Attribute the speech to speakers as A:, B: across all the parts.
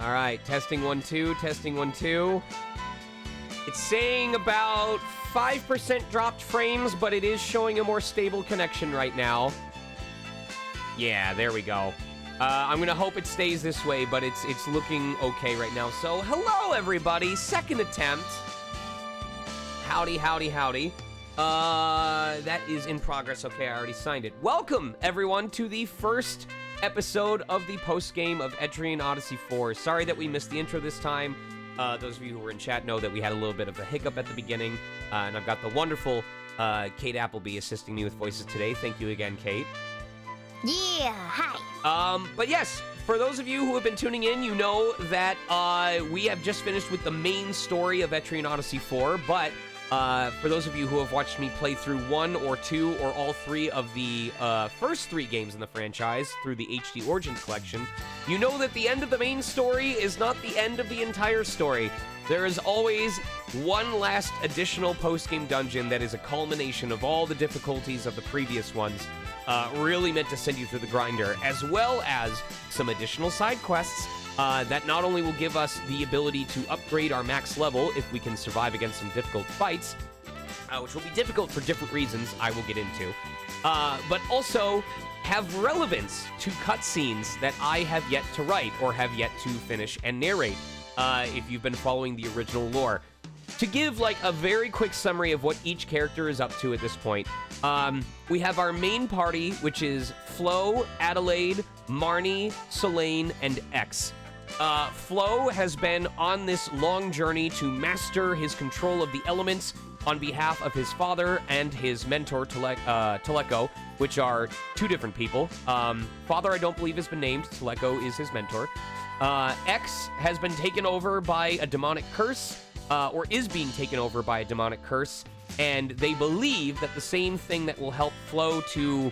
A: All right, testing 1, 2, testing 1, 2. It's saying about 5% dropped frames, but it is showing a more stable connection right now. Yeah, there we go. I'm gonna hope it stays this way, but it's looking okay right now. So, hello everybody, second attempt. Howdy, howdy, howdy. That is in progress. Okay, I already signed it. Welcome everyone to the first episode of the post-game of ETRIAN Odyssey 4. Sorry that we missed the intro this time. Those of you who were in chat know that we had a little bit of a hiccup at the beginning, and I've got the wonderful Kate Appleby assisting me with voices today. Thank you again, Kate.
B: Yeah, hi.
A: But yes, for those of you who have been tuning in, you know that we have just finished with the main story of ETRIAN Odyssey 4, but for those of you who have watched me play through 1 or 2 or all 3 of the first 3 games in the franchise through the HD Origins collection, you know that the end of the main story is not the end of the entire story. There is always one last additional post-game dungeon that is a culmination of all the difficulties of the previous ones, really meant to send you through the grinder, as well as some additional side quests that not only will give us the ability to upgrade our max level if we can survive against some difficult fights, which will be difficult for different reasons I will get into, but also have relevance to cutscenes that I have yet to write or have yet to finish and narrate, if you've been following the original lore. To give like a very quick summary of what each character is up to at this point, we have our main party, which is Flo, Adelaide, Marnie, Selene, and X. Flo has been on this long journey to master his control of the elements on behalf of his father and his mentor, Teleko, which are 2 different people. Father, I don't believe, has been named. Teleko is his mentor. X has been taken over by a demonic curse, or is being taken over by a demonic curse, and they believe that the same thing that will help Flo to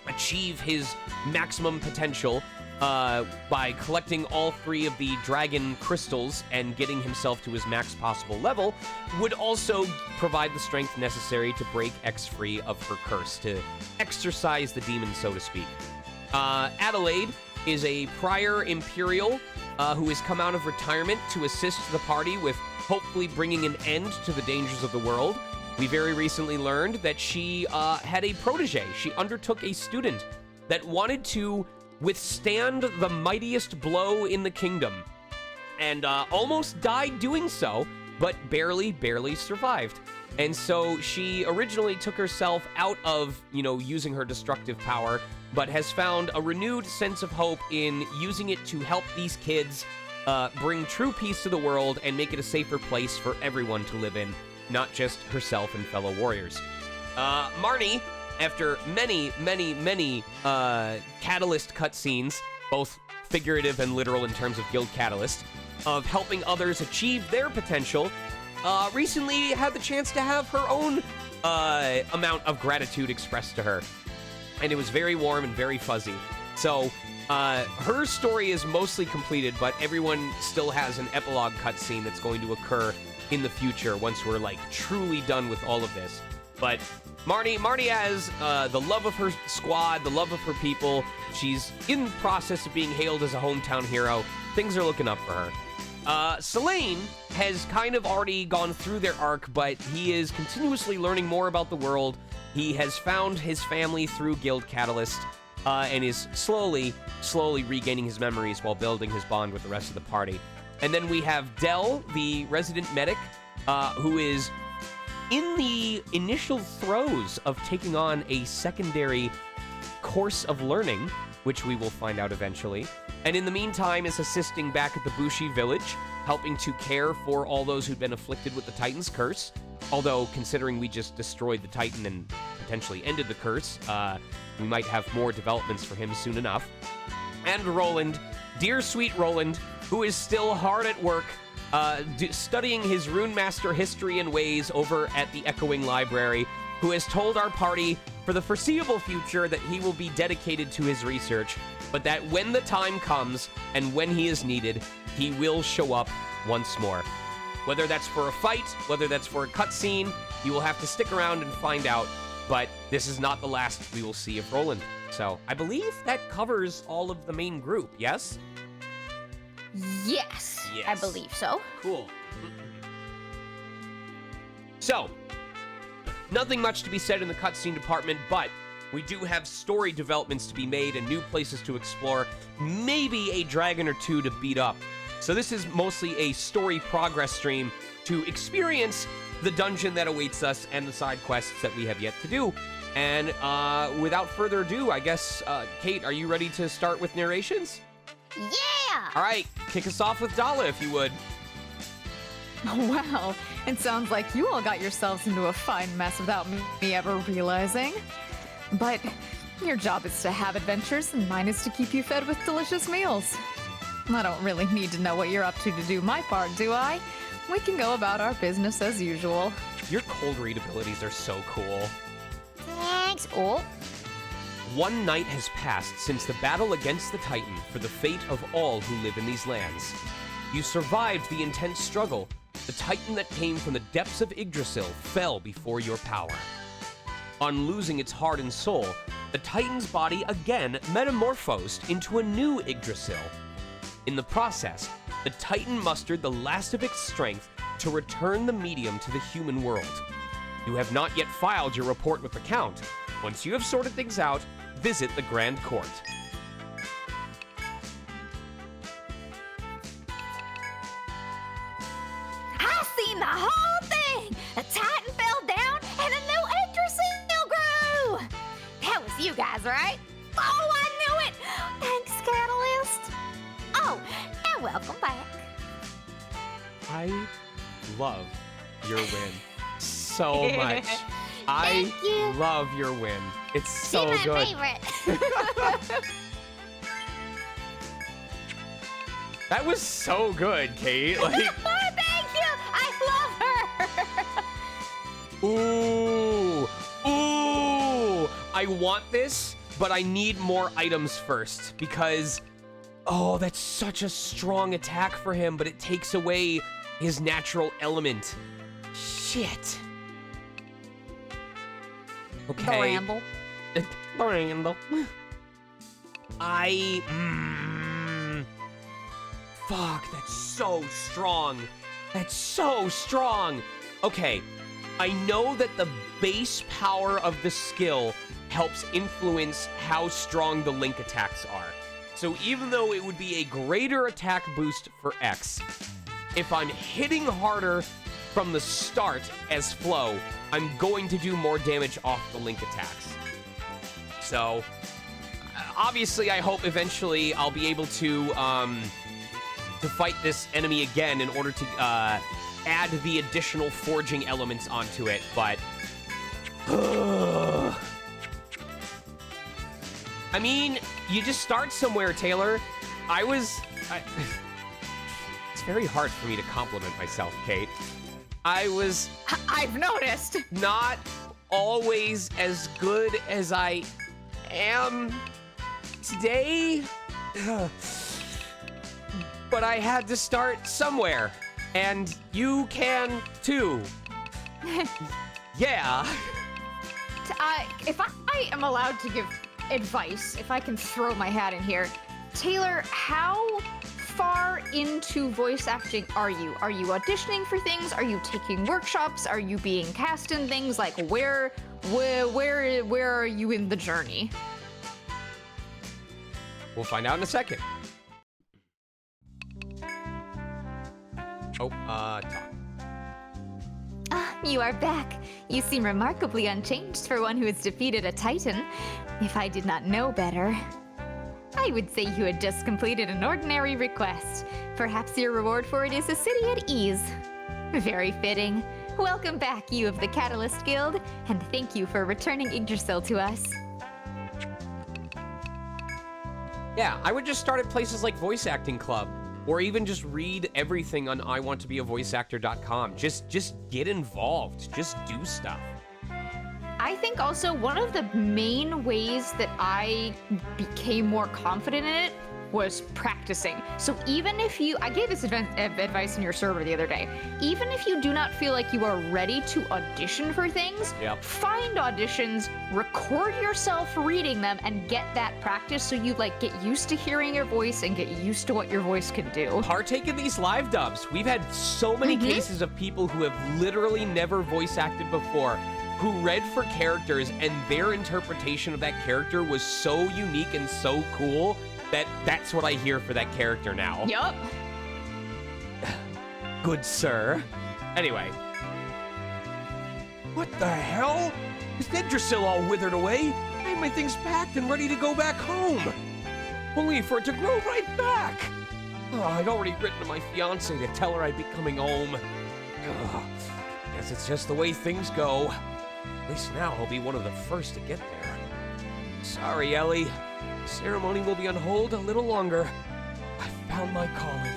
A: achieve his maximum potential by collecting all 3 of the dragon crystals and getting himself to his max possible level would also provide the strength necessary to break X free of her curse, to exorcise the demon, so to speak. Adelaide is a prior Imperial who has come out of retirement to assist the party with hopefully bringing an end to the dangers of the world. We very recently learned that she had a protege. She undertook a student that wanted to withstand the mightiest blow in the kingdom, and almost died doing so, but barely survived. And so she originally took herself out of, using her destructive power, but has found a renewed sense of hope in using it to help these kids bring true peace to the world and make it a safer place for everyone to live in, not just herself and fellow warriors. Marnie, after many Catalyst cutscenes, both figurative and literal in terms of Guild Catalyst, of helping others achieve their potential, recently had the chance to have her own amount of gratitude expressed to her. And it was very warm and very fuzzy. So, her story is mostly completed, but everyone still has an epilogue cutscene that's going to occur in the future once we're, truly done with all of this. But Marnie has the love of her squad, the love of her people. She's in the process of being hailed as a hometown hero. Things are looking up for her. Selene has kind of already gone through their arc, but he is continuously learning more about the world. He has found his family through Guild Catalyst, and is slowly regaining his memories while building his bond with the rest of the party. And then we have Dell, the resident medic, who is in the initial throes of taking on a secondary course of learning, which we will find out eventually, and in the meantime is assisting back at the Bushi village, helping to care for all those who'd been afflicted with the Titan's curse, although considering we just destroyed the Titan and potentially ended the curse, we might have more developments for him soon enough. And Roland, dear sweet Roland, who is still hard at work, studying his Rune Master history and ways over at the Echoing Library, who has told our party for the foreseeable future that he will be dedicated to his research, but that when the time comes and when he is needed, he will show up once more. Whether that's for a fight, whether that's for a cutscene, you will have to stick around and find out, but this is not the last we will see of Roland. So I believe that covers all of the main group, yes?
B: Yes, I
A: Yes.
B: believe so.
A: Cool. So, nothing much to be said in the cutscene department, but we do have story developments to be made and new places to explore, maybe a dragon or two to beat up. So this is mostly a story progress stream to experience the dungeon that awaits us and the side quests that we have yet to do. And without further ado, I guess, Kate, are you ready to start with narrations?
B: Yeah!
A: All right, kick us off with Dala, if you would.
C: Wow, it sounds like you all got yourselves into a fine mess without me ever realizing. But your job is to have adventures, and mine is to keep you fed with delicious meals. I don't really need to know what you're up to do my part, do I? We can go about our business as usual.
A: Your cold read abilities are so cool.
B: Thanks. Oh,
A: One night has passed since the battle against the Titan for the fate of all who live in these lands. You survived the intense struggle. The Titan that came from the depths of Yggdrasil fell before your power. On losing its heart and soul, the Titan's body again metamorphosed into a new Yggdrasil. In the process, the Titan mustered the last of its strength to return the medium to the human world. You have not yet filed your report with the Count. Once you have sorted things out, visit the Grand Court.
B: I seen the whole thing! A Titan fell down and a new Yggdrasil grew! That was you guys, right? Oh, I knew it! Thanks, Catalyst! Oh, and welcome back.
A: I love your win so much.
B: Thank you.
A: love your win. It's so
B: She's my
A: good.
B: favorite.
A: That was so good, Kate. Like,
B: Oh, thank you! I love her!
A: ooh, ooh. I want this, but I need more items first because, oh, that's such a strong attack for him, but it takes away his natural element. Shit. Okay.
C: The ramble.
A: Ramble. Fuck, that's so strong. That's so strong. Okay, I know that the base power of the skill helps influence how strong the link attacks are. So even though it would be a greater attack boost for X, if I'm hitting harder from the start as Flow, I'm going to do more damage off the link attacks. So, obviously, I hope eventually I'll be able to fight this enemy again in order to add the additional forging elements onto it, but... I mean, you just start somewhere, Taylor. It's very hard for me to compliment myself, Kate. I was
C: I've noticed.
A: not always as good as I am today. But I had to start somewhere. And you can too. Yeah.
C: If I am allowed to give advice, if I can throw my hat in here, Taylor, how far into voice acting are you? Are you auditioning for things? Are you taking workshops? Are you being cast in things? Like, where are you in the journey?
A: We'll find out in a second. Oh, talk.
B: Ah, you are back. You seem remarkably unchanged for one who has defeated a Titan. If I did not know better, I would say you had just completed an ordinary request. Perhaps your reward for it is a city at ease. Very fitting. Welcome back, you of the Catalyst Guild, and thank you for returning Yggdrasil to us.
A: Yeah, I would just start at places like Voice Acting Club, or even just read everything on iwanttobeavoiceactor.com. Just get involved. Just do stuff.
C: I think also one of the main ways that I became more confident in it was practicing. So even if I gave this advice in your server the other day, even if you do not feel like you are ready to audition for things, find auditions, record yourself reading them, and get that practice so you like get used to hearing your voice and get used to what your voice can do.
A: Partake in these live dubs. We've had so many cases of people who have literally never voice acted before, who read for characters, and their interpretation of that character was so unique and so cool that that's what I hear for that character now.
C: Yup.
A: Good sir. Anyway. What the hell? Is Yggdrasil all withered away? I had my things packed and ready to go back home. Only for it to grow right back. Oh, I'd already written to my fiancée to tell her I'd be coming home. Guess it's just the way things go. At least now I'll be one of the first to get there. Sorry, Ellie. The ceremony will be on hold a little longer. I found my calling.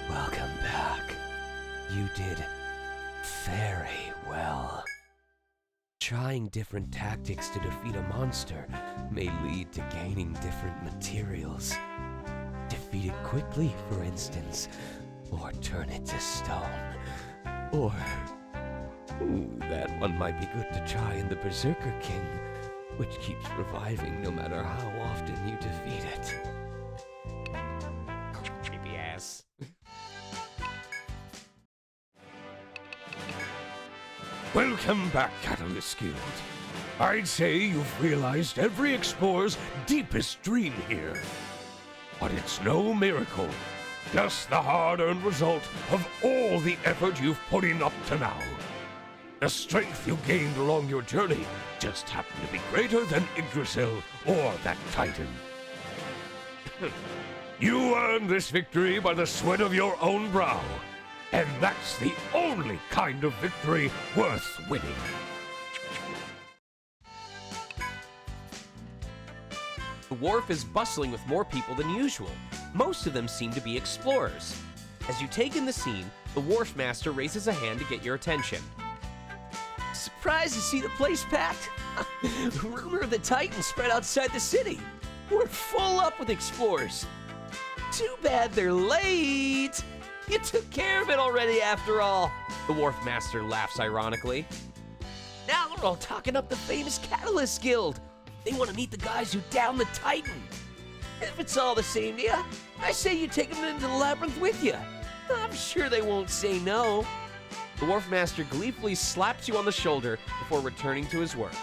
A: Welcome back. You did very well. Trying different tactics to defeat a monster may lead to gaining different materials. Defeat it quickly, for instance, or turn it to stone. Or, that one might be good to try in the Berserker King, which keeps reviving no matter how often you defeat it. Creepy ass.
D: Welcome back, Catalyst Guild. I'd say you've realized every explorer's deepest dream here. But it's no miracle. Just the hard-earned result of all the effort you've put in up to now. The strength you gained along your journey just happened to be greater than Yggdrasil or that Titan. You earned this victory by the sweat of your own brow, and that's the only kind of victory worth winning.
A: The wharf is bustling with more people than usual. Most of them seem to be explorers. As you take in the scene, the wharf master raises a hand to get your attention. Surprised to see the place packed? Rumor of the Titan spread outside the city. We're full up with explorers. Too bad they're late. You took care of it already after all. The wharf master laughs ironically. Now we're all talking up the famous Catalyst Guild. They want to meet the guys who downed the Titan. If it's all the same to you, I say you take them into the labyrinth with you. I'm sure they won't say no. The wharf master gleefully slaps you on the shoulder before returning to his work.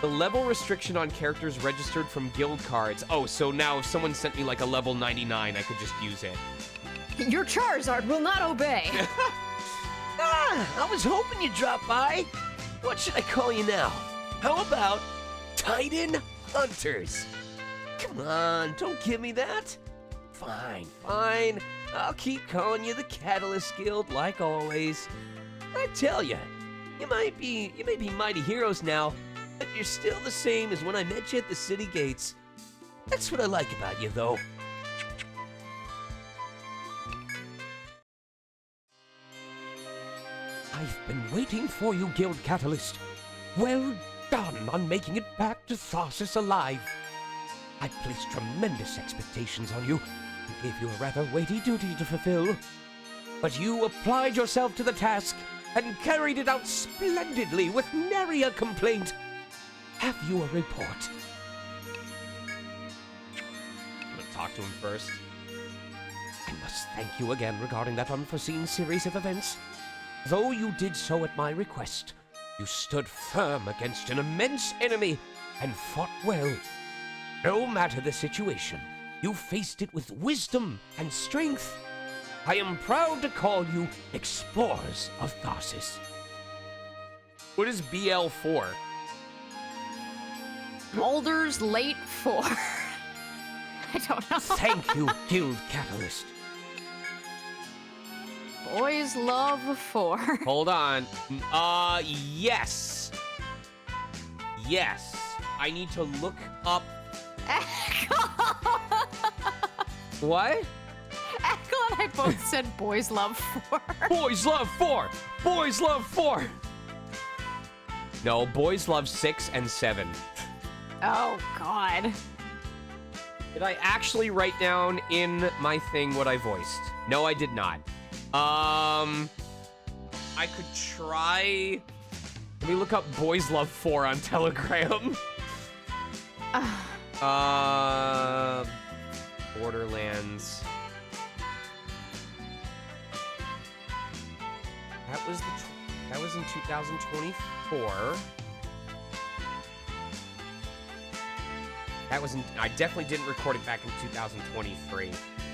A: The level restriction on characters registered from guild cards. Oh, so now if someone sent me like a level 99, I could just use it.
C: Your Charizard will not obey.
A: I was hoping you'd drop by. What should I call you now? How about Titan Hunters? Come on, don't give me that. Fine. I'll keep calling you the Catalyst Guild like always. I tell you, you may be mighty heroes now, but you're still the same as when I met you at the city gates. That's what I like about you, though. I've been waiting for you, Guild Catalyst. Well done on making it back to Tharsis alive. I placed tremendous expectations on you and gave you a rather weighty duty to fulfill. But you applied yourself to the task and carried it out splendidly with nary a complaint. Have you a report? I'm gonna talk to him first. I must thank you again regarding that unforeseen series of events. Though you did so at my request, you stood firm against an immense enemy and fought well. No matter the situation, you faced it with wisdom and strength. I am proud to call you Explorers of Tharsis. What is BL for?
C: Baldur's Late 4. I don't know.
A: Thank you, Guild Catalyst.
C: Boys Love 4.
A: Hold on. Yes. Yes. I need to look up. What?
C: Echo and I both said Boys Love 4.
A: Boys Love 4! Boys Love 4! No, Boys Love 6 and 7.
C: Oh, God.
A: Did I actually write down in my thing what I voiced? No, I did not. I could try... Let me look up Boys Love 4 on Telegram. Borderlands. That was in 2024. I definitely didn't record it back in 2023.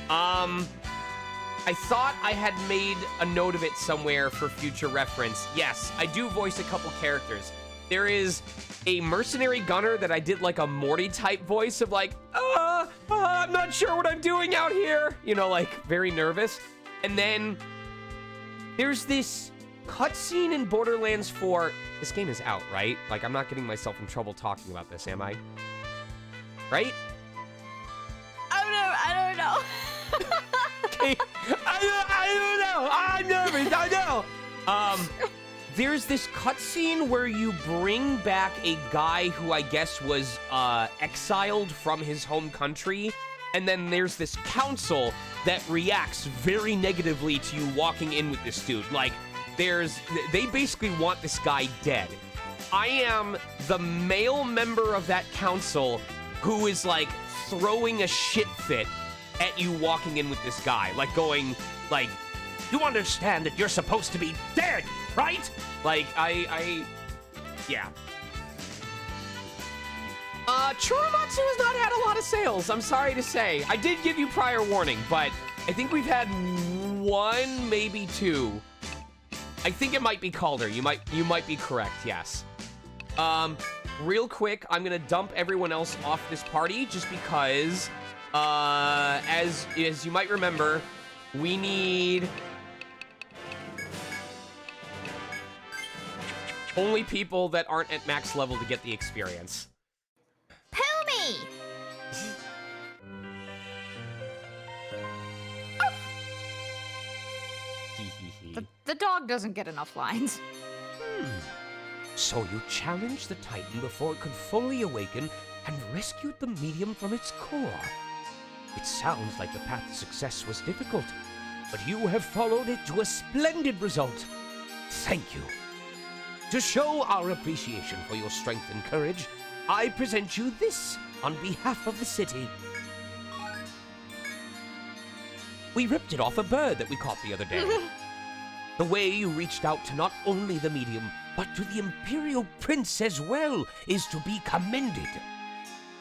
A: I thought I had made a note of it somewhere for future reference. Yes, I do voice a couple characters. There is a mercenary gunner that I did like a Morty type voice of like, I'm not sure what I'm doing out here. You know, like very nervous. And then there's this cutscene in Borderlands 4. This game is out, right? Like, I'm not getting myself in trouble talking about this, am I? Right?
C: I don't know.
A: Okay. I don't know. I'm nervous. I know. There's this cutscene where you bring back a guy who I guess was exiled from his home country, and then there's this council that reacts very negatively to you walking in with this dude. Like, they basically want this guy dead. I am the male member of that council who is like throwing a shit fit at you walking in with this guy, like going, like, you understand that you're supposed to be dead, right? Like, yeah. Churamatsu has not had a lot of sales, I'm sorry to say. I did give you prior warning, but I think we've had one, maybe two. I think it might be Calder. You might be correct, yes. Real quick, I'm gonna dump everyone else off this party just because, as you might remember, we need only people that aren't at max level to get the experience.
B: Poomy!
C: The dog doesn't get enough lines.
D: So you challenged the Titan before it could fully awaken and rescued the medium from its core. It sounds like the path to success was difficult, but you have followed it to a splendid result. Thank you. To show our appreciation for your strength and courage, I present you this on behalf of the city. We ripped it off a bird that we caught the other day. The way you reached out to not only the medium, but to the Imperial Prince as well, is to be commended.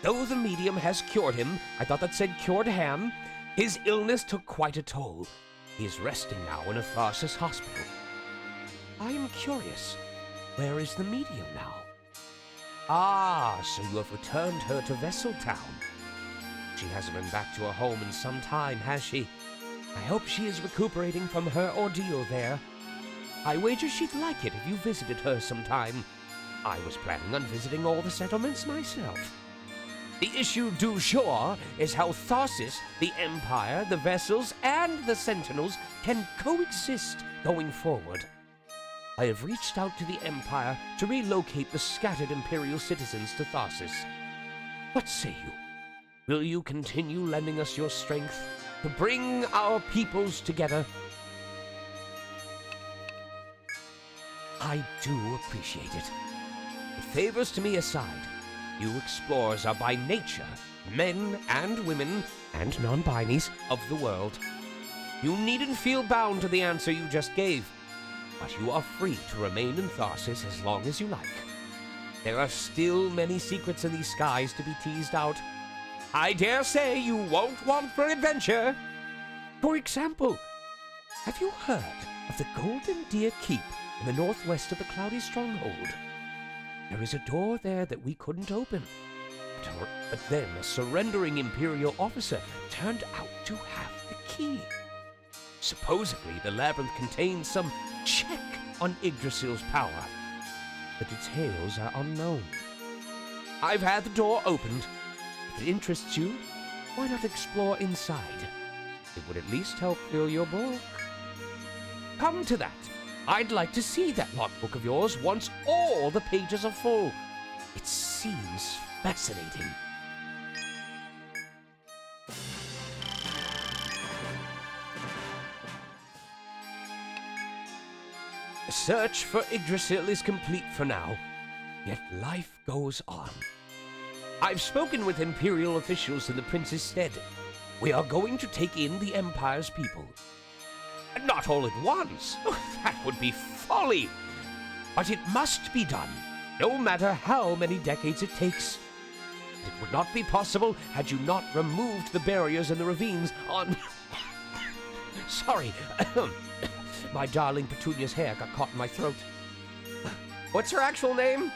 D: Though the medium has cured him, I thought that said cured ham, his illness took quite a toll. He is resting now in a Tharsis hospital. I am curious, where is the medium now? Ah, so you have returned her to Vesseltown. She hasn't been back to her home in some time, has she? I hope she is recuperating from her ordeal there. I wager she'd like it if you visited her sometime. I was planning on visiting all the settlements myself. The issue du jour is how Tharsis, the Empire, the vessels, and the Sentinels can coexist going forward. I have reached out to the Empire to relocate the scattered Imperial citizens to Tharsis. What say you? Will you continue lending us your strength to bring our peoples together? I do appreciate it. But favors to me aside, you explorers are by nature men and women and non-binies of the world. You needn't feel bound to the answer you just gave, but you are free to remain in Tharsis as long as you like. There are still many secrets in these skies to be teased out. I dare say you won't want for adventure. For example, have you heard of the Golden Deer Keep in the northwest of the Cloudy Stronghold? There is a door there that we couldn't open. But then a surrendering Imperial officer turned out to have the key. Supposedly, the labyrinth contains some check on Yggdrasil's power. The details are unknown. I've had the door opened. If it interests you, why not explore inside? It would at least help fill your book. Come to that. I'd like to see that logbook of yours once all the pages are full. It seems fascinating. The search for Yggdrasil is complete for now, yet life goes on. I've spoken with Imperial officials in the Prince's stead. We are going to take in the Empire's people. Not all at once. That would be folly. But it must be done, no matter how many decades it takes. It would not be possible had you not removed the barriers and the ravines on... Sorry. My darling Petunia's hair got caught in my throat.
A: What's her actual name?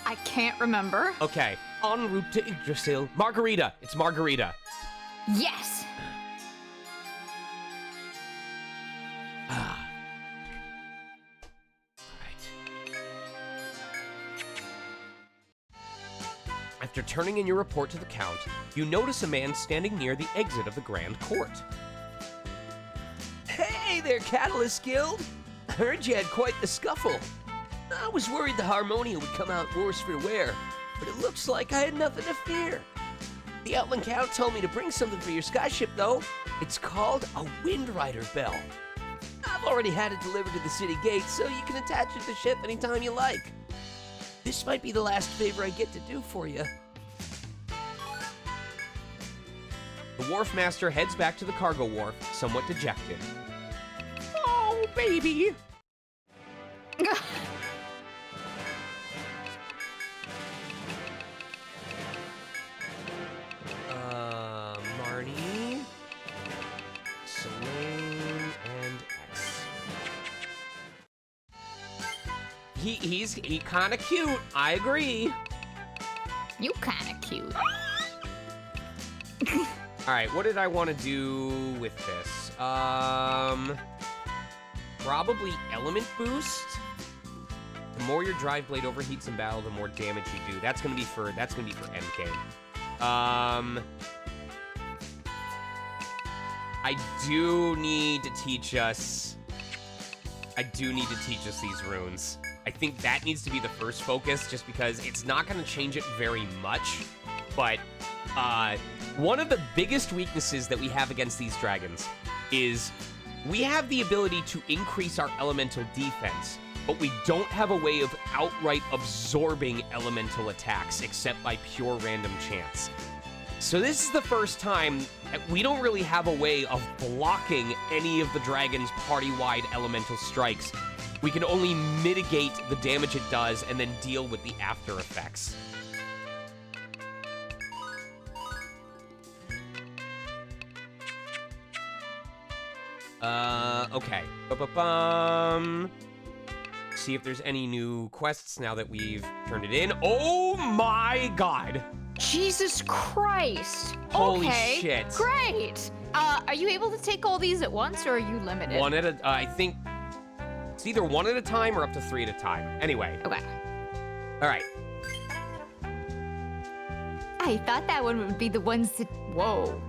C: I can't remember.
A: Okay. En route to Yggdrasil. Margarita. It's Margarita.
C: Yes.
A: After turning in your report to the Count, you notice a man standing near the exit of the Grand Court. Hey there, Catalyst Guild! I heard you had quite the scuffle. I was worried the Harmonia would come out worse for wear, but it looks like I had nothing to fear. The Outland Count told me to bring something for your skyship, though. It's called a Wind Rider Bell. I've already had it delivered to the city gate, so you can attach it to the ship anytime you like. This might be the last favor I get to do for you. The wharf master heads back to the cargo wharf, somewhat dejected. Oh, baby! Marnie, Selene, and X. He's kind of cute. I agree.
C: You kind of cute.
A: All right, what did I want to do with this? Probably element boost. The more your drive blade overheats in battle, the more damage you do. That's gonna be for MK. I do need to teach us these runes. I think that needs to be the first focus, just because it's not going to change it very much. But one of the biggest weaknesses that we have against these dragons is we have the ability to increase our elemental defense, but we don't have a way of outright absorbing elemental attacks except by pure random chance. So this is the first time that we don't really have a way of blocking any of the dragon's party-wide elemental strikes. We can only mitigate the damage it does and then deal with the after effects. Okay. See if there's any new quests now that we've turned it in. Oh my god!
C: Jesus Christ.
A: Holy
C: okay,
A: shit.
C: Great. Are you able to take all these at once, or are you limited?
A: One at a, I think it's either one at a time or up to 3 at a time. Anyway.
C: Okay.
A: All right.
B: I thought that one would be the ones that...
C: Whoa.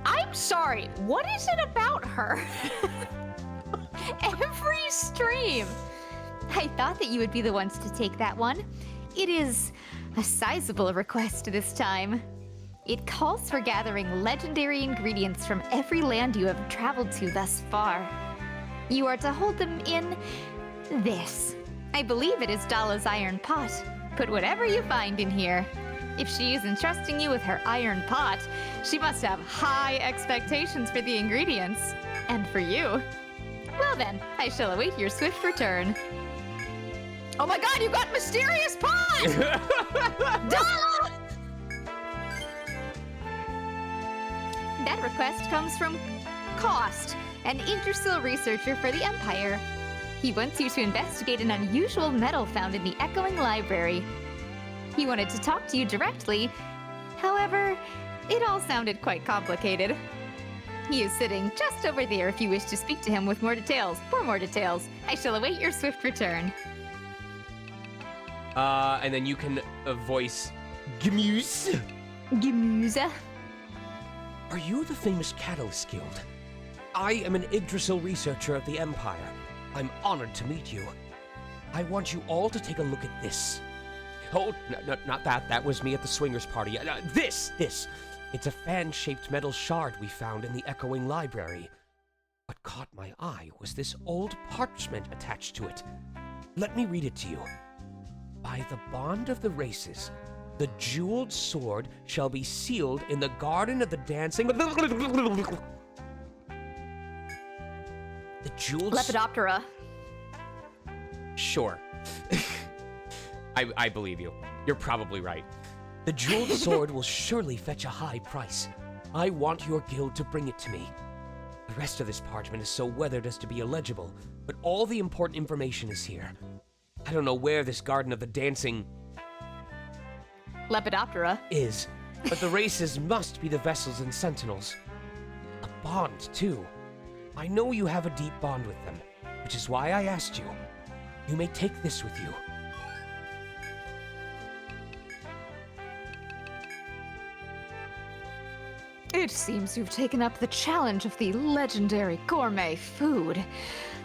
C: I'm sorry. What is it about her?
B: Every stream! I thought that you would be the ones to take that one. It is a sizable request this time. It calls for gathering legendary ingredients from every land you have traveled to thus far. You are to hold them in this. I believe it is Dala's iron pot. Put whatever you find in here. If she is entrusting you with her iron pot, she must have high expectations for the ingredients. And for you. Well then, I shall await your swift return.
C: Oh my god, you got mysterious pot! Dala!
B: That request comes from Cost, an Yggdrasil researcher for the Empire. He wants you to investigate an unusual metal found in the Echoing Library. He wanted to talk to you directly. However, it all sounded quite complicated. He is sitting just over there if you wish to speak to him with more details. For more details, I shall await your swift return.
A: And then you can voice Gmuse.
B: Gemüse.
D: Are you the famous Catalyst Guild? I am an Yggdrasil researcher of the Empire. I'm honored to meet you. I want you all to take a look at this.
A: Oh, no, not that. That was me at the swingers party. This. It's a fan-shaped metal shard we found in the echoing library. What caught my eye was this old parchment attached to it. Let me read it to you. By the bond of the races, the jeweled sword shall be sealed in the garden of the dancing... The jeweled...
C: Lepidoptera.
A: Sure. I believe you. You're probably right. The jeweled sword will surely fetch a high price. I want your guild to bring it to me. The rest of this parchment is so weathered as to be illegible, but all the important information is here. I don't know where this garden of the dancing...
C: Lepidoptera.
A: is, but the races must be the vessels and sentinels. A bond, too. I know you have a deep bond with them, which is why I asked you. You may take this with you.
C: It seems you've taken up the challenge of the legendary gourmet food.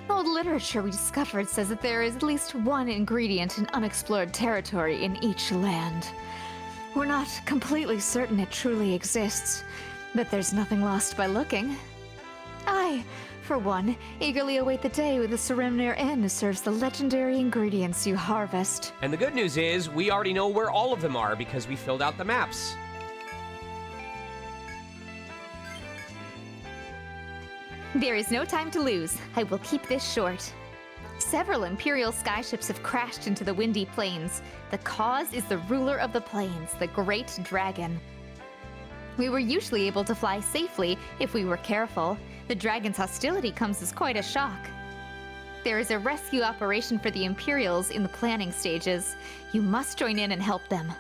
C: Old literature we discovered says that there is at least one ingredient in unexplored territory in each land. We're not completely certain it truly exists, but there's nothing lost by looking. I, for one, eagerly await the day when the Serenir Inn serves the legendary ingredients you harvest.
A: And the good news is, we already know where all of them are because we filled out the maps.
B: There is no time to lose. I will keep this short. Several Imperial skyships have crashed into the windy plains. The cause is the ruler of the plains, the Great Dragon. We were usually able to fly safely if we were careful. The dragon's hostility comes as quite a shock. There is a rescue operation for the Imperials in the planning stages. You must join in and help them.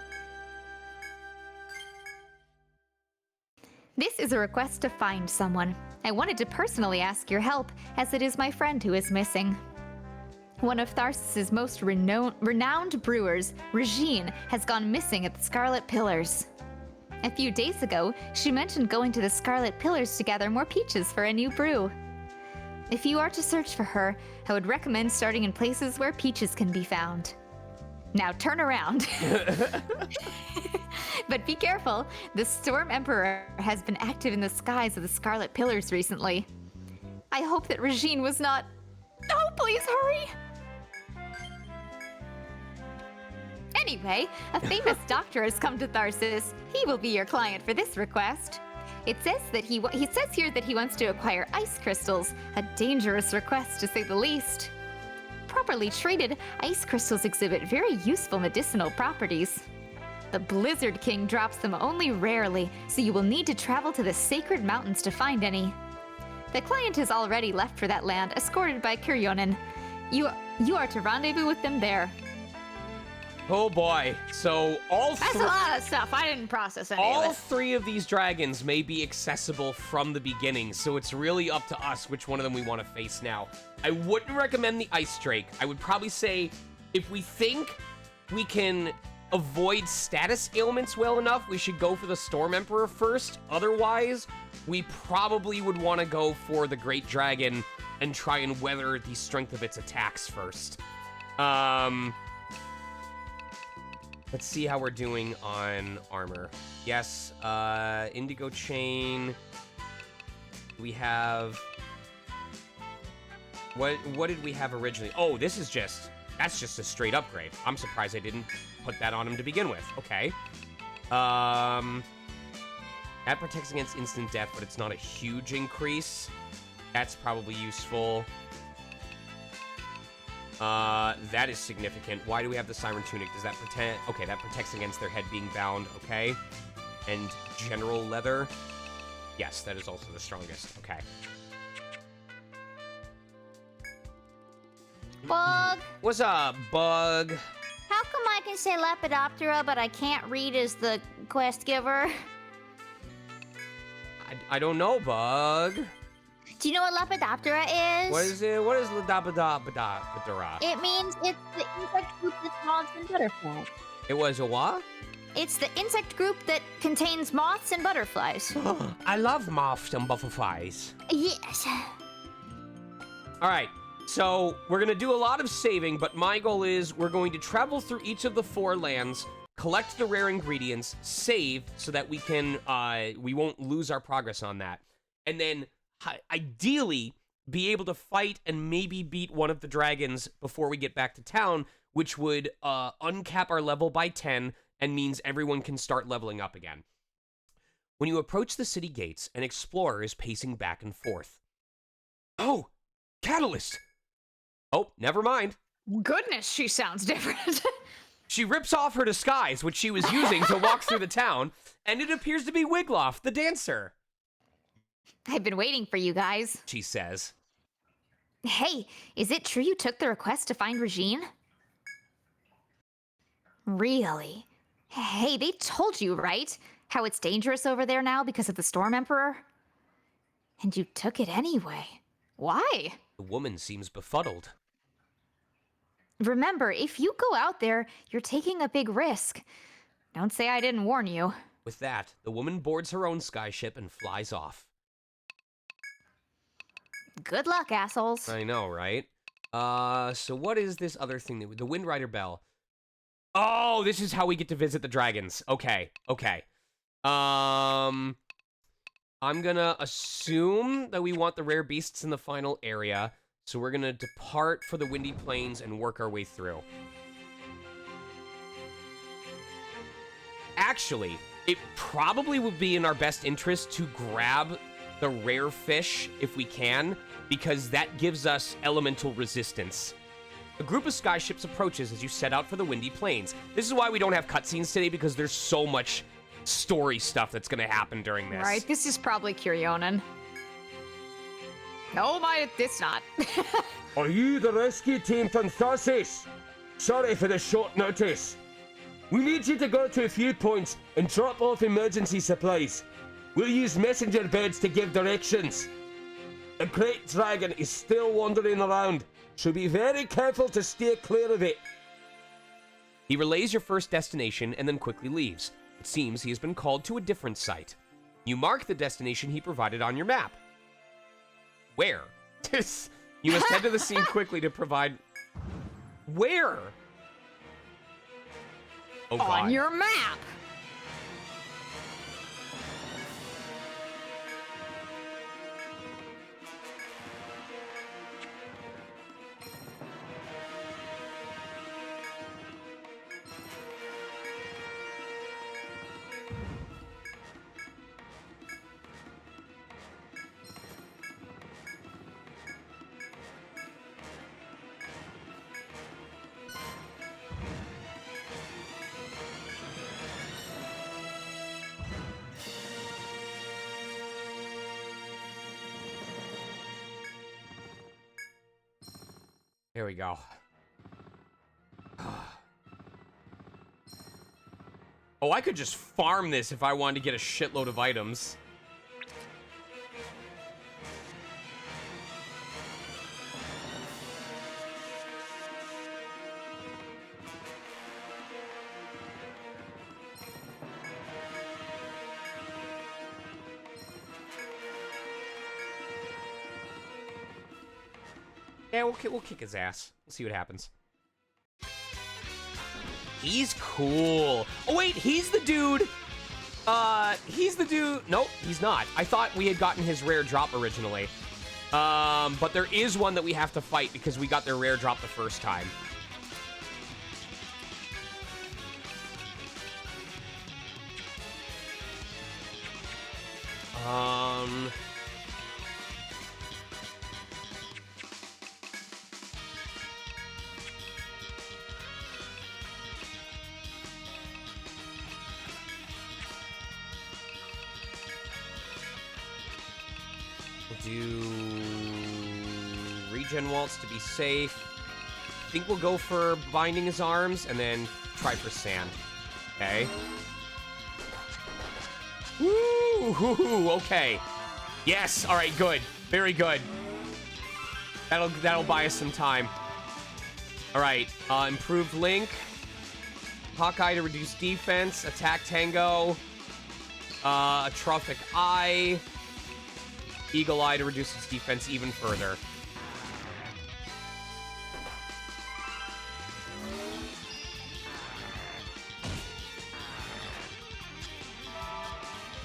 B: This is a request to find someone. I wanted to personally ask your help, as it is my friend who is missing. One of Tharsis' most renowned brewers, Regine, has gone missing at the Scarlet Pillars. A few days ago, she mentioned going to the Scarlet Pillars to gather more peaches for a new brew. If you are to search for her, I would recommend starting in places where peaches can be found. Now turn around. But be careful, the Storm Emperor has been active in the skies of the Scarlet Pillars recently. I hope that Regine was not... Oh, please hurry! Anyway, a famous doctor has come to Tharsis. He will be your client for this request. It says that he says here that he wants to acquire ice crystals, a dangerous request to say the least. Properly treated, ice crystals exhibit very useful medicinal properties. The Blizzard King drops them only rarely, so you will need to travel to the Sacred Mountains to find any. The client has already left for that land, escorted by Kiryonin. You are to rendezvous with them there.
A: Oh boy. So
C: That's a lot of stuff. I didn't process any of
A: all
C: it.
A: three of these dragons may be accessible from the beginning, so it's really up to us which one of them we want to face now. I wouldn't recommend the Ice Drake. I would probably say if we think we can avoid status ailments well enough, we should go for the Storm Emperor first. Otherwise, we probably would want to go for the Great Dragon and try and weather the strength of its attacks first. Let's see how we're doing on armor. Yes, Indigo Chain. We have... What did we have originally? Oh, this is just... That's just a straight upgrade. I'm surprised I didn't put that on him to begin with. Okay. That protects against instant death, but it's not a huge increase. That's probably useful. That is significant. Why do we have the Siren Tunic? Does that protect... Okay, that protects against their head being bound. Okay. And General Leather. Yes, that is also the strongest. Okay.
E: Bug,
A: What's up, Bug?
E: how come I can say Lepidoptera, but I can't read as the quest giver?
A: I don't know, Bug.
E: Do you know what Lepidoptera is?
A: What is it? What is Ladabadabadabadara?
E: It means it's the insect group that moths and butterflies.
A: It was a what?
E: It's the insect group that contains moths and butterflies.
A: I love moths and butterflies.
E: Yes.
A: All right. So we're going to do a lot of saving, but my goal is we're going to travel through each of the 4 lands, collect the rare ingredients, save so that we can, we won't lose our progress on that. And then ideally be able to fight and maybe beat one of the dragons before we get back to town, which would uncap our level by 10 and means everyone can start leveling up again. When you approach the city gates, an explorer is pacing back and forth. Oh, Catalyst! Oh, never mind.
C: Goodness, she sounds different.
A: She rips off her disguise, which she was using to walk through the town, and it appears to be Wigloff, the dancer.
B: I've been waiting for you guys.
A: She says.
B: Hey, is it true you took the request to find Regine? Really? Hey, they told you, right? How it's dangerous over there now because of the Storm Emperor? And you took it anyway. Why?
A: The woman seems befuddled.
B: Remember, if you go out there, you're taking a big risk. Don't say I didn't warn you.
A: With that, the woman boards her own skyship and flies off.
B: Good luck, assholes.
A: I know, right? So what is this other thing? The Wind Rider Bell. Oh, this is how we get to visit the dragons. Okay. I'm gonna assume that we want the rare beasts in the final area, so we're gonna depart for the Windy Plains and work our way through. Actually, it probably would be in our best interest to grab the rare fish if we can, because that gives us elemental resistance. A group of skyships approaches as you set out for the Windy Plains. This is why we don't have cutscenes today, because there's so much story stuff that's going to happen during this.
C: Right, this is probably Curionin. No, it's not.
D: Are you the rescue team from Tharsis? Sorry for the short notice. We need you to go to a few points and drop off emergency supplies. We'll use messenger birds to give directions. The great dragon is still wandering around, so be very careful to steer clear of it.
A: He relays your first destination and then quickly leaves. It seems he has been called to a different site. You mark the destination he provided on your map. Where? You must head to the scene quickly to provide... Where? Oh, God.
C: On your map.
A: Here we go. Oh, I could just farm this if I wanted to get a shitload of items. Yeah, we'll kick his ass. We'll see what happens. He's cool. Oh, wait, he's the dude. Nope, he's not. I thought we had gotten his rare drop originally. But there is one that we have to fight because we got their rare drop the first time. Do regen waltz to be safe. I think we'll go for binding his arms and then try for sand. Okay. Woo! Okay. Yes. All right. Good. Very good. That'll buy us some time. All right. Improved Link. Hawkeye to reduce defense. Attack Tango. Atrophic Eye. Eagle Eye to reduce its defense even further.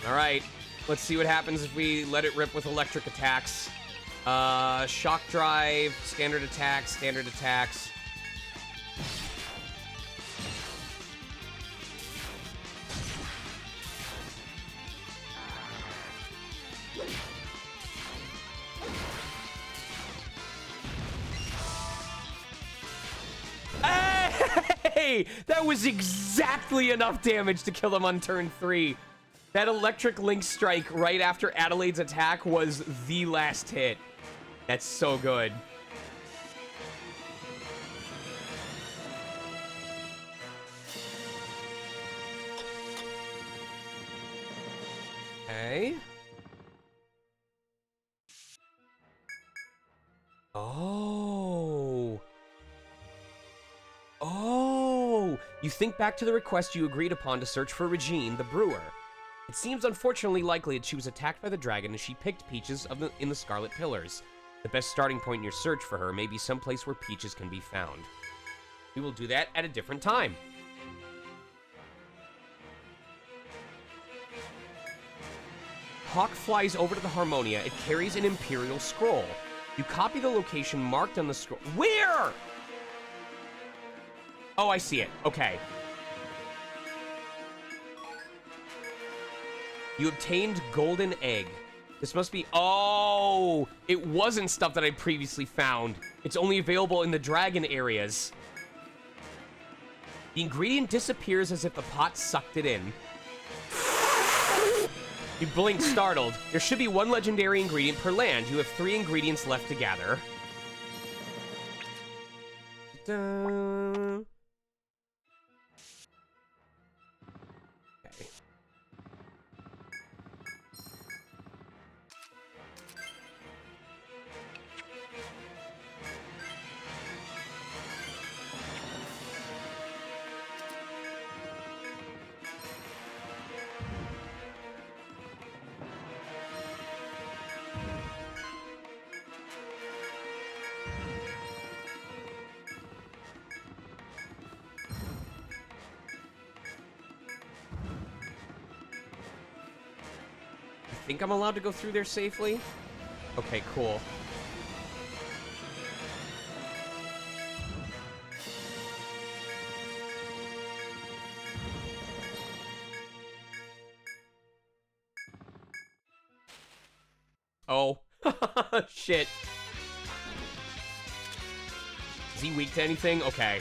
A: All right. Let's see what happens if we let it rip with electric attacks. Shock drive, standard attacks, standard attacks. Hey! That was exactly enough damage to kill him on turn 3. That electric link strike right after Adelaide's attack was the last hit. That's so good. Okay. Oh. Oh. You think back to the request you agreed upon to search for Regine, the brewer. It seems unfortunately likely that she was attacked by the dragon as she picked Peaches in the Scarlet Pillars. The best starting point in your search for her may be someplace where Peaches can be found. We will do that at a different time. Hawk flies over to the Harmonia. It carries an Imperial scroll. You copy the location marked on the scroll. Where? Oh, I see it. Okay. You obtained Golden Egg. This must be... Oh! It wasn't stuff that I previously found. It's only available in the dragon areas. The ingredient disappears as if the pot sucked it in. You blink, startled. There should be one legendary ingredient per land. You have 3 ingredients left to gather. Ta-da. Okay. I think I'm allowed to go through there safely? Okay, cool. Oh. Shit. Is he weak to anything? Okay.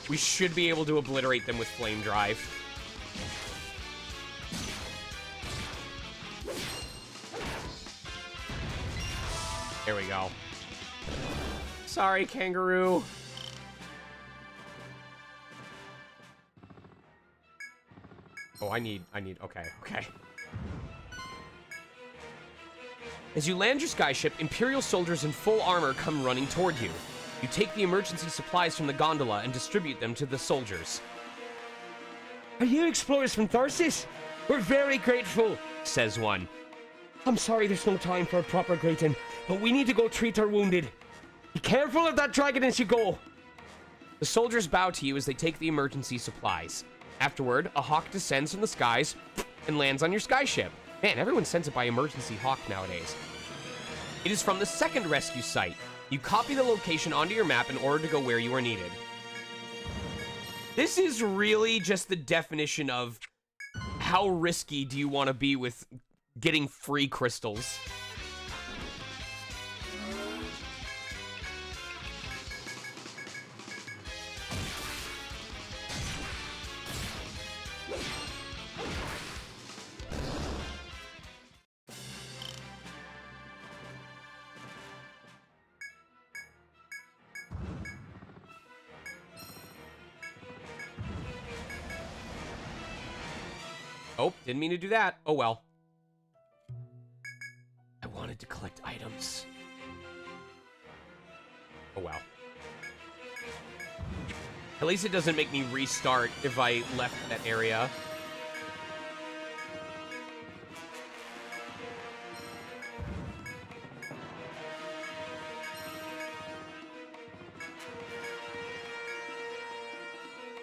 A: We should be able to obliterate them with Flame Drive. There we go. Sorry, kangaroo. Oh, I need, okay. As you land your skyship, Imperial soldiers in full armor come running toward you. You take the emergency supplies from the gondola and distribute them to the soldiers.
D: Are you explorers from Tharsis? We're very grateful,
A: Says one.
D: I'm sorry there's no time for a proper greeting, but we need to go treat our wounded. Be careful of that dragon as you go.
A: The soldiers bow to you as they take the emergency supplies. Afterward, a hawk descends from the skies and lands on your skyship. Man, everyone sends it by emergency hawk nowadays. It is from the second rescue site. You copy the location onto your map in order to go where you are needed. This is really just the definition of how risky do you want to be with getting free crystals. Oh, didn't mean to do that. Oh well. I wanted to collect items. Oh well. At least it doesn't make me restart if I left that area.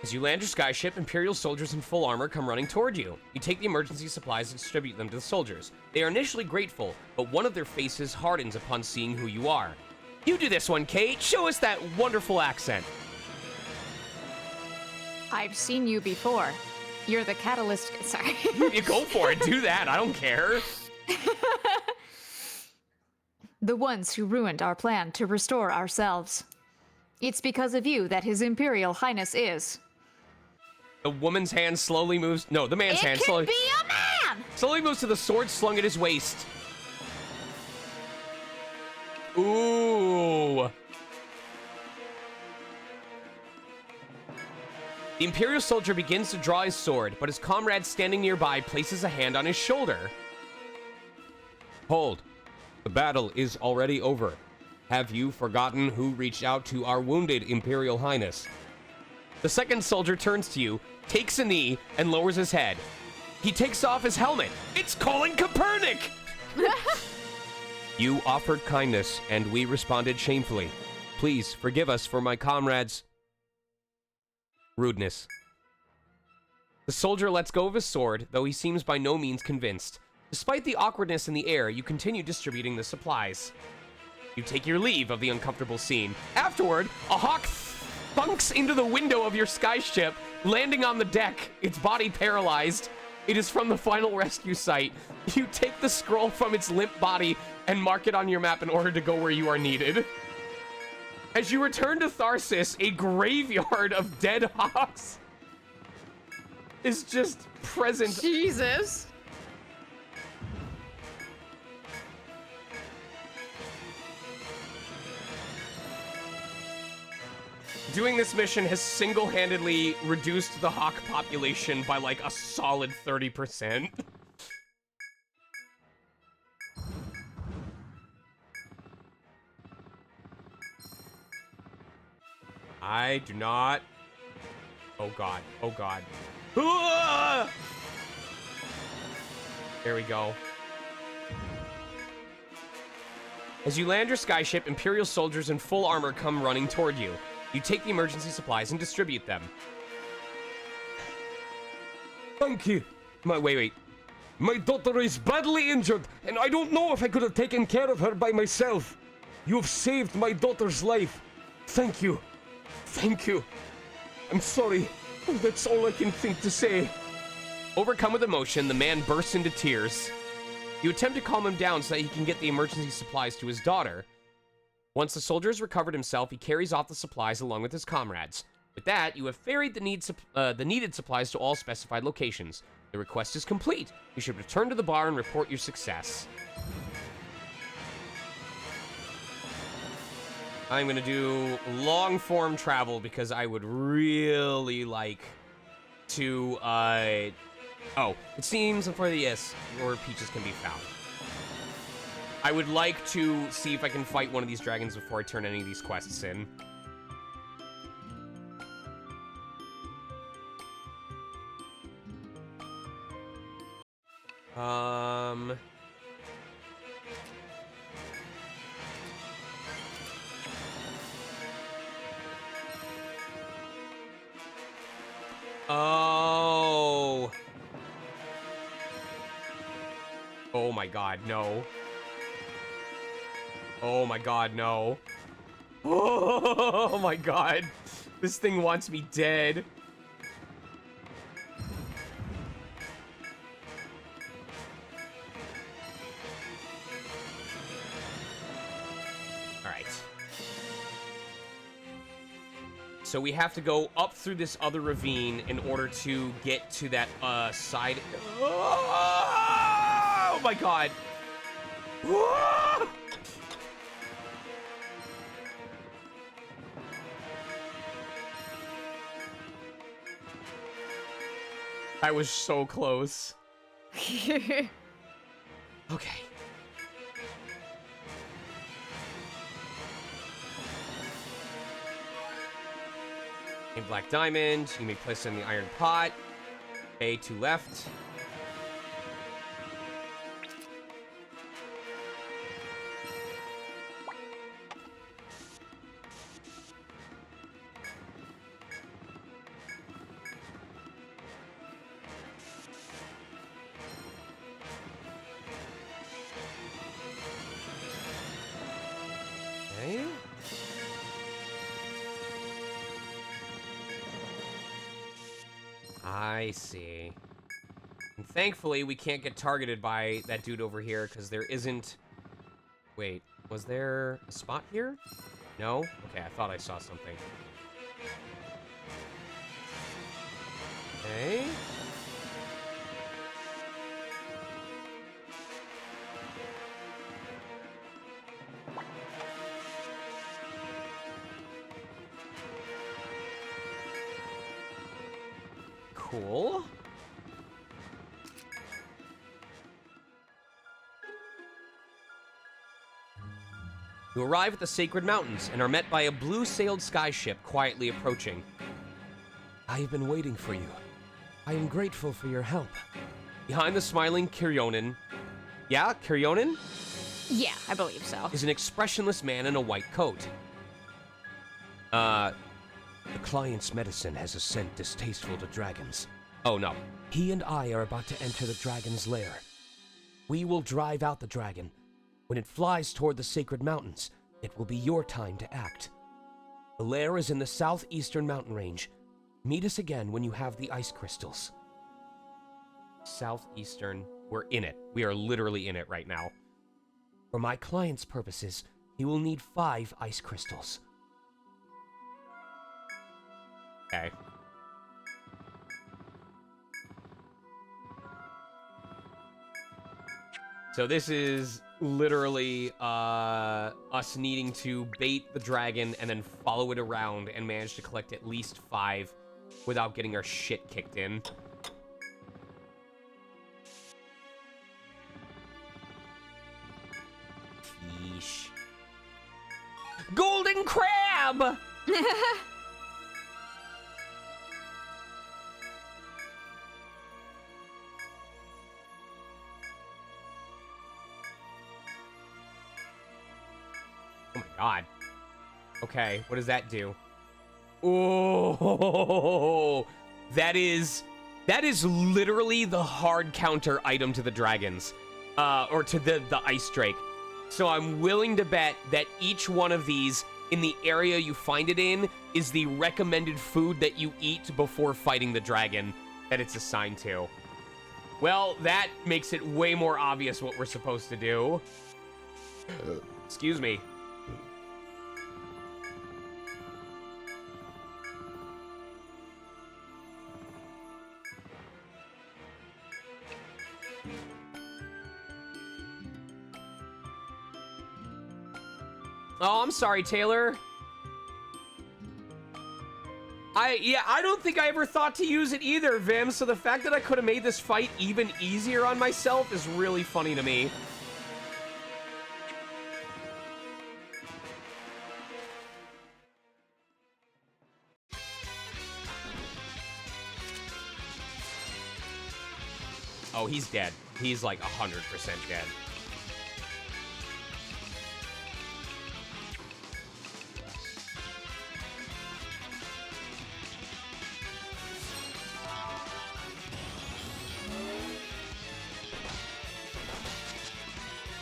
A: As you land your skyship, Imperial soldiers in full armor come running toward you. You take the emergency supplies and distribute them to the soldiers. They are initially grateful, but one of their faces hardens upon seeing who you are. You do this one, Kate. Show us that wonderful accent.
C: I've seen you before. You're the catalyst. Sorry.
A: You go for it. Do that. I don't care.
C: The ones who ruined our plan to restore ourselves. It's because of you that His Imperial Highness is.
A: The woman's hand slowly moves. No, the man's hand slowly.
E: It can be a man!
A: Slowly moves to the sword slung at his waist. Ooh. The Imperial soldier begins to draw his sword, but his comrade standing nearby places a hand on his shoulder.
D: Hold. The battle is already over. Have you forgotten who reached out to our wounded Imperial Highness?
A: The second soldier turns to you, takes a knee, and lowers his head. He takes off his helmet. It's Colin Copernic!
D: You offered kindness, and we responded shamefully. Please forgive us for my comrades' rudeness.
A: The soldier lets go of his sword, though he seems by no means convinced. Despite the awkwardness in the air, you continue distributing the supplies. You take your leave of the uncomfortable scene. Afterward, a hawk thunks into the window of your skyship, landing on the deck, its body paralyzed. It is from the final rescue site. You take the scroll from its limp body and mark it on your map in order to go where you are needed. As you return to Tharsis, a graveyard of dead hawks is just present.
C: Jesus.
A: Doing this mission has single-handedly reduced the hawk population by like a solid 30%. I do not. Oh god. Oh god. Ah! There we go. As you land your skyship, Imperial soldiers in full armor come running toward you. You take the emergency supplies and distribute them.
D: Thank you. Wait. My daughter is badly injured, and I don't know if I could have taken care of her by myself. You've saved my daughter's life. Thank you. Thank you. I'm sorry. That's all I can think to say.
A: Overcome with emotion, the man bursts into tears. You attempt to calm him down so that he can get the emergency supplies to his daughter. Once the soldier has recovered himself, he carries off the supplies along with his comrades. With that, you have ferried the needed supplies to all specified locations. The request is complete. You should return to the bar and report your success. I'm gonna do long-form travel because I would really like to, Oh, it seems for the yes, where Peaches can be found. I would like to see if I can fight one of these dragons before I turn any of these quests in. Oh. Oh my god, no. Oh my god, no. Oh my god. This thing wants me dead. Alright. So we have to go up through this other ravine in order to get to that side. Oh my god. I was so close. Okay. A black diamond. You may place it in the iron pot. A to left. I see. And thankfully, we can't get targeted by that dude over here, because there isn't... Wait, was there a spot here? No? Okay, I thought I saw something. Okay. Cool. You arrive at the Sacred Mountains and are met by a blue-sailed skyship quietly approaching.
D: I have been waiting for you. I am grateful for your help.
A: Behind the smiling Kiryonin, yeah, Kiryonin,
C: Yeah, I believe so.
A: is an expressionless man in a white coat.
D: The client's medicine has a scent distasteful to dragons.
A: Oh no.
D: He and I are about to enter the dragon's lair. We will drive out the dragon. When it flies toward the Sacred Mountains, it will be your time to act. The lair is in the southeastern mountain range. Meet us again when you have the ice crystals.
A: Southeastern, we're in it. We are literally in it right now.
D: For my client's purposes, he will need 5 ice crystals.
A: Okay. So this is literally us needing to bait the dragon and then follow it around and manage to collect at least 5 without getting our shit kicked in. Yeesh. Golden crab! Oh my god. Okay, what does that do? Oh, that is literally the hard counter item to the dragons, or to the ice drake. So I'm willing to bet that each one of these in the area you find it in is the recommended food that you eat before fighting the dragon that it's assigned to. Well, that makes it way more obvious what we're supposed to do. Excuse me. Oh, I'm sorry, Taylor. I don't think I ever thought to use it either, Vim, so the fact that I could have made this fight even easier on myself is really funny to me. Oh, he's dead. He's like 100% dead.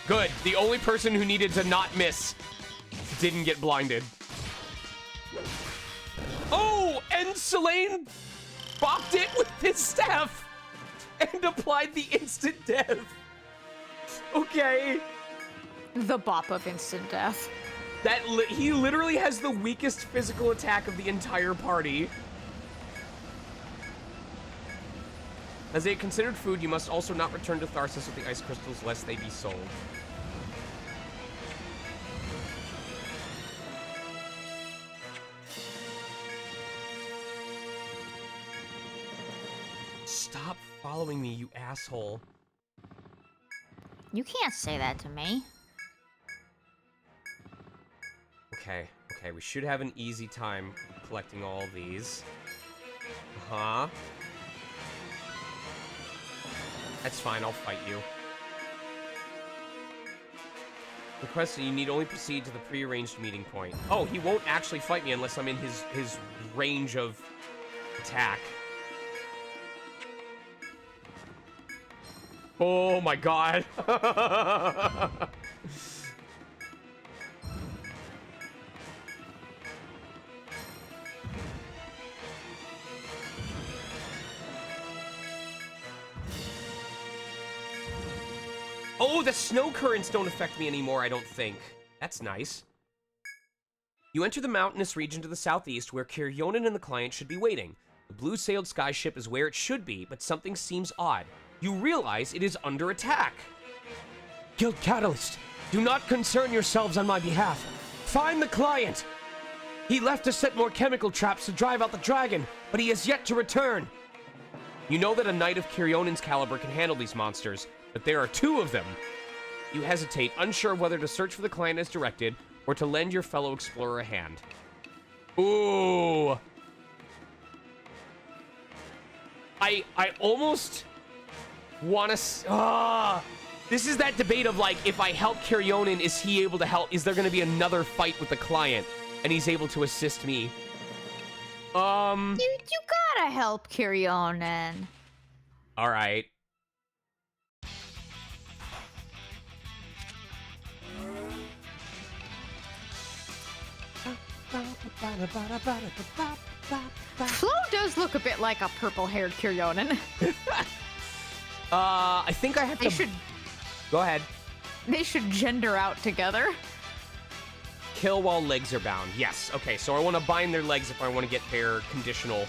A: Good. The only person who needed to not miss didn't get blinded. Oh, and Selene bopped it with his staff and applied the instant death. Okay.
C: The bop of instant death.
A: He literally has the weakest physical attack of the entire party. As they are considered food, you must also not return to Tharsis with the ice crystals lest they be sold. Stop following me, you asshole.
E: You can't say that to me.
A: Okay, we should have an easy time collecting all these. Uh-huh. That's fine, I'll fight you. Request that you need only proceed to the prearranged meeting point. Oh, he won't actually fight me unless I'm in his range of attack. Oh my god. Oh, the snow currents don't affect me anymore, I don't think. That's nice. You enter the mountainous region to the southeast where Kiryonin and the client should be waiting. The blue-sailed skyship is where it should be, but something seems odd. You realize it is under attack.
D: Guild Catalyst, do not concern yourselves on my behalf. Find the client. He left to set more chemical traps to drive out the dragon, but he has yet to return.
A: You know that a knight of Kiryonin's caliber can handle these monsters, but there are 2 of them. You hesitate, unsure whether to search for the client as directed or to lend your fellow explorer a hand. Ooh. I almost want to... This is that debate of, like, if I help Kiryonin, is he able to help? Is there going to be another fight with the client, and he's able to assist me?
C: You gotta help Kiryonin.
A: All right.
C: Flo does look a bit like a purple-haired Kiryonin.
A: I think I have to...
C: They should...
A: Go ahead.
C: They should gender out together.
A: Kill while legs are bound. Yes. Okay, so I want to bind their legs if I want to get their conditional.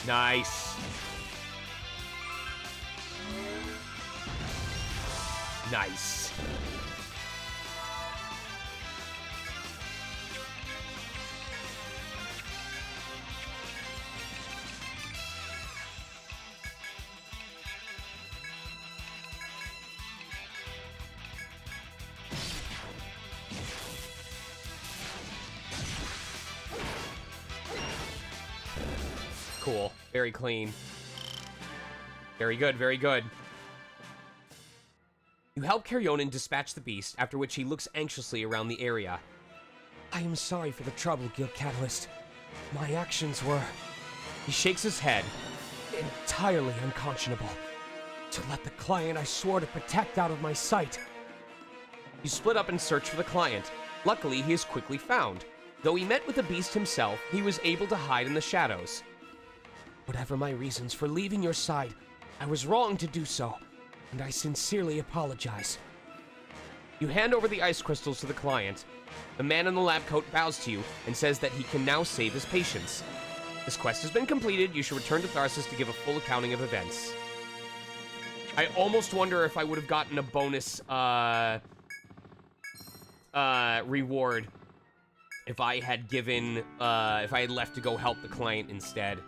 A: Nice. Nice. Cool. Very clean. Very good, very good. You help Kiryonin dispatch the beast, after which he looks anxiously around the area.
D: I am sorry for the trouble, Guild Catalyst. My actions were
A: He shakes his head.
D: entirely unconscionable. To let the client I swore to protect out of my sight.
A: You split up and search for the client. Luckily, he is quickly found. Though he met with the beast himself, he was able to hide in the shadows.
D: Whatever my reasons for leaving your side, I was wrong to do so, and I sincerely apologize.
A: You hand over the ice crystals to the client. The man in the lab coat bows to you and says that he can now save his patients. This quest has been completed. You should return to Tharsis to give a full accounting of events. I almost wonder if I would have gotten a bonus reward if I had given, if I had left to go help the client instead.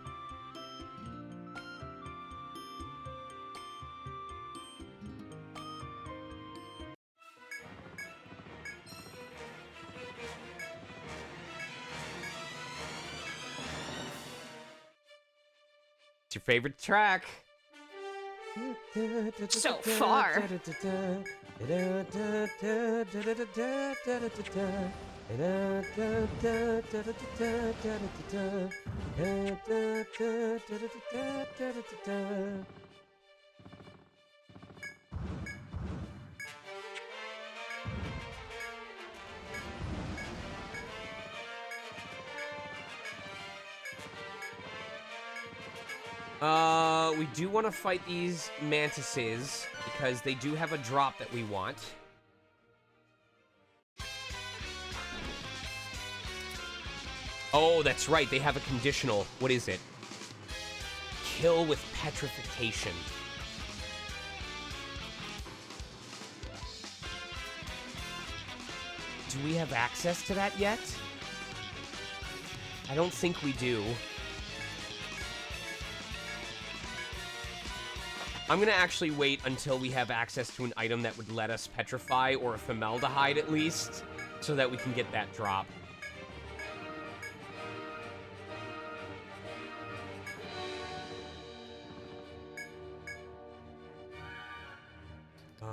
A: What's your favorite track?
C: So far.
A: We do want to fight these mantises because they do have a drop that we want. Oh, that's right. They have a conditional. What is it? Kill with petrification. Do we have access to that yet? I don't think we do. I'm gonna actually wait until we have access to an item that would let us petrify, or a formaldehyde at least, so that we can get that drop.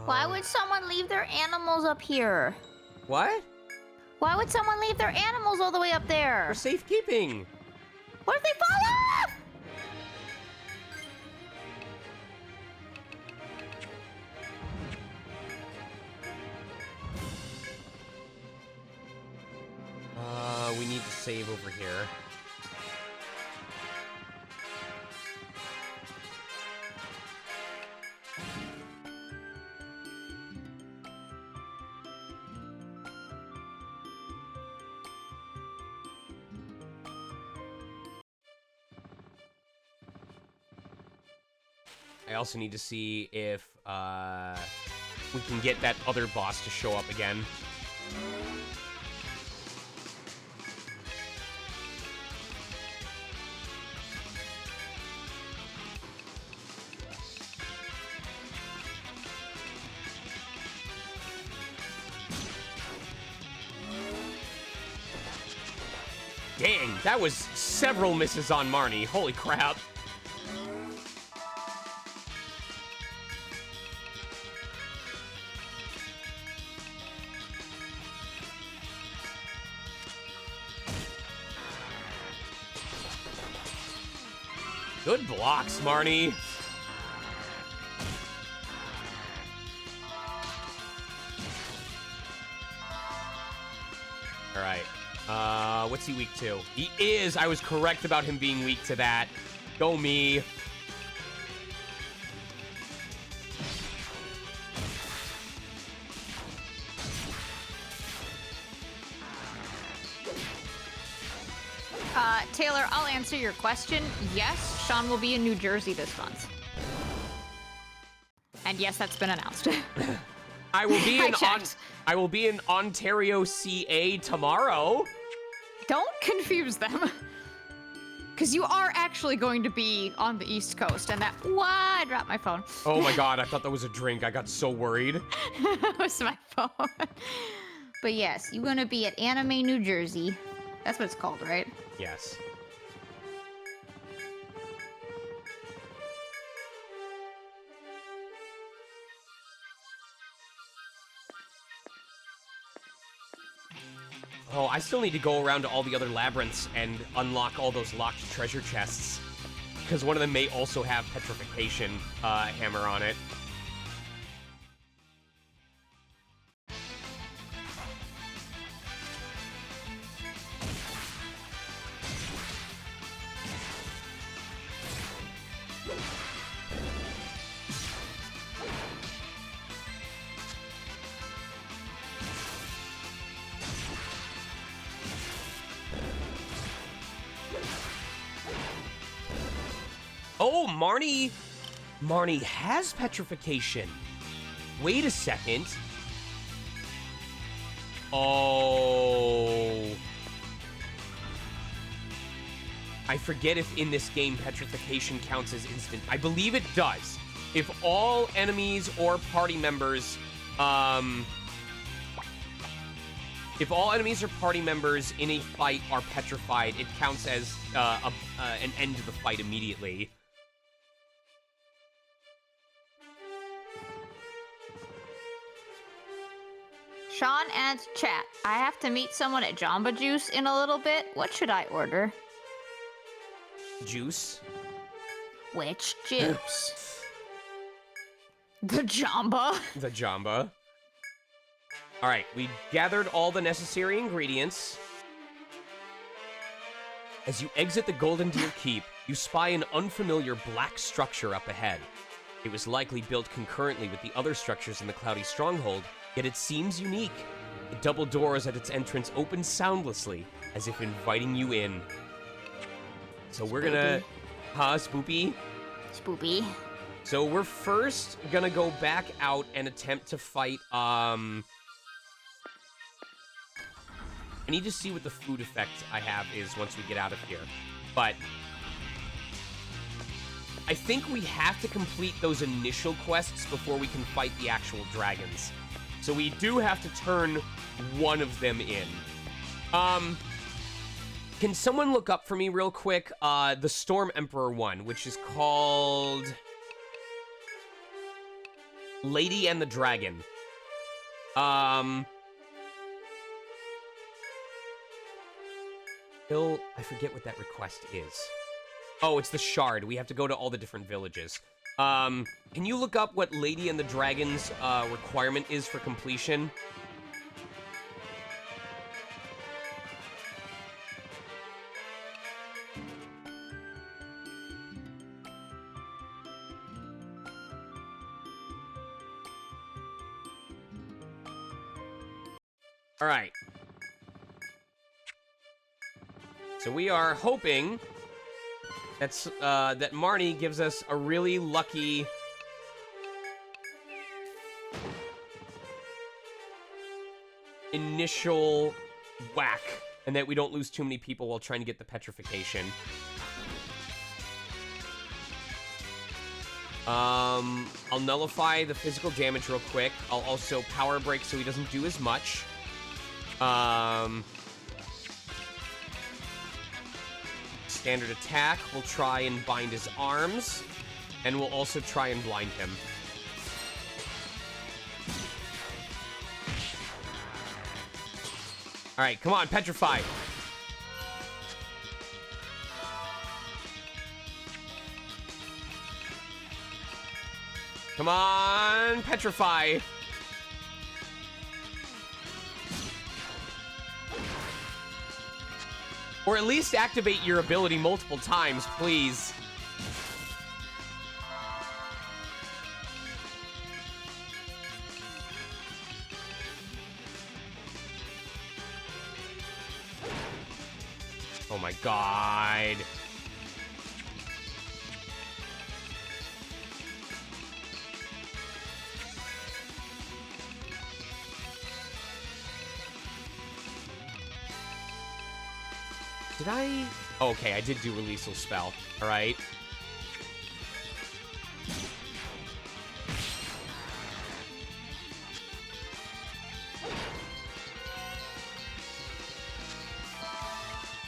E: Why would someone leave their animals up here?
A: What?
E: Why would someone leave their animals all the way up there?
A: For safekeeping.
E: What if they fall off?
A: We need to save over here. I also need to see if we can get that other boss to show up again. Dang, that was several misses on Marnie. Holy crap. Good blocks, Marnie. All right. What's he weak to? He is. I was correct about him being weak to that. Go me.
C: Taylor, I'll answer your question. Yes, Sean will be in New Jersey this month. And yes, that's been announced.
A: I will be
C: I
A: in
C: checked.
A: I will be in Ontario, CA tomorrow.
C: Don't confuse them. Because you are actually going to be on the East Coast, and that. Why? I dropped my phone.
A: Oh my god, I thought that was a drink. I got so worried.
C: That was my phone. But yes, you're going to be at Anime, New Jersey. That's what it's called, right?
A: Yes. Oh, I still need to go around to all the other labyrinths and unlock all those locked treasure chests. Because one of them may also have petrification hammer on it. Oh, Marnie has petrification. Wait a second. Oh. I forget if in this game petrification counts as instant. I believe it does. If all enemies or party members, if all enemies or party members in a fight are petrified, it counts as an end to the fight immediately.
C: Sean and chat. I have to meet someone at Jamba Juice in a little bit. What should I order?
A: Juice?
C: Which juice? The Jamba.
A: The Jamba. All right, we gathered all the necessary ingredients. As you exit the Golden Deer Keep, you spy an unfamiliar black structure up ahead. It was likely built concurrently with the other structures in the Cloudy Stronghold, yet it seems unique. The double doors at its entrance open soundlessly, as if inviting you in. So we're gonna... Huh, Spoopy?
C: Spoopy.
A: So we're first gonna go back out and attempt to fight, I need to see what the food effect I have is once we get out of here. But I think we have to complete those initial quests before we can fight the actual dragons. So we do have to turn one of them in. Can someone look up for me real quick the Storm Emperor one, which is called Lady and the Dragon. Bill, I forget what that request is. Oh, it's the shard. We have to go to all the different villages. Can you look up what Lady and the Dragon's requirement is for completion? All right. So we are hoping that's that Marnie gives us a really lucky initial whack, and that we don't lose too many people while trying to get the petrification. I'll nullify the physical damage real quick. I'll also power break so he doesn't do as much. Standard attack, we'll try and bind his arms, and we'll also try and blind him. Alright, come on, petrify. Come on, petrify. Or at least activate your ability multiple times, please. Oh my god. Did I? Oh, okay, I did do releasal spell. All right.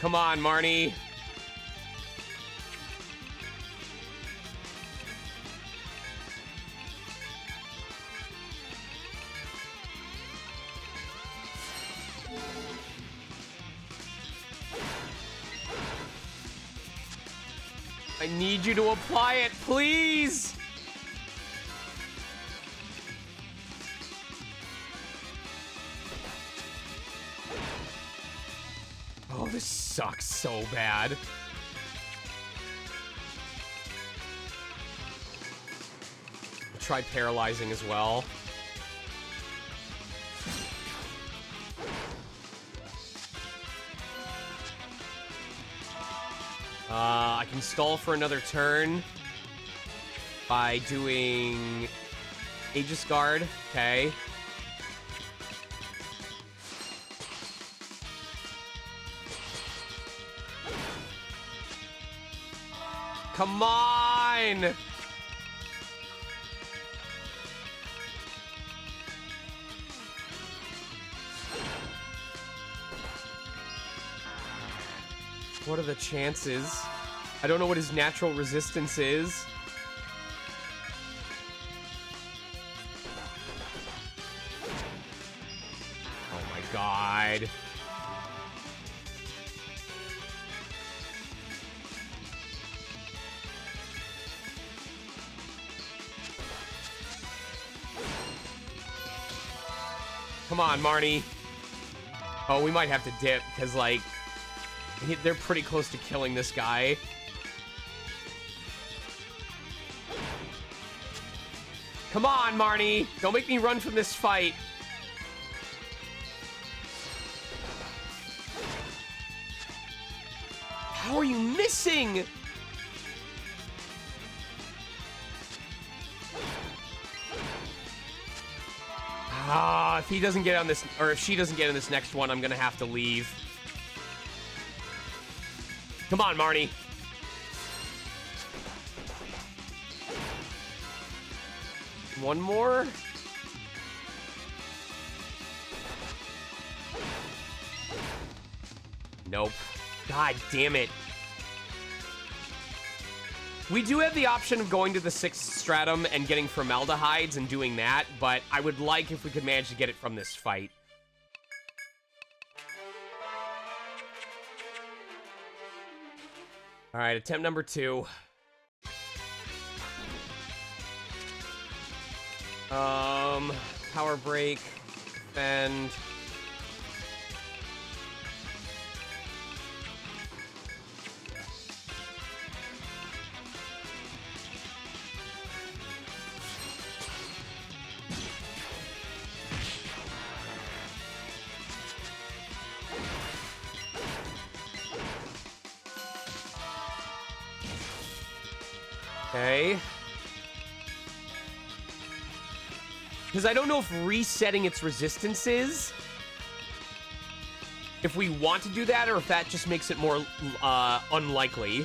A: Come on, Marnie. I need you to apply it, please! Oh, this sucks so bad. I'll try paralyzing as well. I can stall for another turn by doing Aegis Guard. Okay. Come on! What are the chances? I don't know what his natural resistance is. Oh my god. Come on, Marnie. Oh, we might have to dip, because, like, they're pretty close to killing this guy. Come on, Marnie! Don't make me run from this fight. How are you missing? Ah, if he doesn't get on this, or if she doesn't get on this next one, I'm gonna have to leave. Come on, Marnie. One more. Nope. God damn it. We do have the option of going to the 6th stratum and getting formaldehydes and doing that, but I would like if we could manage to get it from this fight. All right, attempt number 2. Power break, defend. Okay. Because I don't know if resetting its resistances, if we want to do that, or if that just makes it more unlikely.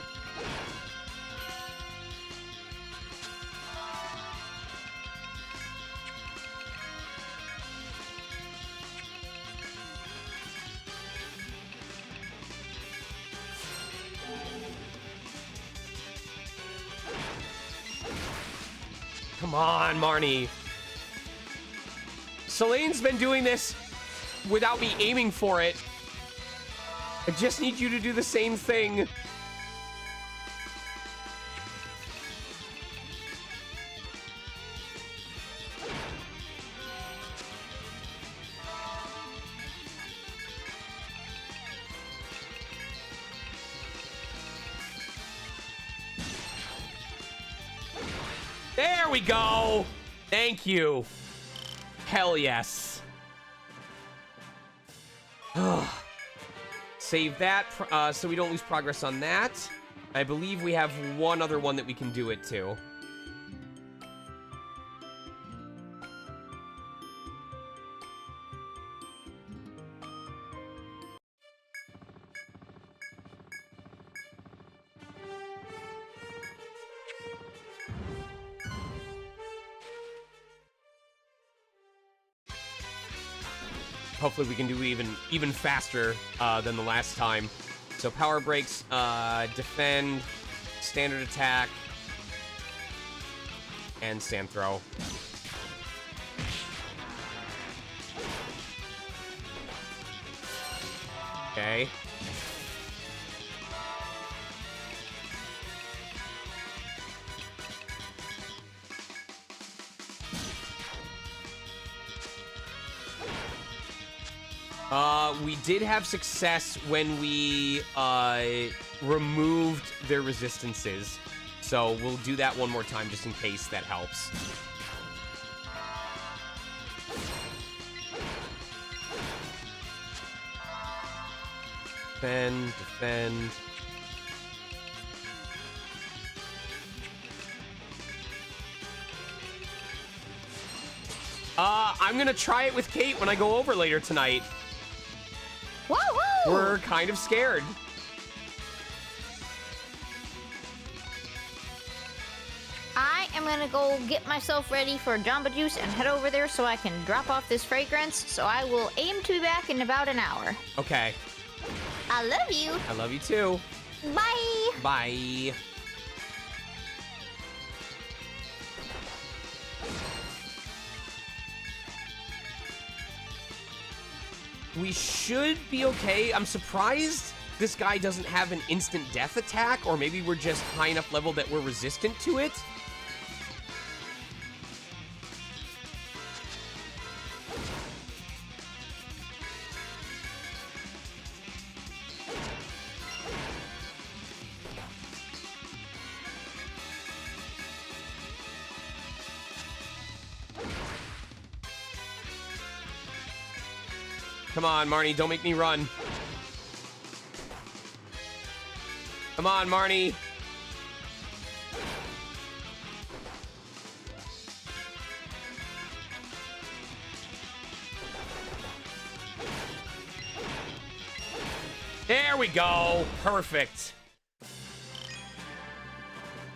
A: Come on, Marnie. Selene's been doing this without me aiming for it. I just need you to do the same thing. There we go. Thank you. Hell yes. Save that so we don't lose progress on that. I believe we have one other one that we can do it to. Hopefully we can do even faster than the last time. So power breaks, defend, standard attack, and stand throw. Okay. We did have success when we removed their resistances. So we'll do that one more time just in case that helps. Defend, defend. I'm gonna try it with Kate when I go over later tonight.
E: Woohoo!
A: We're kind of scared.
E: I am gonna go get myself ready for Jamba Juice and head over there so I can drop off this fragrance. So I will aim to be back in about an hour.
A: Okay.
E: I love you.
A: I love you too.
E: Bye.
A: Bye. We should be okay. I'm surprised this guy doesn't have an instant death attack, or maybe we're just high enough level that we're resistant to it. Come on, Marnie, don't make me run. Come on, Marnie. There we go. Perfect.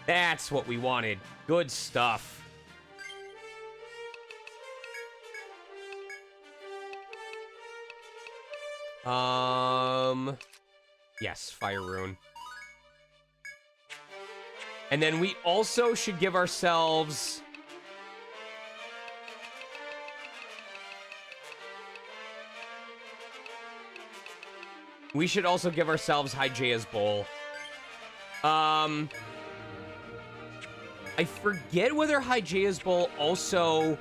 A: That's what we wanted. Good stuff. Yes, Fire Rune. And then we also should give ourselves... We should also give ourselves Hygea's Bowl. I forget whether Hygea's Bowl also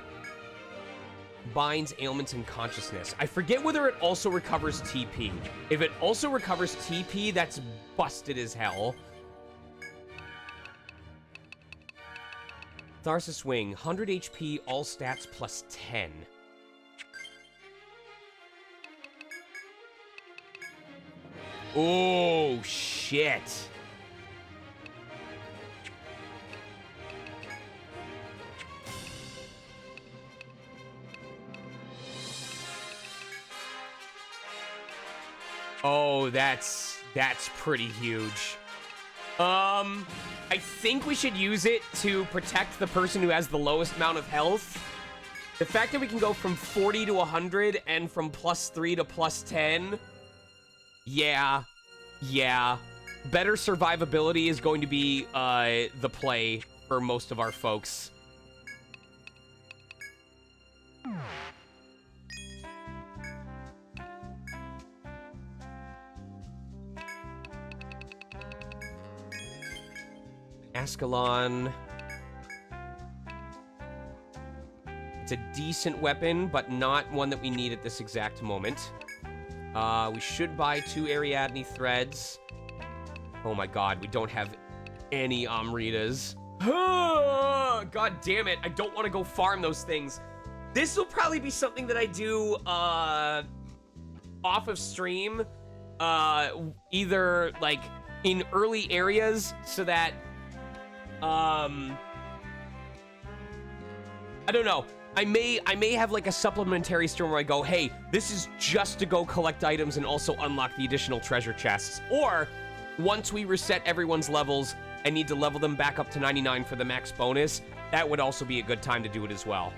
A: binds ailments and consciousness. I forget whether it also recovers TP. If it also recovers TP, that's busted as hell. Tharsis Wing, 100 HP, all stats plus 10. Oh, shit. Oh, that's pretty huge. I think we should use it to protect the person who has the lowest amount of health. The fact that we can go from 40 to 100 and from +3 to +10... Yeah. Better survivability is going to be the play for most of our folks. Ascalon. It's a decent weapon, but not one that we need at this exact moment. We should buy 2 Ariadne threads. Oh my god, we don't have any Amritas. God damn it, I don't want to go farm those things. This will probably be something that I do off of stream. Either like in early areas so that I don't know. I may have like a supplementary stream where I go, hey, this is just to go collect items and also unlock the additional treasure chests. Or once we reset everyone's levels and need to level them back up to 99 for the max bonus, that would also be a good time to do it as well.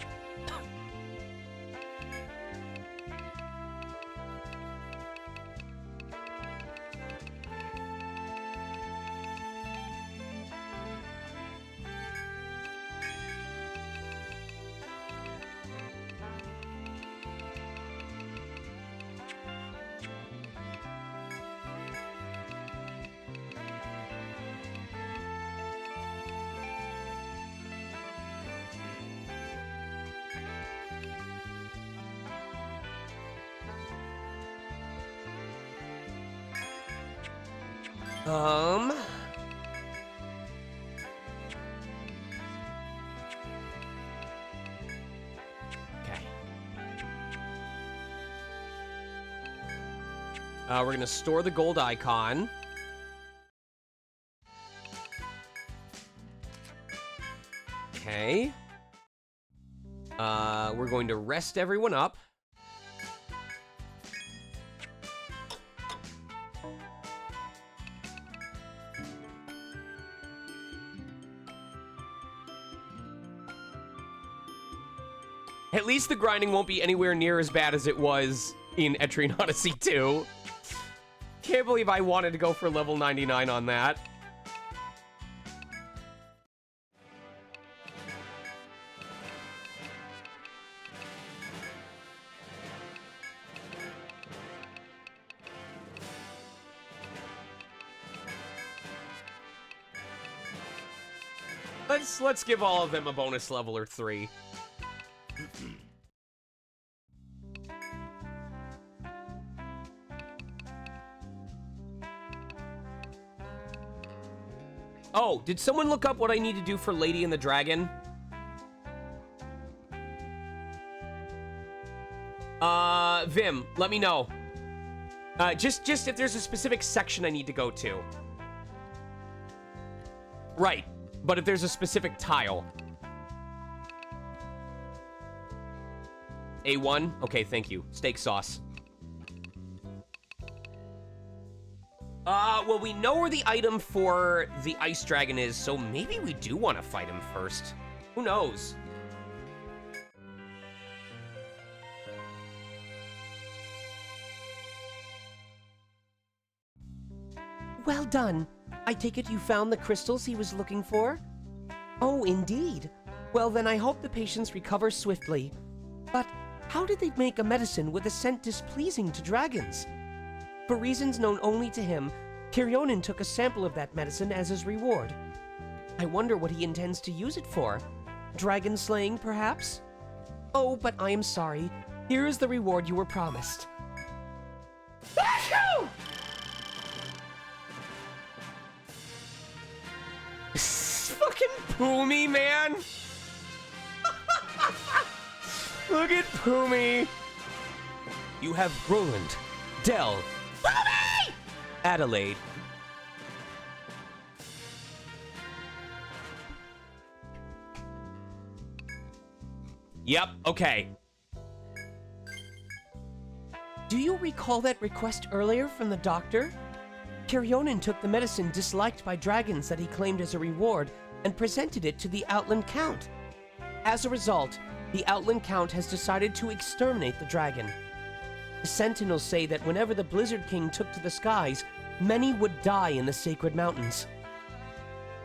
A: Okay. We're gonna store the gold icon. Okay. We're going to rest everyone up. At least the grinding won't be anywhere near as bad as it was in ETRIAN Odyssey 2. Can't believe I wanted to go for level 99 on that. Let's give all of them a bonus level or 3. Oh, did someone look up what I need to do for Lady and the Dragon? Vim, let me know. Just if there's a specific section I need to go to. Right, but if there's a specific tile. A1? Okay, thank you. Steak sauce. Well, we know where the item for the Ice Dragon is, so maybe we do want to fight him first. Who knows? Well done. I take it you found the crystals he was looking for? Oh, indeed. Well, then I hope the patients recover swiftly. But how did they make a medicine with a scent displeasing to dragons? For reasons known only to him, Kiryonin took a sample of that medicine as his reward. I wonder what he intends to use it for. Dragon slaying, perhaps? Oh, but I am sorry. Here is the reward you were promised. Fucking Poomy, man! Look at Poomy! You have Roland, Dell, Poomy! Adelaide. Yep, okay. Do you recall that request earlier from the doctor? Kiryonin took the medicine disliked by dragons that he claimed as a reward and presented it to the Outland Count. As a result, the Outland Count has decided to exterminate the dragon. The Sentinels say that whenever the Blizzard King took to the skies, many would die in the Sacred Mountains.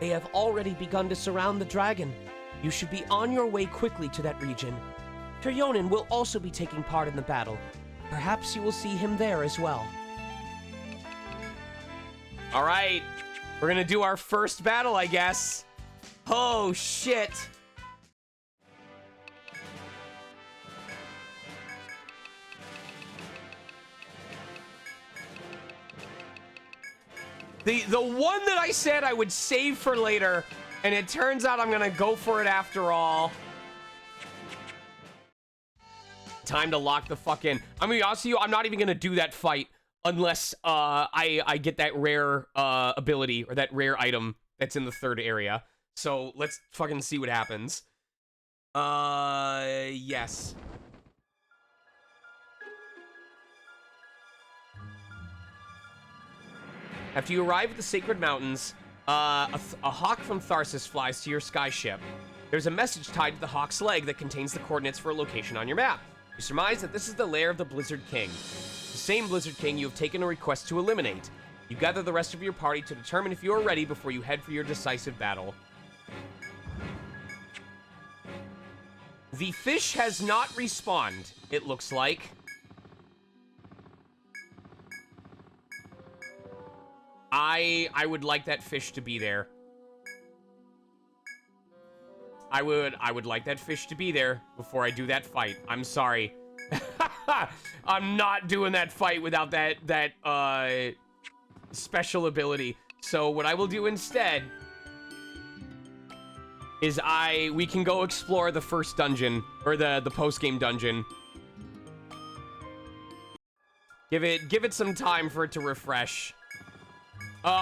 A: They have already begun to surround the dragon. You should be on your way quickly to that region. Kiryonin will also be taking part in the battle. Perhaps you will see him there as well. All right, we're gonna do our first battle, I guess. Oh, shit. The one that I said I would save for later, and it turns out I'm gonna go for it after all. Time to lock the fuck in. I'm gonna be honest with you, I'm not even gonna do that fight unless I get that rare ability or that rare item that's in the third area. So let's fucking see what happens. Yes. After you arrive at the Sacred Mountains, a hawk from Tharsis flies to your sky ship. There's a message tied to the hawk's leg that contains the coordinates for a location on your map. You surmise that this is the lair of the Blizzard King. The same Blizzard King you have taken a request to eliminate. You gather the rest of your party to determine if you are ready before you head for your decisive battle. The fish has not respawned, it looks like. I would like that fish to be there. I would like that fish to be there before I do that fight. I'm sorry. I'm not doing that fight without that special ability. So what I will do instead is we can go explore the first dungeon, or the post-game dungeon. Give it some time for it to refresh.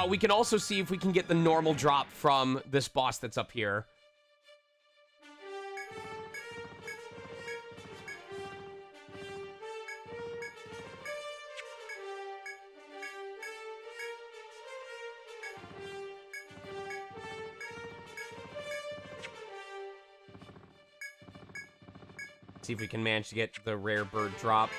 A: We can also see if we can get the normal drop from this boss that's up here. See if we can manage to get the rare bird drop.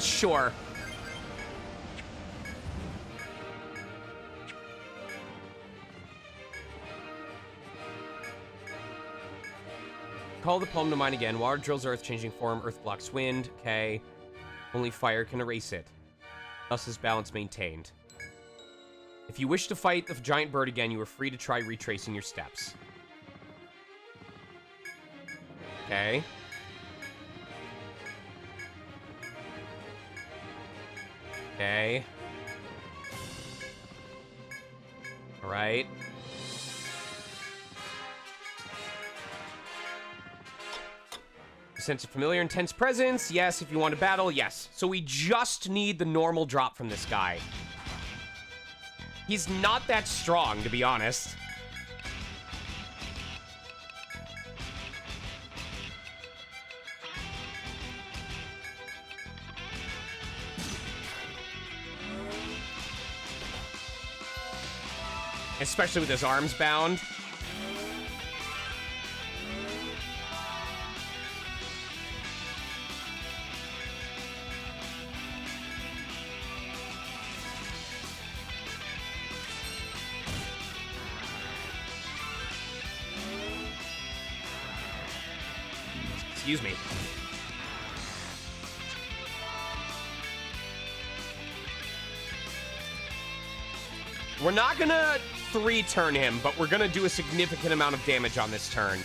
A: Sure. Call the poem to mind again. Water drills earth, changing form. Earth blocks wind. Okay. Only fire can erase it. Thus is balance maintained. If you wish to fight the giant bird again, you are free to try retracing your steps. Okay. Okay. All right. Sense of familiar, intense presence. Yes, if you want to battle, yes. So we just need the normal drop from this guy. He's not that strong, to be honest. especially with his arms bound. Excuse me. We're not gonna 3-turn him, but we're gonna do a significant amount of damage on this turn.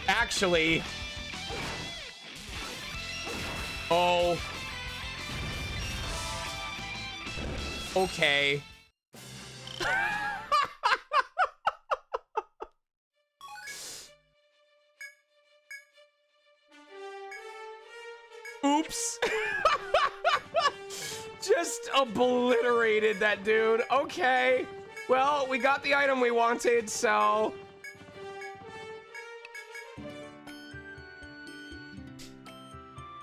A: Actually. Oh. Okay. Oops. Just obliterated that dude. Okay. Well, we got the item we wanted, so...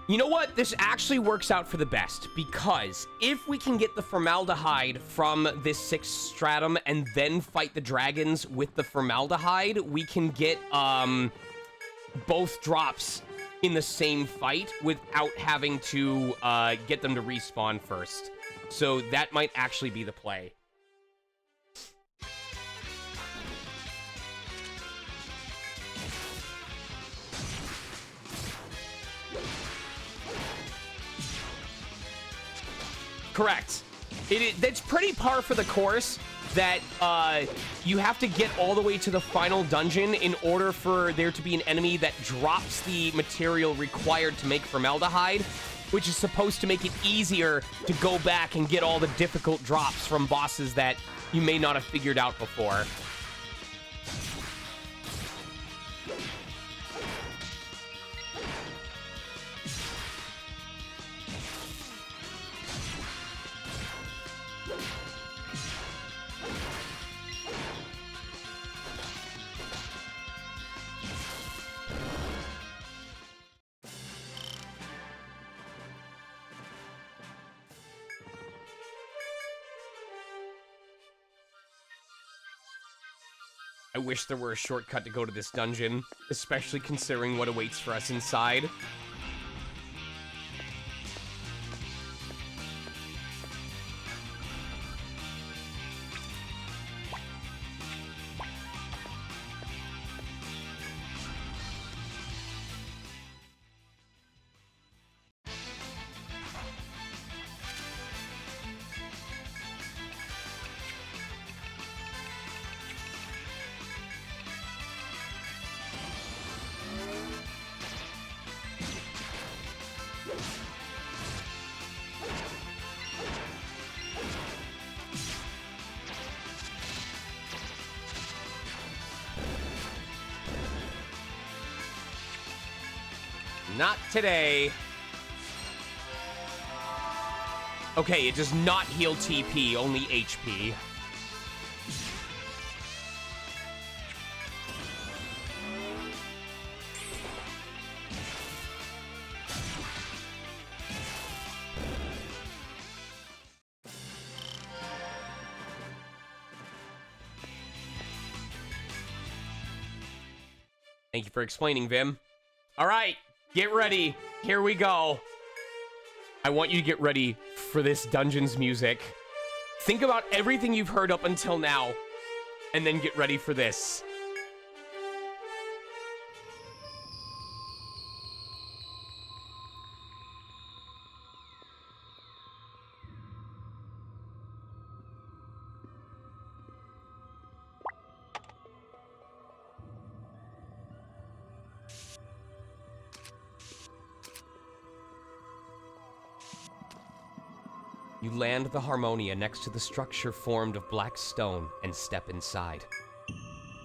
A: You know what? This actually works out for the best, because if we can get the formaldehyde from this 6th stratum and then fight the dragons with the formaldehyde, we can get both drops in the same fight without having to get them to respawn first. So that might actually be the play. Correct. That's pretty par for the course that you have to get all the way to the final dungeon in order for there to be an enemy that drops the material required to make formaldehyde, which is supposed to make it easier to go back and get all the difficult drops from bosses that you may not have figured out before. I wish there were a shortcut to go to this dungeon, especially considering what awaits for us inside. Not today. Okay, it does not heal TP, only HP. Thank you for explaining, Vim. All right. Get ready. Here we go. I want you to get ready for this dungeon's music. Think about everything you've heard up until now, and then get ready for this. You land the Harmonia next to the structure formed of black stone and step inside.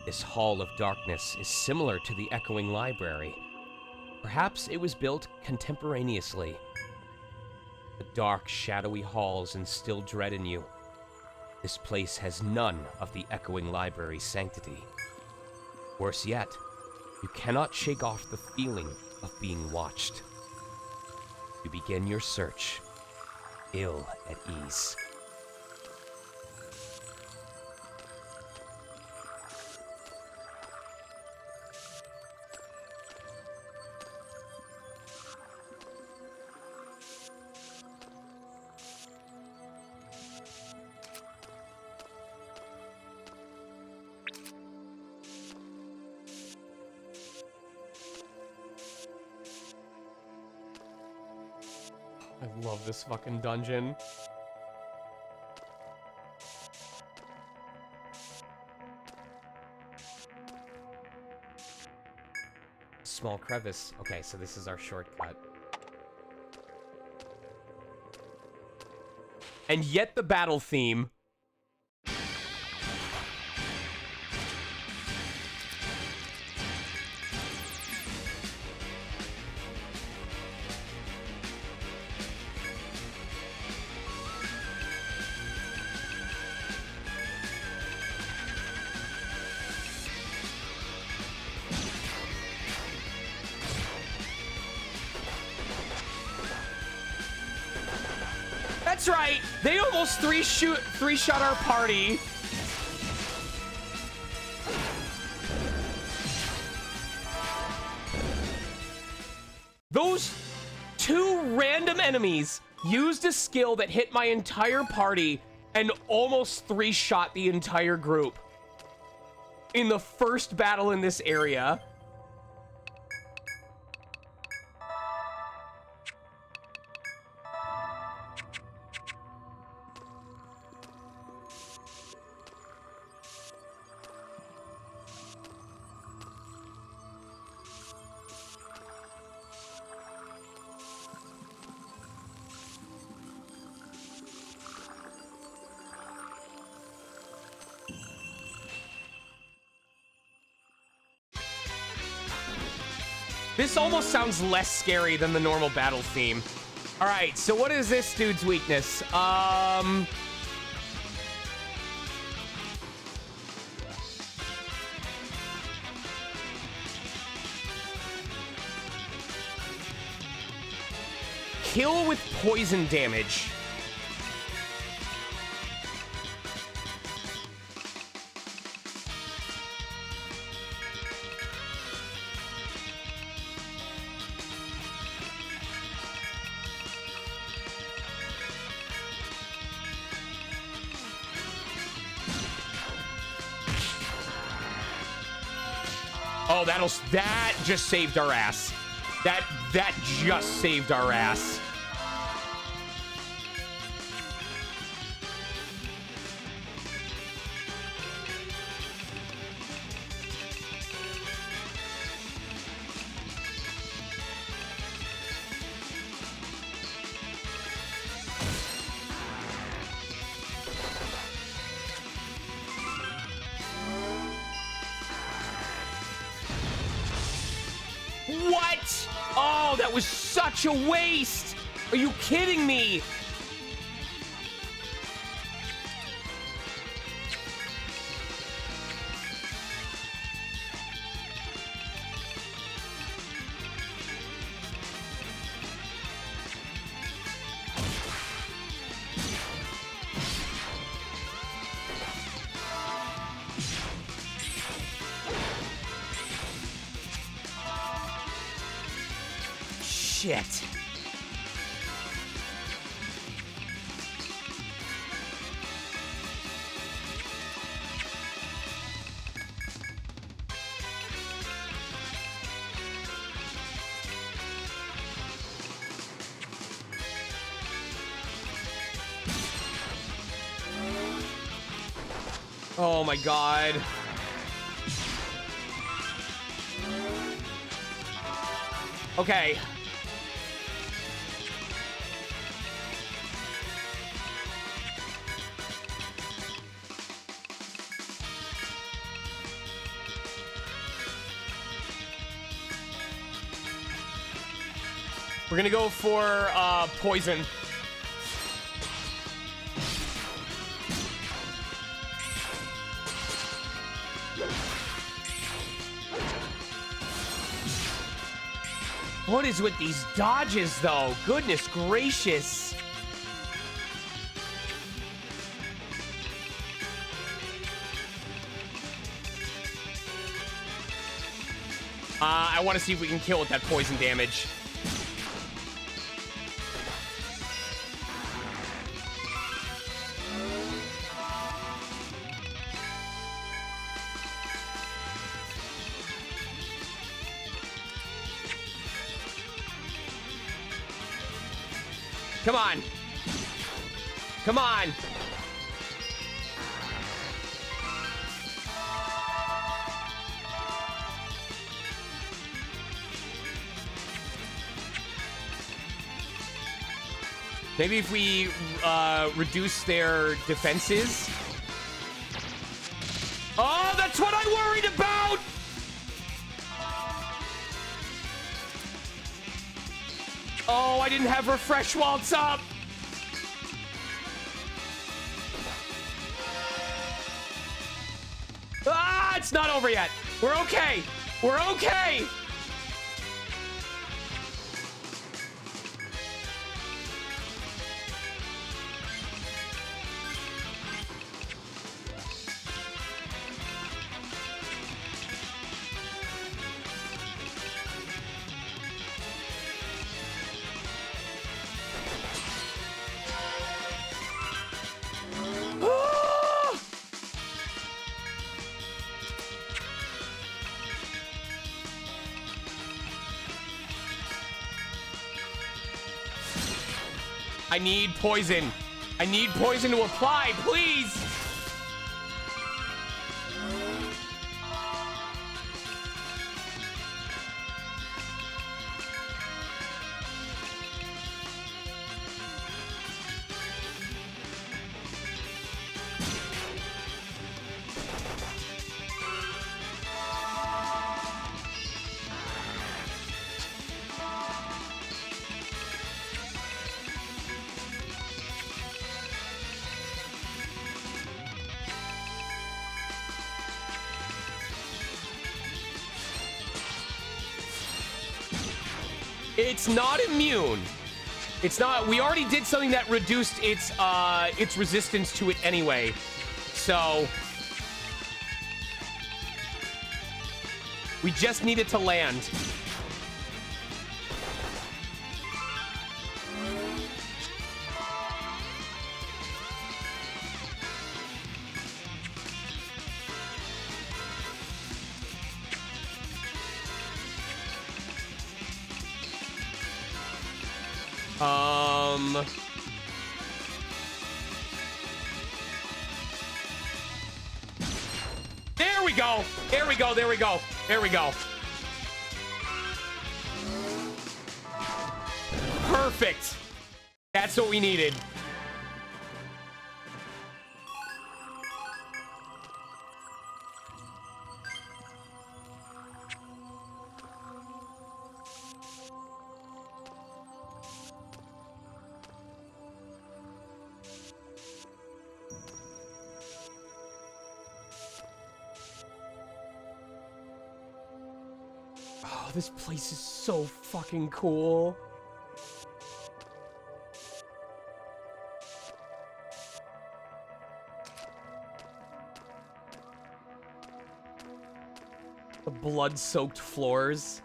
A: This Hall of Darkness is similar to the Echoing Library. Perhaps it was built contemporaneously. The dark, shadowy halls instill dread in you. This place has none of the Echoing Library's sanctity. Worse yet, you cannot shake off the feeling of being watched. You begin your search, ill at ease. I love this fucking dungeon. Small crevice. Okay, so this is our shortcut. And yet the battle theme. That's right. They almost three-shot our party. Those two random enemies used a skill that hit my entire party and almost three-shot the entire group in the first battle in this area. This almost sounds less scary than the normal battle theme. All right, so what is this dude's weakness? Kill with poison damage. Oh, that just saved our ass. That just saved our ass. What? Oh, that was such a waste. Are you kidding me? Shit. Oh my god. Okay. We're gonna go for poison. What is with these dodges, though? Goodness gracious. I want to see if we can kill with that poison damage. Come on. Come on. Maybe if we reduce their defenses. Oh, that's what I worried about! Oh, I didn't have refresh while it's up. Ah, it's not over yet. We're okay. We're okay. I need poison. I need poison to apply, please. It's not immune. It's not. We already did something that reduced its resistance to it anyway. So we just need it to land. There we go. There we go. There we go. There we go. Perfect. That's what we needed. This place is so fucking cool. The blood-soaked floors.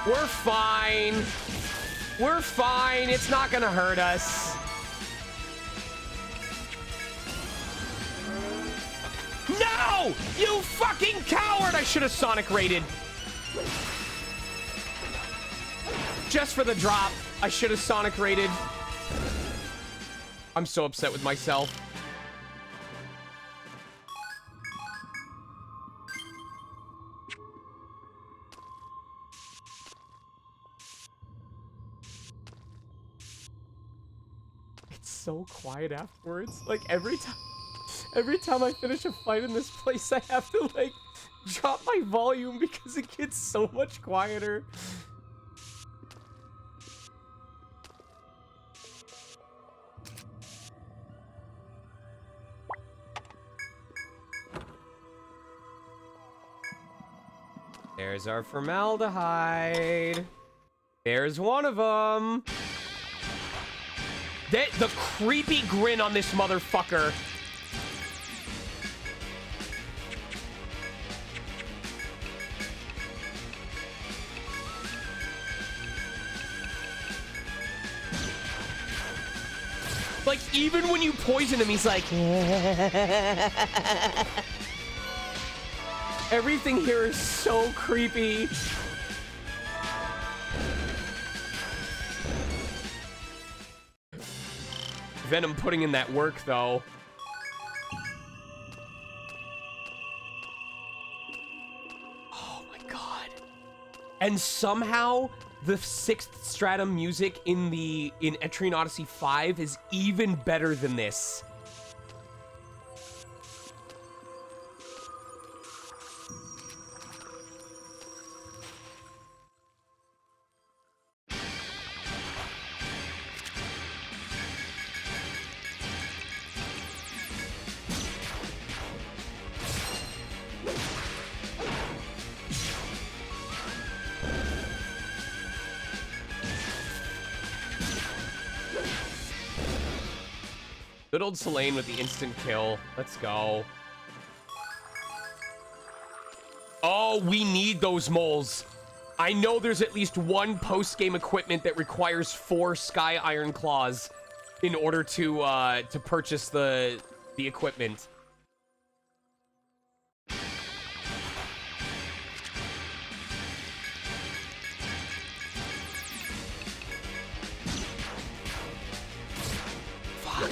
A: We're fine. We're fine. It's not gonna hurt us. No! You fucking coward! I should have Sonic raided. Just for the drop, I should have Sonic raided. I'm so upset with myself. It's so quiet afterwards. Like every time I finish a fight in this place, I have to like drop my volume because it gets so much quieter. There's our formaldehyde. There's one of them. The creepy grin on this motherfucker. Like, even when you poison him, he's like... Everything here is so creepy. Venom putting in that work, though. Oh my god. And somehow the 6th stratum music in ETRIAN Odyssey 5 is even better than this. Good old Selene with the instant kill. Let's go. Oh, we need those moles. I know there's at least one post-game equipment that requires 4 Sky Iron Claws in order to purchase the equipment. Fuck.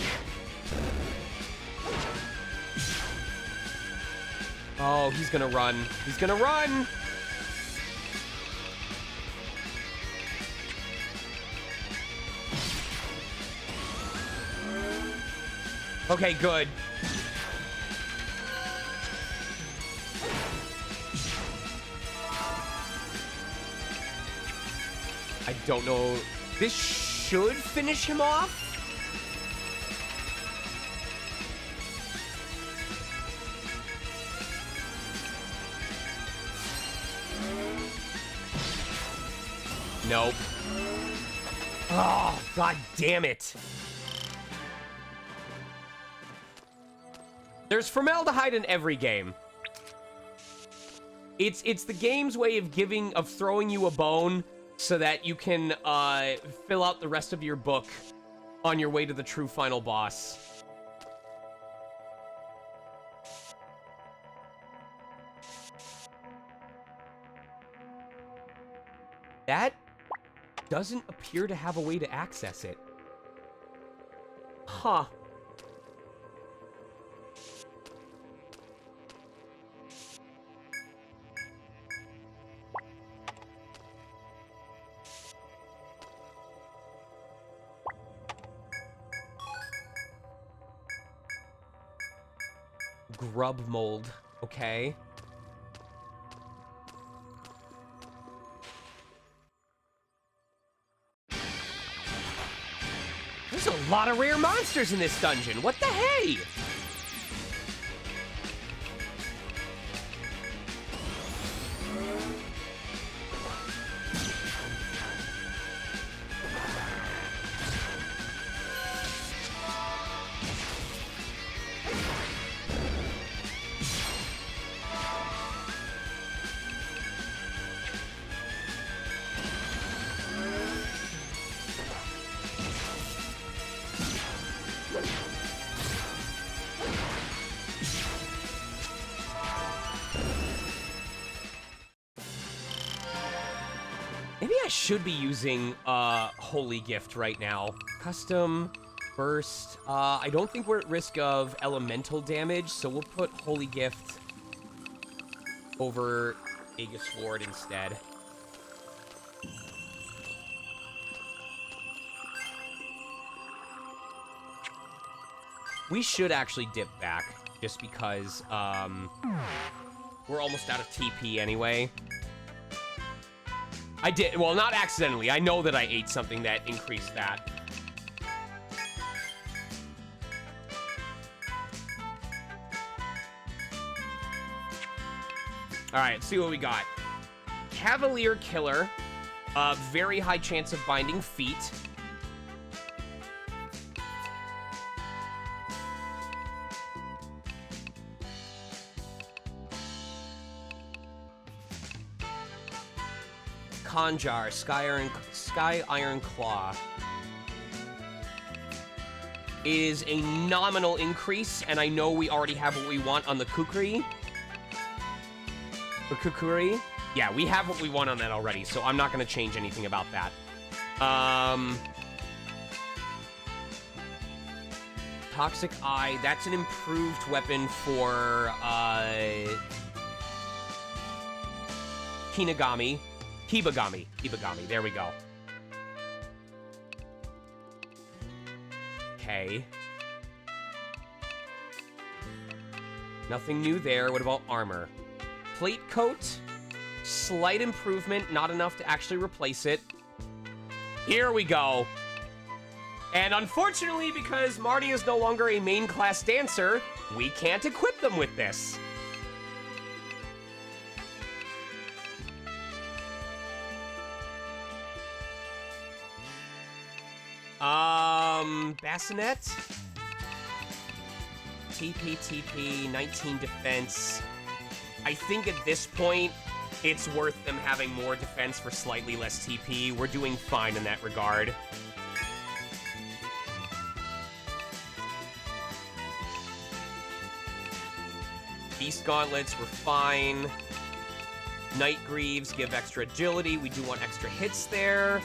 A: Oh, he's gonna run. He's gonna run! Okay, good. I don't know. This should finish him off? Nope. Oh, god damn it. There's formaldehyde in every game. It's the game's way of throwing you a bone so that you can fill out the rest of your book on your way to the true final boss. That doesn't appear to have a way to access it. Huh. Grub mold. Okay. There's a lot of rare monsters in this dungeon. What the hey? I should be using Holy Gift right now. Custom, burst. I don't think we're at risk of elemental damage, so we'll put Holy Gift over Aegis Ward instead. We should actually dip back, just because we're almost out of TP anyway. I did, well, not accidentally. I know that I ate something that increased that. All right, see what we got. Cavalier Killer, very high chance of binding feet. Conjar, Sky Iron Claw is a nominal increase, and I know we already have what we want on the Kukri. Or Kukuri? Yeah, we have what we want on that already, so I'm not going to change anything about that. Toxic Eye, that's an improved weapon for Hibagami, there we go. Okay. Nothing new there. What about armor? Plate coat, slight improvement, not enough to actually replace it. Here we go. And unfortunately, because Marty is no longer a main class dancer, we can't equip them with this. Bassinet. TP, 19 defense. I think at this point, it's worth them having more defense for slightly less TP. We're doing fine in that regard. Beast Gauntlets, we're fine. Night Greaves give extra agility. We do want extra hits there.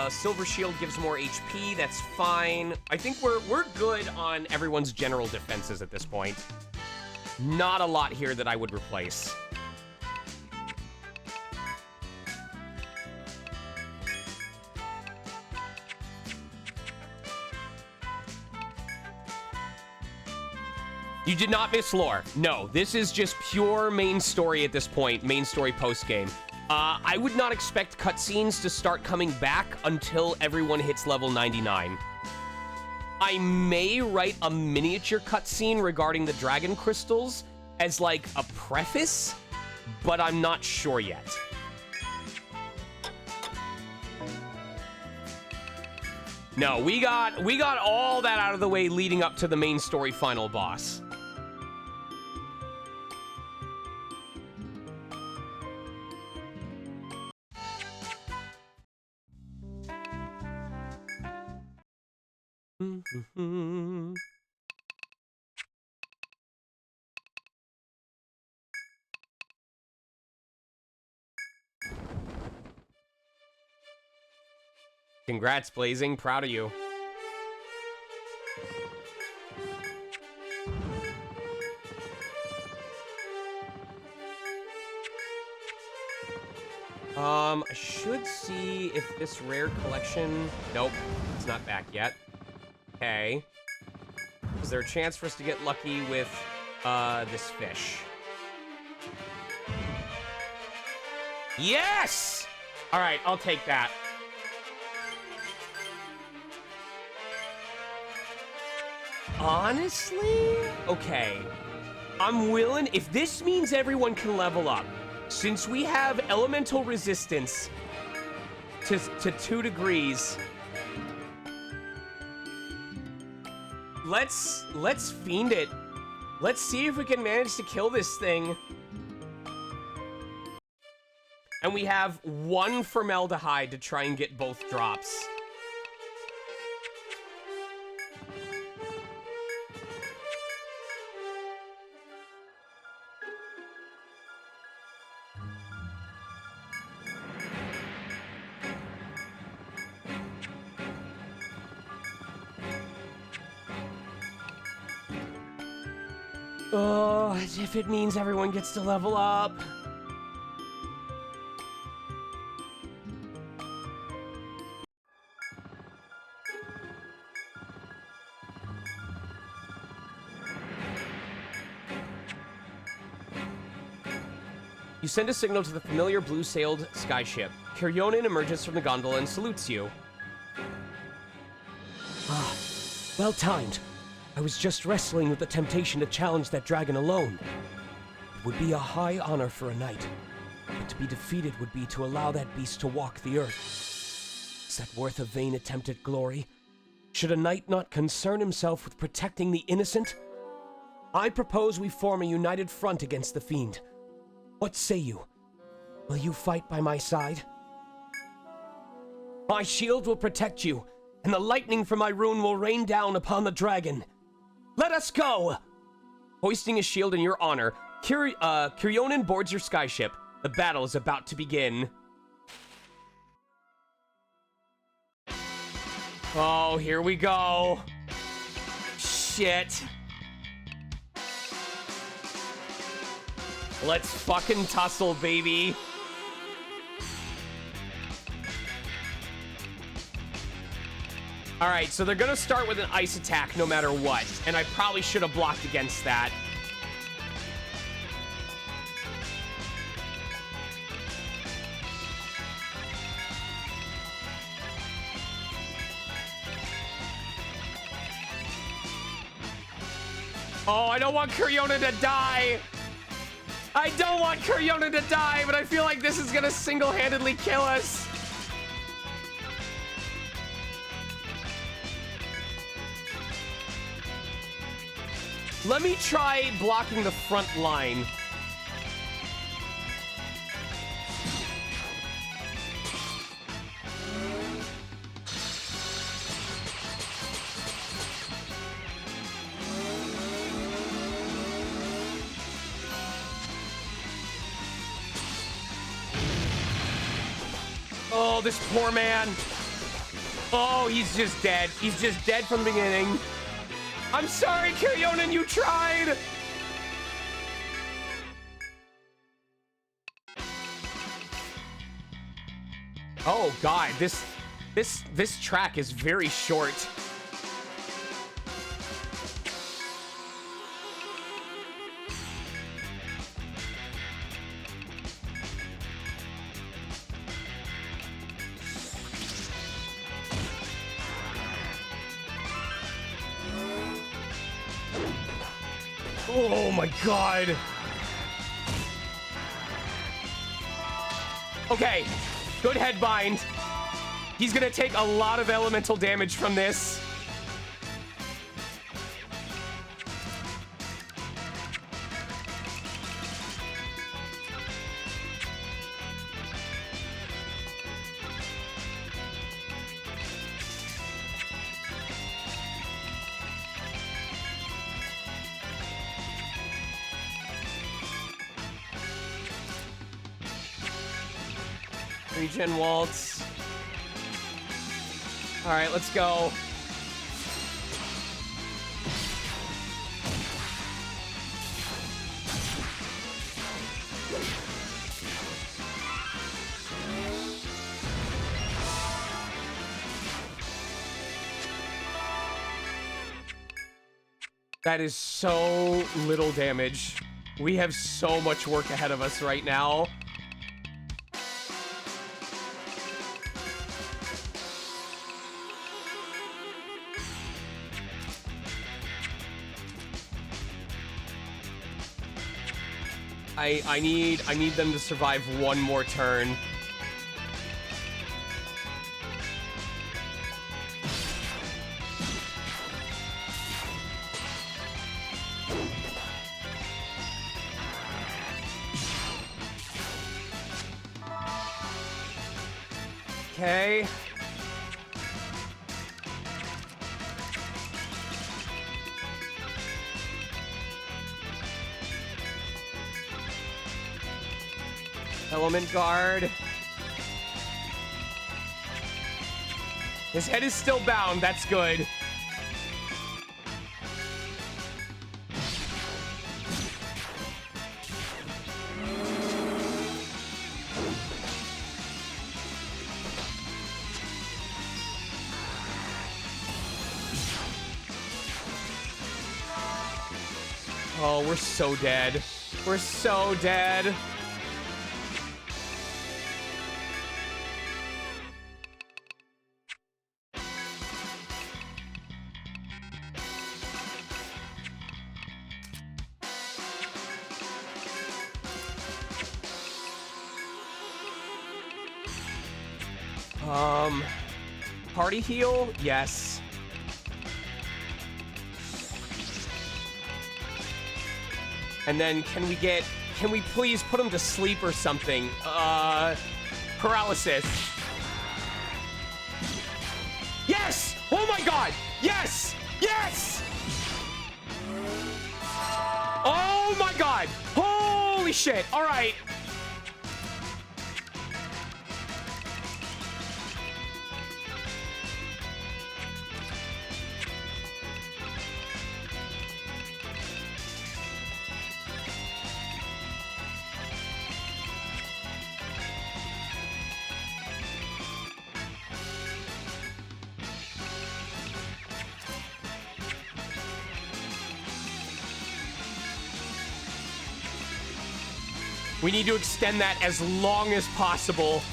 A: Silver Shield gives more HP. That's fine. I think we're good on everyone's general defenses at this point. Not a lot here that I would replace. You did not miss lore. No, this is just pure main story at this point. Main story post-game. I would not expect cutscenes to start coming back until everyone hits level 99. I may write a miniature cutscene regarding the dragon crystals as like a preface, but I'm not sure yet. No, we got all that out of the way leading up to the main story final boss. Congrats, Blazing. Proud of you. I should see if this rare collection... Nope, it's not back yet. Okay. Is there a chance for us to get lucky with this fish? Yes! All right, I'll take that. Honestly? Okay. I'm willing... If this means everyone can level up, since we have elemental resistance to 2 degrees... Let's fiend it. Let's see if we can manage to kill this thing. And we have 1 formaldehyde to try and get both drops. Oh, as if it means everyone gets to level up. You send a signal to the familiar blue-sailed skyship. Kiryonin emerges from the gondola and salutes you.
D: Ah, well timed. I was just wrestling with the temptation to challenge that dragon alone. It would be a high honor for a knight, but to be defeated would be to allow that beast to walk the earth. Is that worth a vain attempt at glory? Should a knight not concern himself with protecting the innocent? I propose we form a united front against the fiend. What say you? Will you fight by my side? My shield will protect you, and the lightning from my rune will rain down upon the dragon. Let us go!
A: Hoisting a shield in your honor, Kiryonin boards your skyship. The battle is about to begin. Oh, here we go. Shit. Let's fucking tussle, baby. Alright, so they're gonna start with an ice attack no matter what, and I probably should have blocked against that. Oh, I don't want Kiryonin to die! I don't want Kiryonin to die, but I feel like this is gonna single-handedly kill us. Let me try blocking the front line. Oh, this poor man. Oh, he's just dead. He's just dead from the beginning. I'm sorry, Kiryonin, you tried. Oh God, this track is very short. Oh my God. Okay, good headbind. He's gonna take a lot of elemental damage from this. Regen waltz. All right, let's go. That is so little damage. We have so much work ahead of us right now. I need them to survive one more turn. Okay. Element guard. His head is still bound. That's good. Oh, we're so dead. We're so dead. Party heal? Yes. And then can we please put him to sleep or something? Paralysis. Yes! Oh my god! Yes! Yes! Oh my god! Holy shit! All right. We need to extend that as long as possible.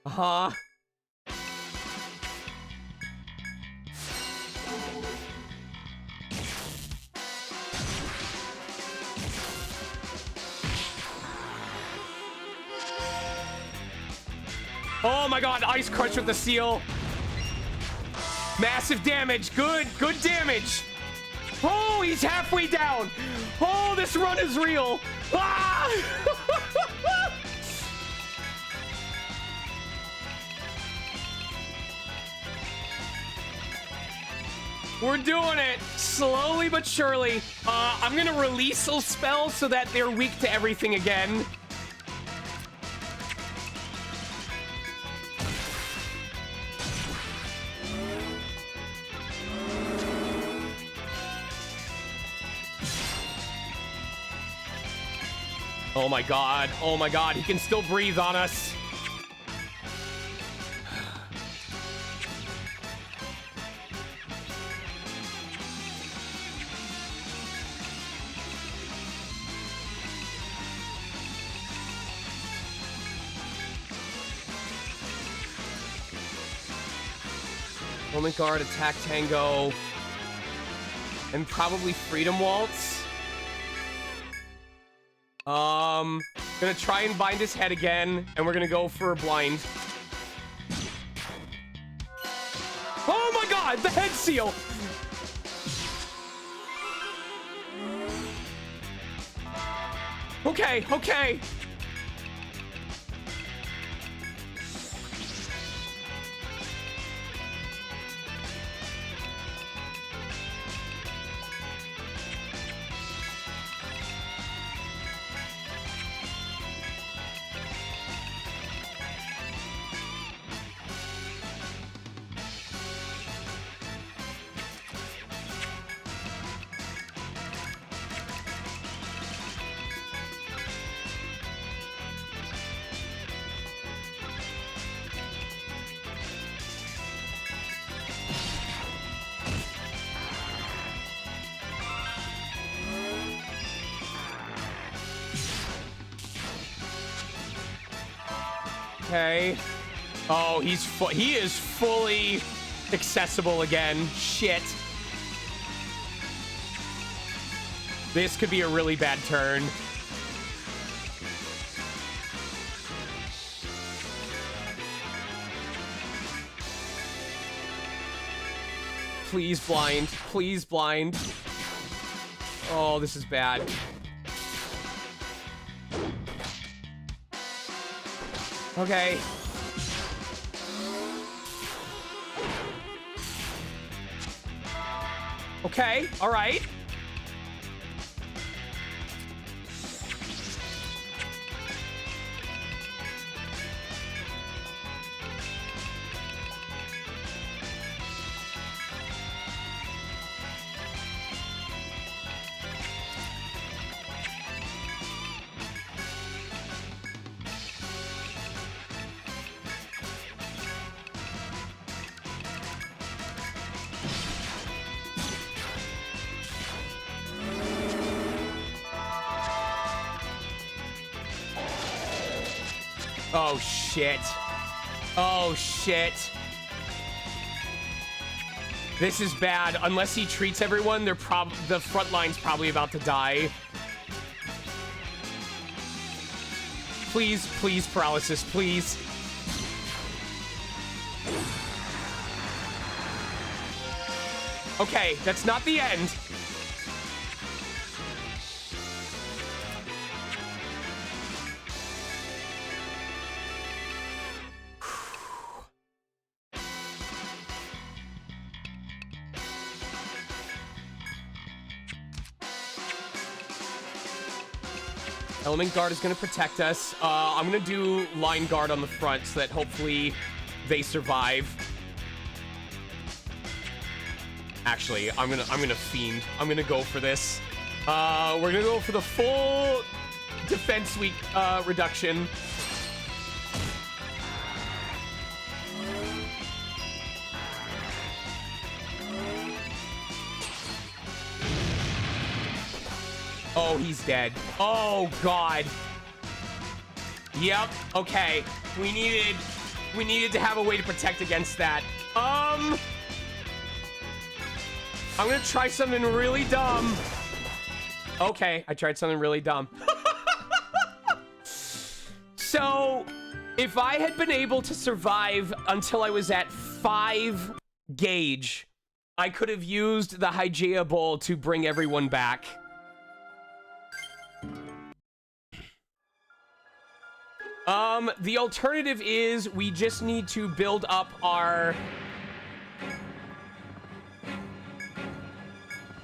A: Uh-huh. Oh my god, Ice Crunch with the seal. Massive damage. Good damage. Oh, he's halfway down. Oh, this run is real. Ah! We're doing it. Slowly but surely. I'm gonna release those spells so that they're weak to everything again. Oh my god. Oh my god. He can still breathe on us. Moment Guard, Attack Tango, and probably Freedom Waltz. Gonna try and bind his head again, and we're gonna go for a blind. Oh my god, the head seal! Okay, okay. Okay. Oh, he is fully accessible again. Shit. This could be a really bad turn. Please blind. Please blind. Oh, this is bad. Okay. Okay, all right. Oh, shit. Oh, shit. This is bad. Unless he treats everyone, the front line's probably about to die. Please, please, paralysis, please. Okay, that's not the end. Element Guard is going to protect us. I'm going to do Line Guard on the front so that hopefully they survive. Actually, I'm gonna Fiend. I'm gonna go for this. We're gonna go for the full defense weak reduction. Oh, he's dead. Oh, God. Yep. Okay. We needed to have a way to protect against that. I'm gonna try something really dumb. Okay, I tried something really dumb. So, if I had been able to survive until I was at 5 gauge, I could have used the Hygeia Bowl to bring everyone back. The alternative is we just need to build up our...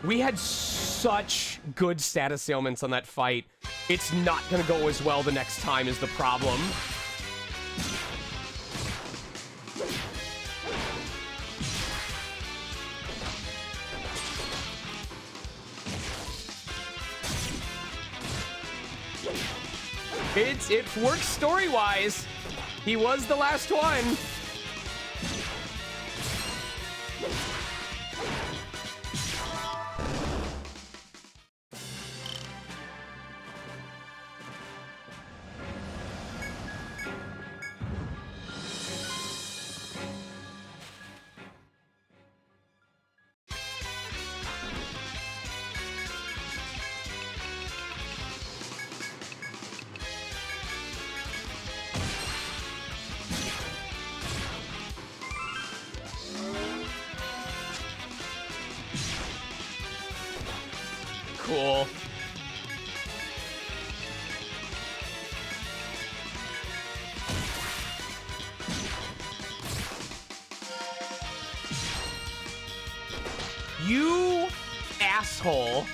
A: We had such good status ailments on that fight. It's not gonna go as well the next time is the problem. It works story-wise. He was the last one. Cool. You asshole.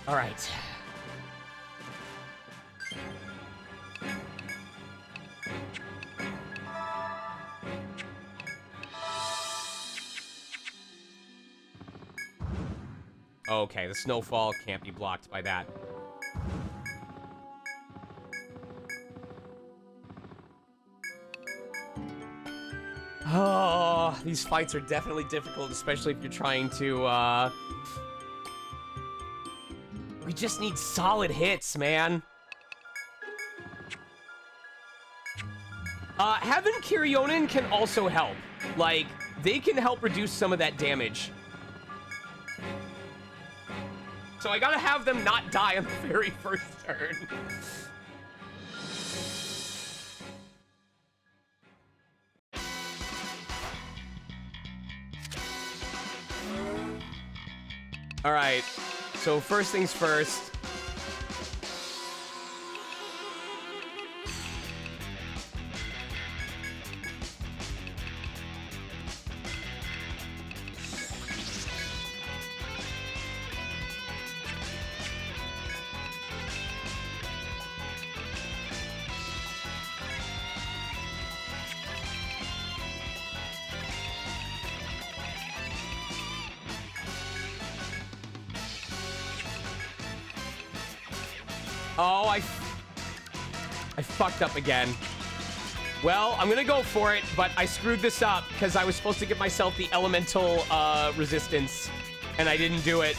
A: All right. Okay, the snowfall can't be blocked by that. Oh, these fights are definitely difficult, especially if you're trying to, We just need solid hits, man. Heaven Kirionin can also help. Like, they can help reduce some of that damage. So I gotta have them not die on the very first turn. All right. So first things first. Oh, I fucked up again. Well, I'm gonna go for it, but I screwed this up because I was supposed to give myself the elemental resistance, and I didn't do it.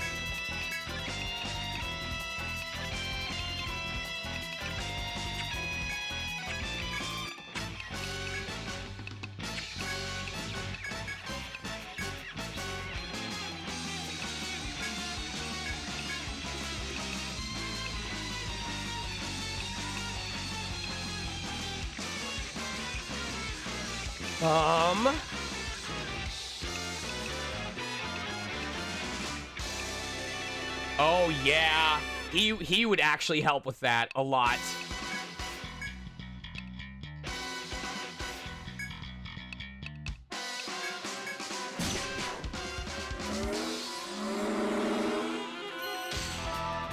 A: Oh, yeah. He would actually help with that a lot.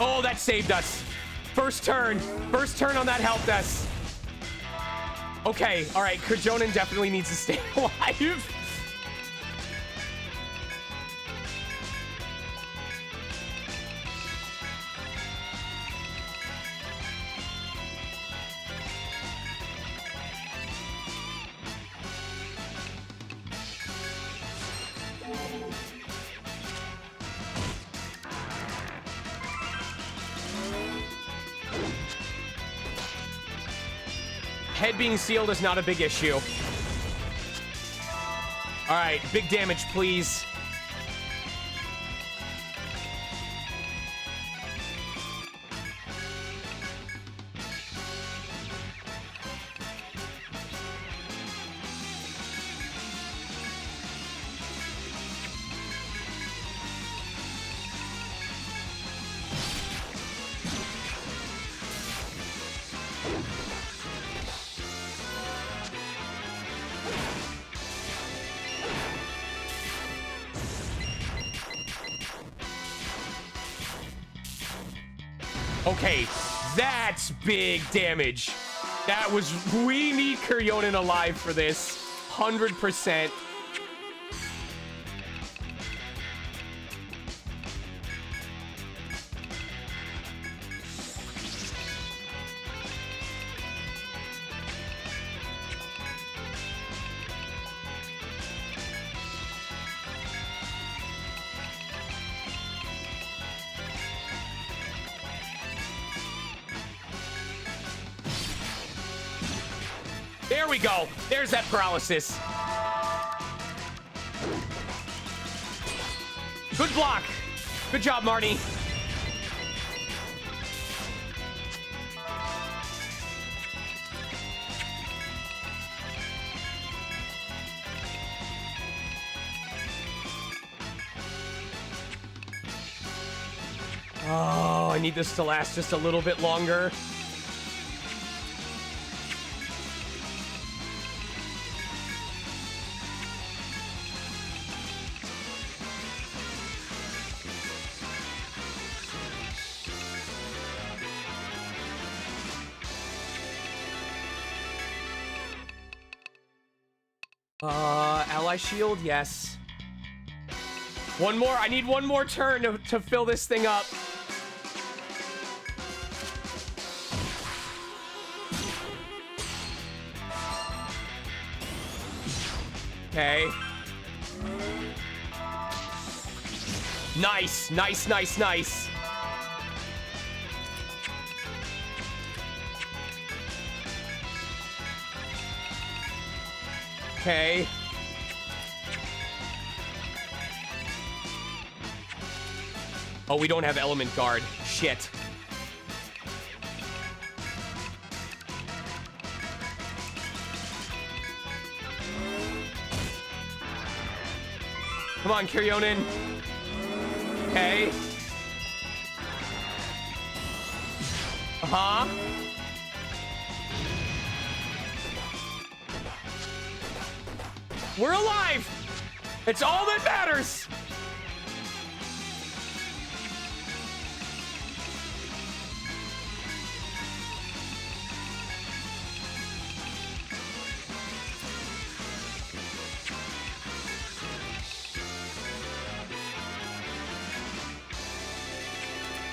A: Oh, that saved us. First turn on that helped us. Okay, all right, Kerjonen definitely needs to stay alive. Head being sealed is not a big issue. All right, big damage, please. Okay, that's big damage. That was... We need Kerjonen alive for this. 100%. There we go. There's that paralysis. Good block. Good job, Marnie. Oh, I need this to last just a little bit longer. Ally shield, yes. One more. I need one more turn to fill this thing up. Okay. Nice, nice, nice, nice. Okay. Oh, we don't have element guard. Shit. Come on, Kerjonen. Okay. Uh-huh. We're alive! It's all that matters!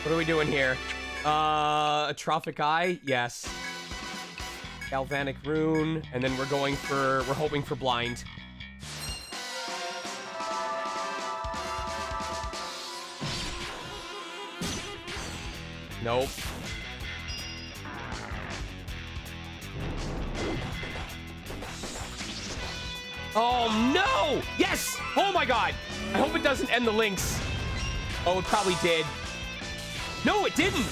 A: What are we doing here? Atrophic Eye, yes. Galvanic Rune, and then we're hoping for Blind. Nope. Oh no! Yes! Oh my god! I hope it doesn't end the links. Oh, it probably did. No, it didn't!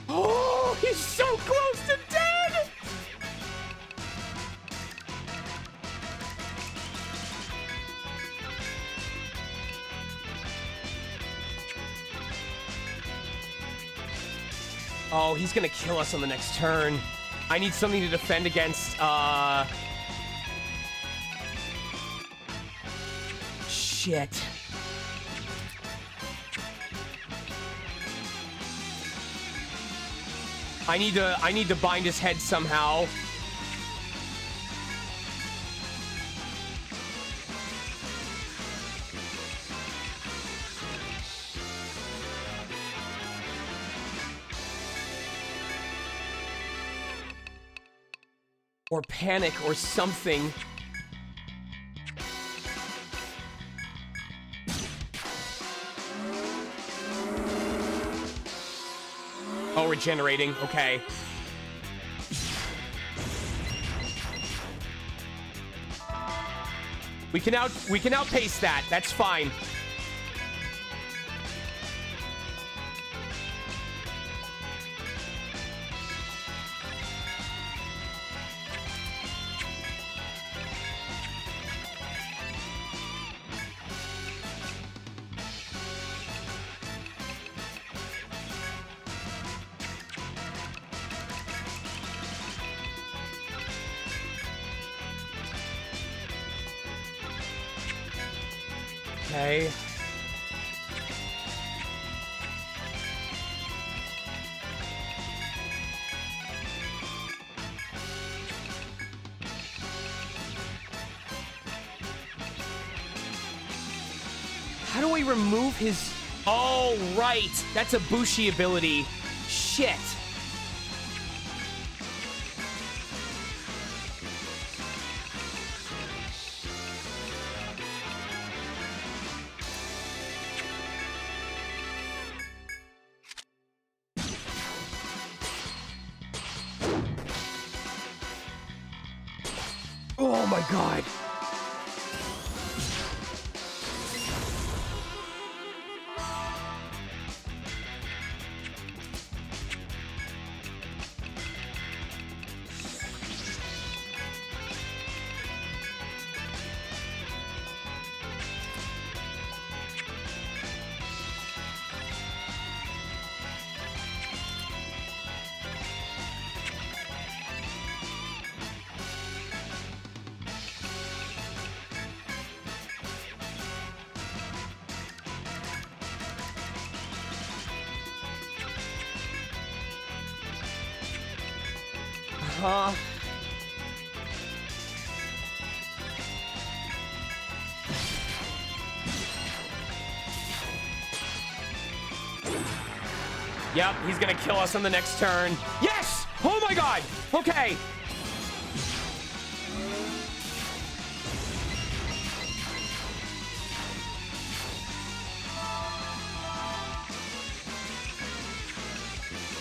A: Oh, he's so close to dead! Oh, he's gonna kill us on the next turn. I need something to defend against, shit. I need to bind his head somehow. Or panic or something. Oh, regenerating. Okay. We can outpace that. That's fine. Okay. How do we remove his... Oh, right. That's a Bushi ability. Shit. Oh my god. Yep, he's gonna kill us on the next turn. Yes! Oh my god! Okay.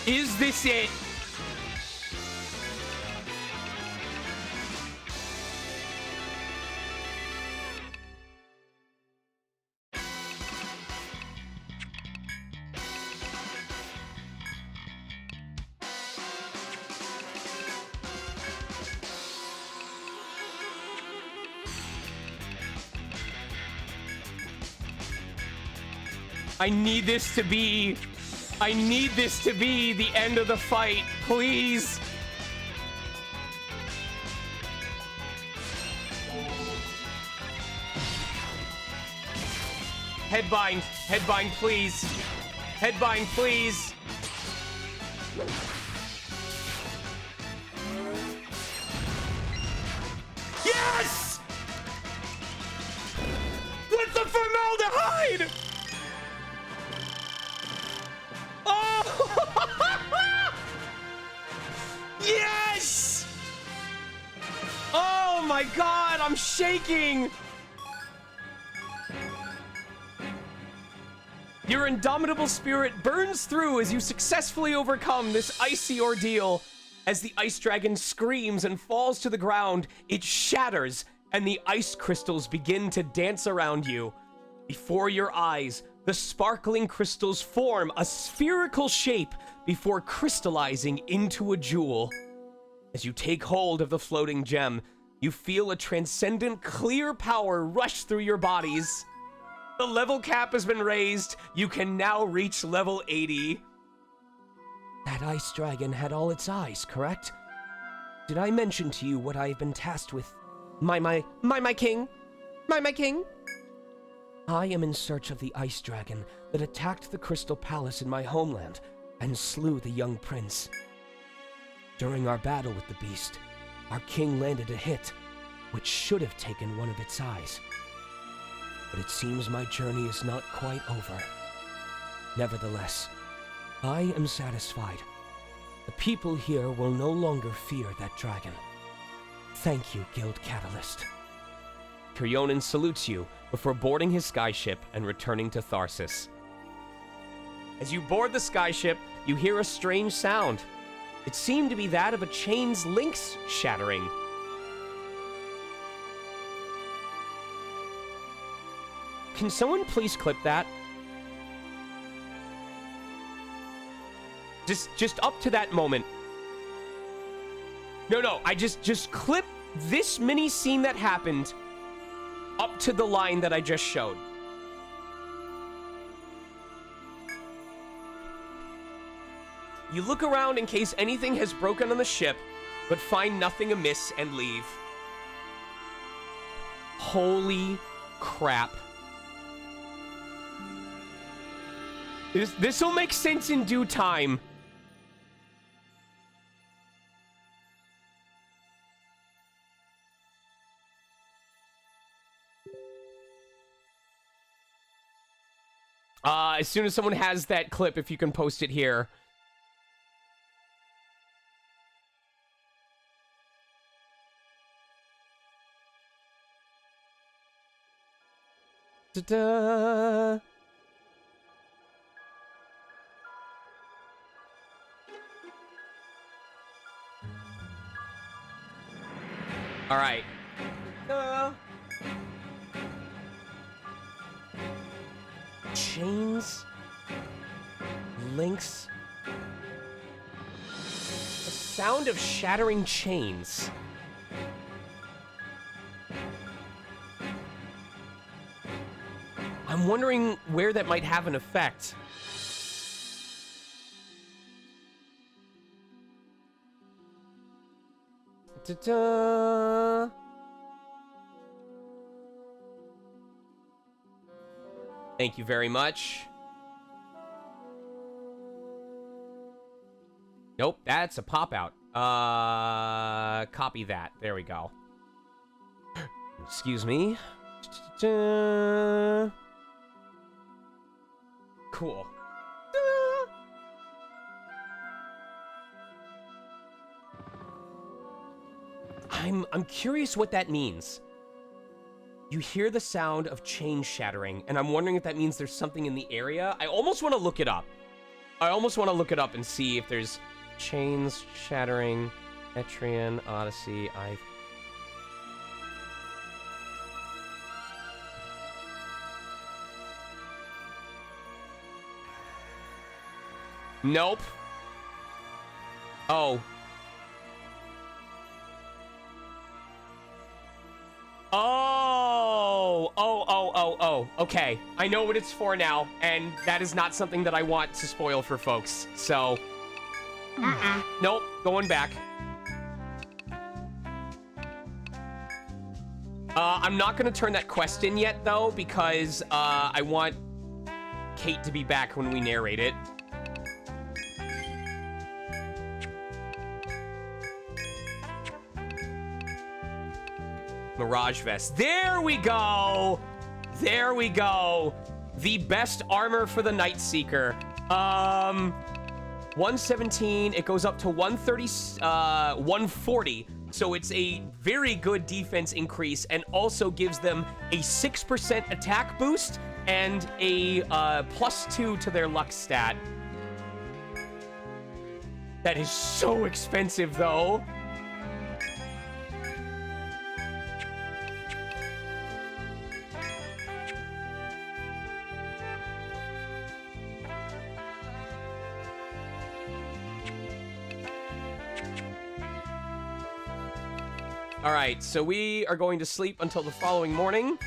A: Is this it? I need this to be the end of the fight, please. Headbind, please. Headbind, please. Yes! Oh my god, I'm shaking! Your indomitable spirit burns through as you successfully overcome this icy ordeal. As the ice dragon screams and falls to the ground, it shatters, and the ice crystals begin to dance around you. Before your eyes, the sparkling crystals form a spherical shape before crystallizing into a jewel. As you take hold of the floating gem, you feel a transcendent clear power rush through your bodies. The level cap has been raised. You can now reach level 80. That ice dragon had all its eyes, correct? Did I mention to you what I've been tasked with? My king? My king? I am in search of the ice dragon that attacked the Crystal Palace in my homeland and slew the young prince. During our battle with the beast, our king landed a hit, which should have taken one of its eyes. But it seems my journey is not quite over. Nevertheless, I am satisfied. The people here will no longer fear that dragon. Thank you, Guild Catalyst. Kiryonin salutes you before boarding his skyship and returning to Tharsis. As you board the skyship, you hear a strange sound. It seemed to be that of a chain's links shattering. Can someone please clip that? Just up to that moment. No, I just clip this mini scene that happened up to the line that I just showed. You look around in case anything has broken on the ship, but find nothing amiss and leave. Holy crap. This will make sense in due time. As soon as someone has that clip, if you can post it here. Ta-da! All right. Chains, links, the sound of shattering chains. I'm wondering where that might have an effect. Ta-da! Thank you very much. Nope, that's a pop-out. Copy that. There we go. Excuse me. Ta-da. Cool. I'm curious what that means. You hear the sound of chain shattering, and I'm wondering if that means there's something in the area. I almost want to look it up. I almost want to look it up and see if there's chains shattering, ETRIAN Odyssey. Nope. Oh. Oh. Okay. I know what it's for now, and that is not something that I want to spoil for folks. So, nope. Going back. I'm not going to turn that quest in yet, though, because I want Kate to be back when we narrate it. Mirage Vest. There we go! There we go! The best armor for the Night Seeker. 117, it goes up to 140 So it's a very good defense increase and also gives them a 6% attack boost and a +2 to their luck stat. That is so expensive, though. All right, so we are going to sleep until the following morning.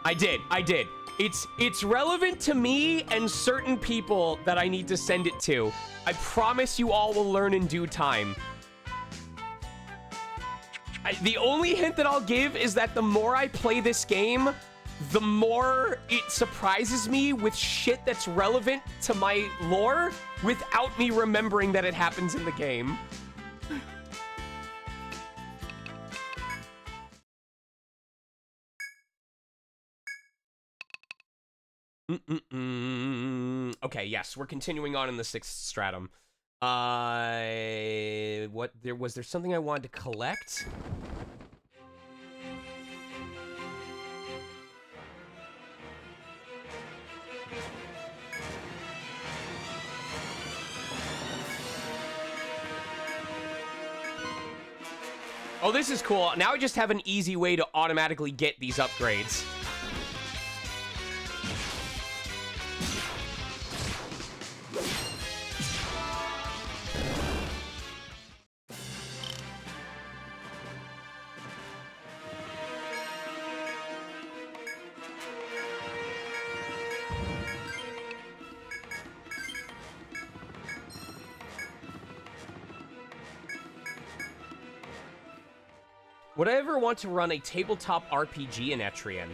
A: I did. It's relevant to me and certain people that I need to send it to. I promise you all will learn in due time. The only hint that I'll give is that the more I play this game, the more it surprises me with shit that's relevant to my lore without me remembering that it happens in the game. Okay, yes, we're continuing on in the 6th stratum. Was there something I wanted to collect? Oh, this is cool. Now I just have an easy way to automatically get these upgrades. Would I ever want to run a tabletop RPG in ETRIAN?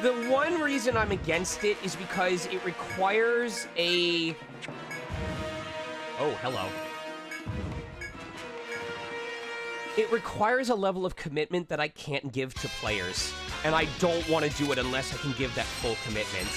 A: The one reason I'm against it is because it requires a... Oh, hello. It requires a level of commitment that I can't give to players, and I don't want to do it unless I can give that full commitment.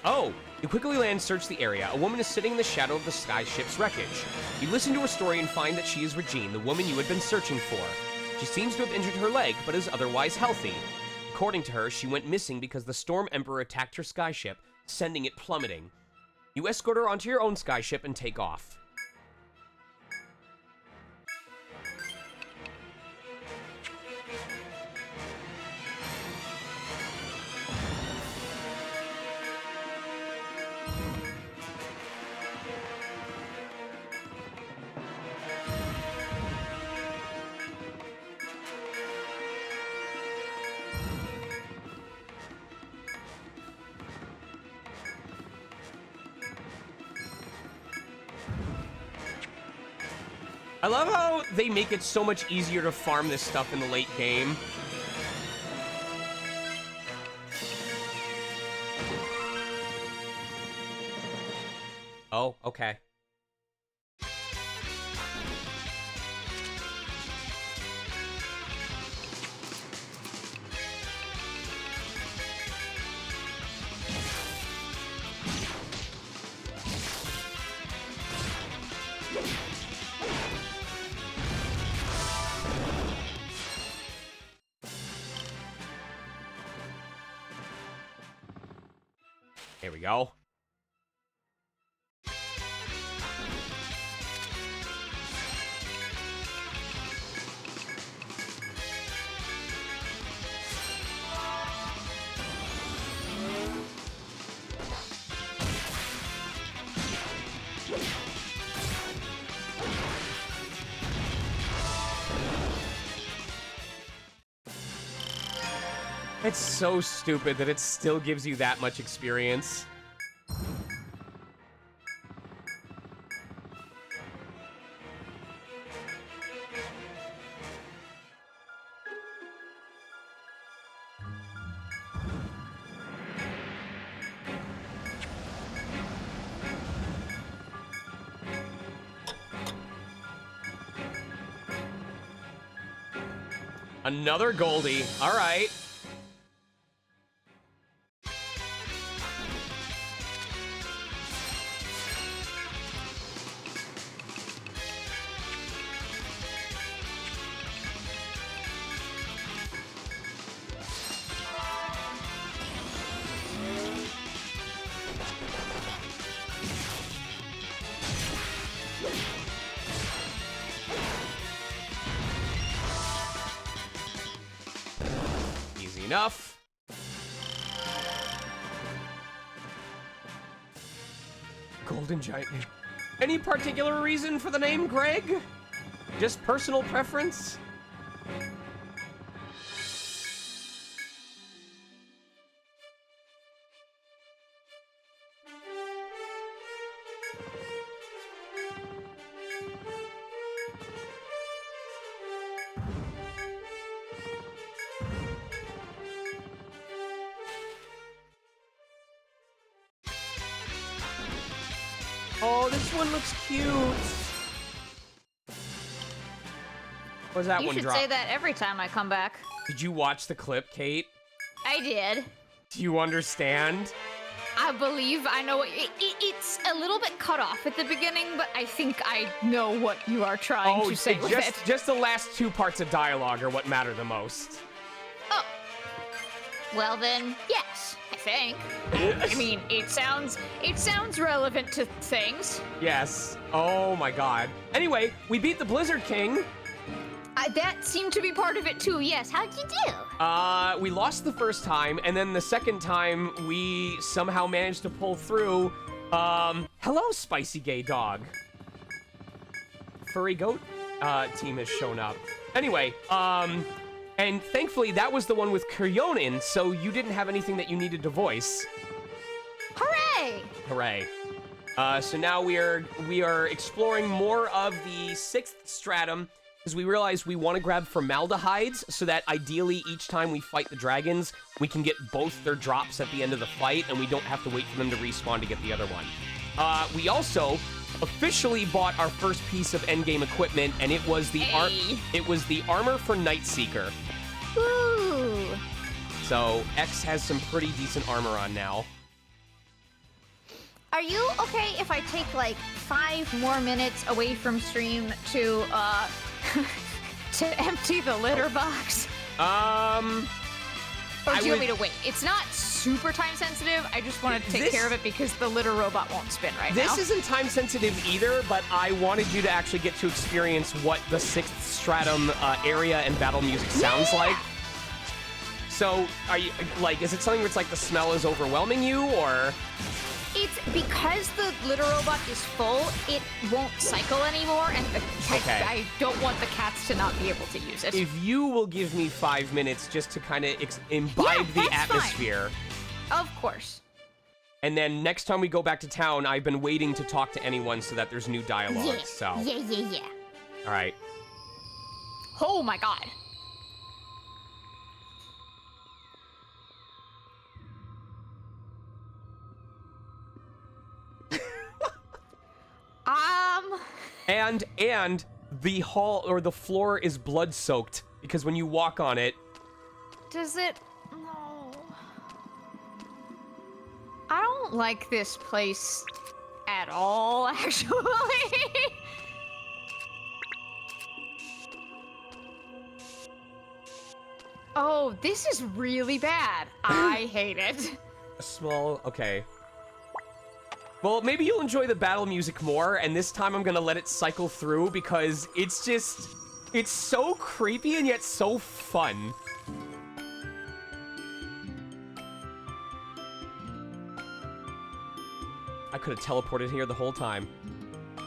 A: Oh, you quickly land and search the area. A woman is sitting in the shadow of the skyship's wreckage. You listen to her story and find that she is Regine, the woman you had been searching for. She seems to have injured her leg, but is otherwise healthy. According to her, she went missing because the Storm Emperor attacked her skyship, sending it plummeting. You escort her onto your own skyship and take off. I love how they make it so much easier to farm this stuff in the late game. Oh, okay. Here we go. It's so stupid that it still gives you that much experience. Another Goldie. All right. Easy enough. Golden Giant. Any particular reason for the name, Greg? Just personal preference? Oh, this one looks cute. What was that
C: You
A: one
C: should
A: drop?
C: say that every time I come back.
A: Did you watch the clip, Kate?
C: I did.
A: Do you understand?
C: I believe I know what it's a little bit cut off at the beginning, but I think I know what you are trying to say with it.
A: Just the last two parts of dialogue are what matter the most.
C: Oh. Well then, yes, I think. I mean, it sounds relevant to things.
A: Yes. Oh my god. Anyway, we beat the Blizzard King.
C: That seemed to be part of it too, yes. How'd you do?
A: We lost the first time, and then the second time we somehow managed to pull through. Hello, spicy gay dog. Furry goat team has shown up. Anyway, and thankfully that was the one with Kuryonin, so you didn't have anything that you needed to voice.
C: Hooray!
A: Hooray. So now we are exploring more of the 6th stratum, because we realize we want to grab formaldehydes, so that ideally each time we fight the dragons, we can get both their drops at the end of the fight, and we don't have to wait for them to respawn to get the other one. We also officially bought our first piece of endgame equipment, and it was the armor for Nightseeker.
C: Ooh.
A: So X has some pretty decent armor on now.
C: Are you okay if I take like 5 more minutes away from stream to to empty the litter box? Or do you want me to wait? It's not super time sensitive. I just want to take care of it because the litter robot won't spin right now.
A: This isn't time sensitive either, but I wanted you to actually get to experience what the 6th stratum area and battle music sounds like. So, are you like? Is it something where it's like the smell is overwhelming you, or?
C: It's because the litter robot is full, it won't cycle anymore, and I don't want the cats to not be able to use it.
A: If you will give me 5 minutes just to kind of imbibe the atmosphere.
C: Fine. Of course.
A: And then next time we go back to town, I've been waiting to talk to anyone so that there's new dialogue.
C: Yeah.
A: All right.
C: Oh my god.
A: And the hall or the floor is blood soaked because when you walk on it.
C: Does it? No. I don't like this place at all, actually. Oh, this is really bad. I hate it.
A: A small, okay. Well, maybe you'll enjoy the battle music more, and this time I'm gonna let it cycle through because it's just, it's so creepy and yet so fun. I could have teleported here the whole time.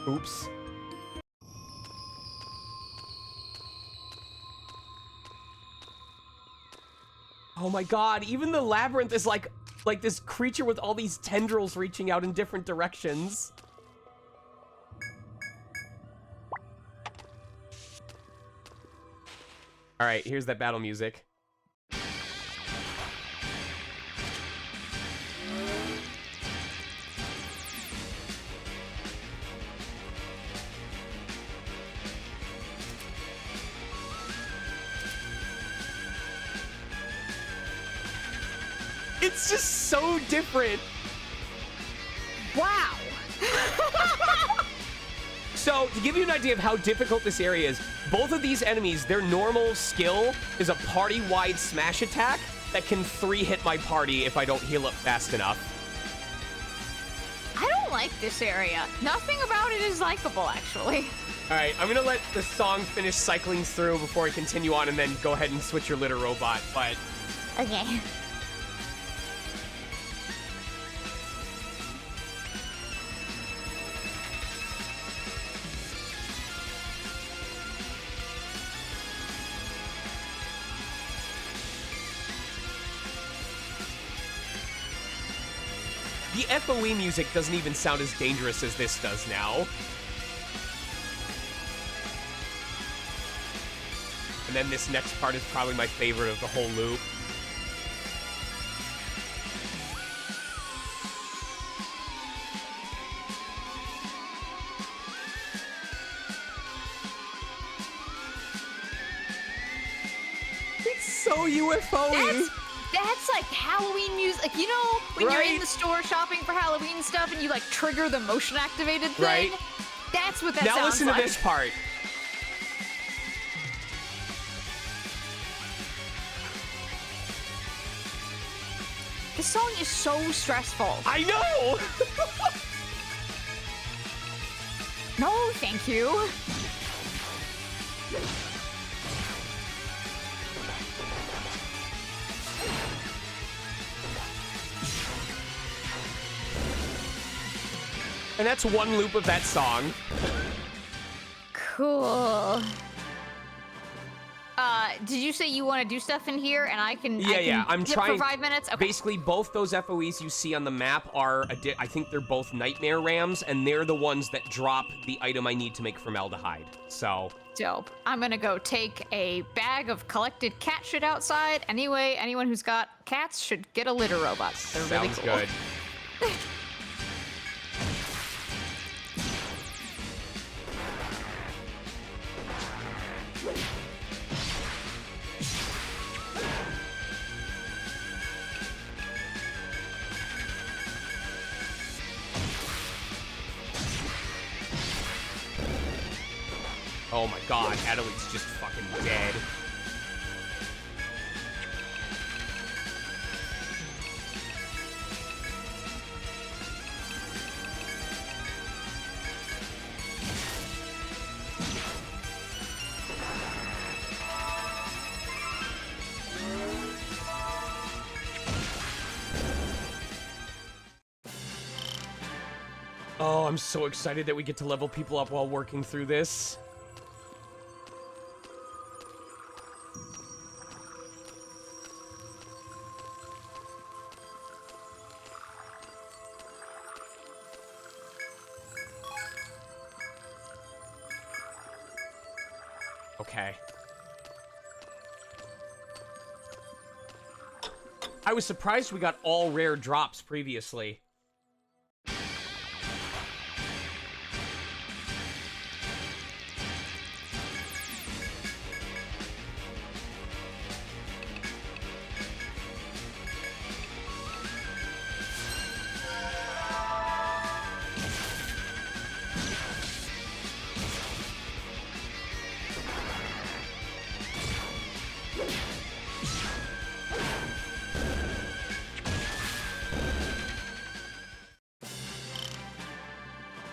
A: Oops. Oh my god, even the labyrinth is like this creature with all these tendrils reaching out in different directions. All right, here's that battle music. It's just so different.
C: Wow.
A: So, to give you an idea of how difficult this area is, both of these enemies, their normal skill is a party-wide smash attack that can 3-hit my party if I don't heal up fast enough.
C: I don't like this area. Nothing about it is likable, actually.
A: All right, I'm gonna let the song finish cycling through before I continue on and then go ahead and switch your litter robot, but...
E: Okay.
A: The FOE music doesn't even sound as dangerous as this does now. And then this next part is probably my favorite of the whole loop. It's so UFO-y.
C: That's like Halloween music. Like, you know, when you're in
A: Right.
C: the store shopping for Halloween stuff and you like trigger the motion activated thing?
A: Right.
C: That's what that
A: Now
C: sounds
A: listen
C: like.
A: to this part.
C: This song is so stressful.
A: I know!
C: No, thank you.
A: And that's one loop of that song.
C: Cool. Did you say you want to do stuff in here and I can
A: I'm
C: dip
A: trying
C: for 5 minutes? Okay.
A: Basically, both those FOEs you see on the map are, I think they're both nightmare rams, and they're the ones that drop the item I need to make formaldehyde. So,
C: Dope. I'm gonna go take a bag of collected cat shit outside. Anyway, anyone who's got cats should get a litter robot. They're really
A: sounds
C: cool.
A: good. Oh my god, Adeline's just fucking dead. Oh, I'm so excited that we get to level people up while working through this. Okay. I was surprised we got all rare drops previously.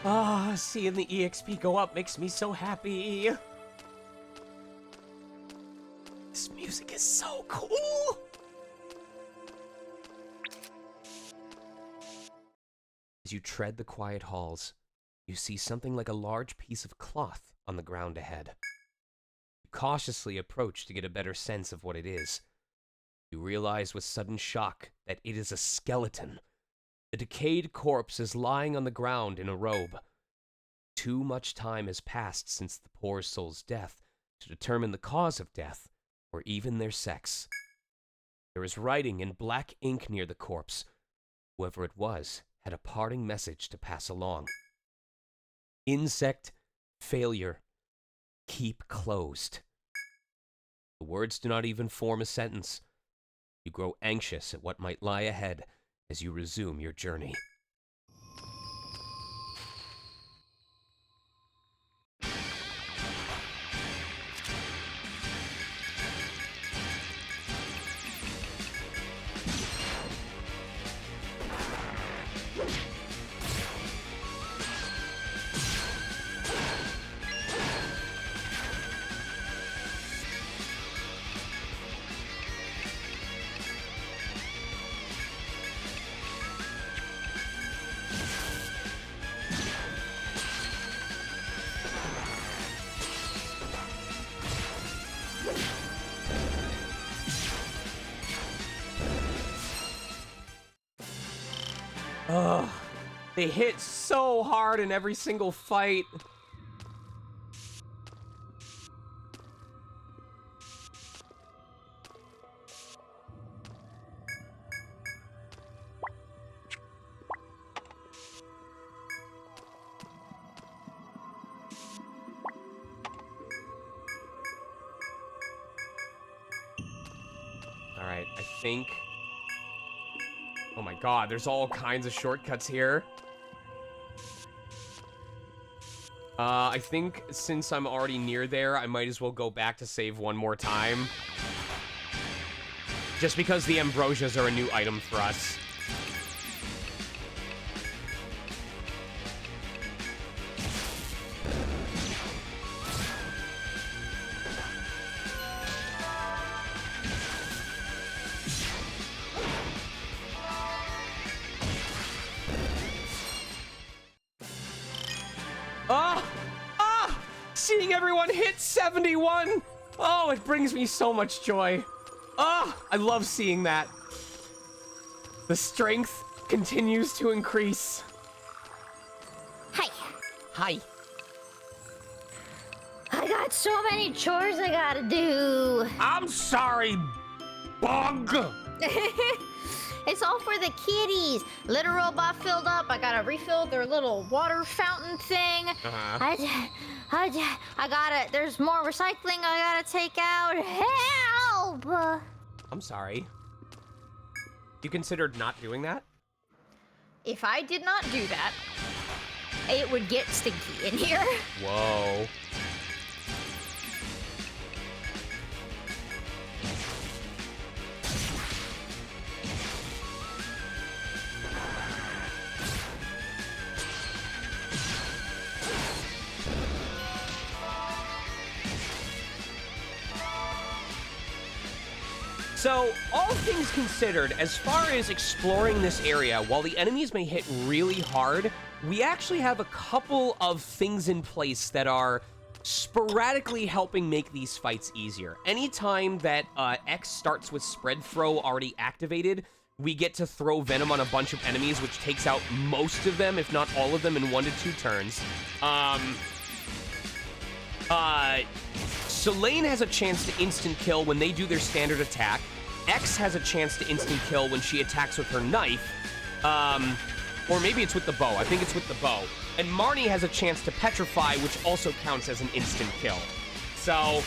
A: Ah, seeing the EXP go up makes me so happy. This music is so cool. As you tread the quiet halls, you see something like a large piece of cloth on the ground ahead. You cautiously approach to get a better sense of what it is. You realize with sudden shock that it is a skeleton. The decayed corpse is lying on the ground in a robe. Too much time has passed since the poor soul's death to determine the cause of death, or even their sex. There is writing in black ink near the corpse. Whoever it was had a parting message to pass along. Insect, failure, keep closed. The words do not even form a sentence. You grow anxious at what might lie ahead as you resume your journey. Ugh, they hit so hard in every single fight. All right, I think... Oh my god, there's all kinds of shortcuts here. I think since I'm already near there, I might as well go back to save one more time. Just because the ambrosias are a new item for us. Seeing everyone hit 71! Oh, it brings me so much joy. Oh, I love seeing that. The strength continues to increase.
E: Hi.
A: Hi.
E: I got so many chores I gotta do.
D: I'm sorry, Bug.
E: It's all for the kitties. Litter robot filled up. I gotta refill their little water fountain thing. I gotta, there's more recycling I gotta take out. Help!
A: I'm sorry. You considered not doing that?
C: If I did not do that, it would get stinky in here.
A: Whoa. So, all things considered, as far as exploring this area, while the enemies may hit really hard, we actually have a couple of things in place that are sporadically helping make these fights easier. Anytime that X starts with Spread Throw already activated, we get to throw Venom on a bunch of enemies, which takes out most of them, if not all of them, in 1 to 2 turns. Selene has a chance to instant kill when they do their standard attack. X has a chance to instant kill when she attacks with her knife. Or maybe it's with the bow. I think it's with the bow. And Marnie has a chance to petrify, which also counts as an instant kill. So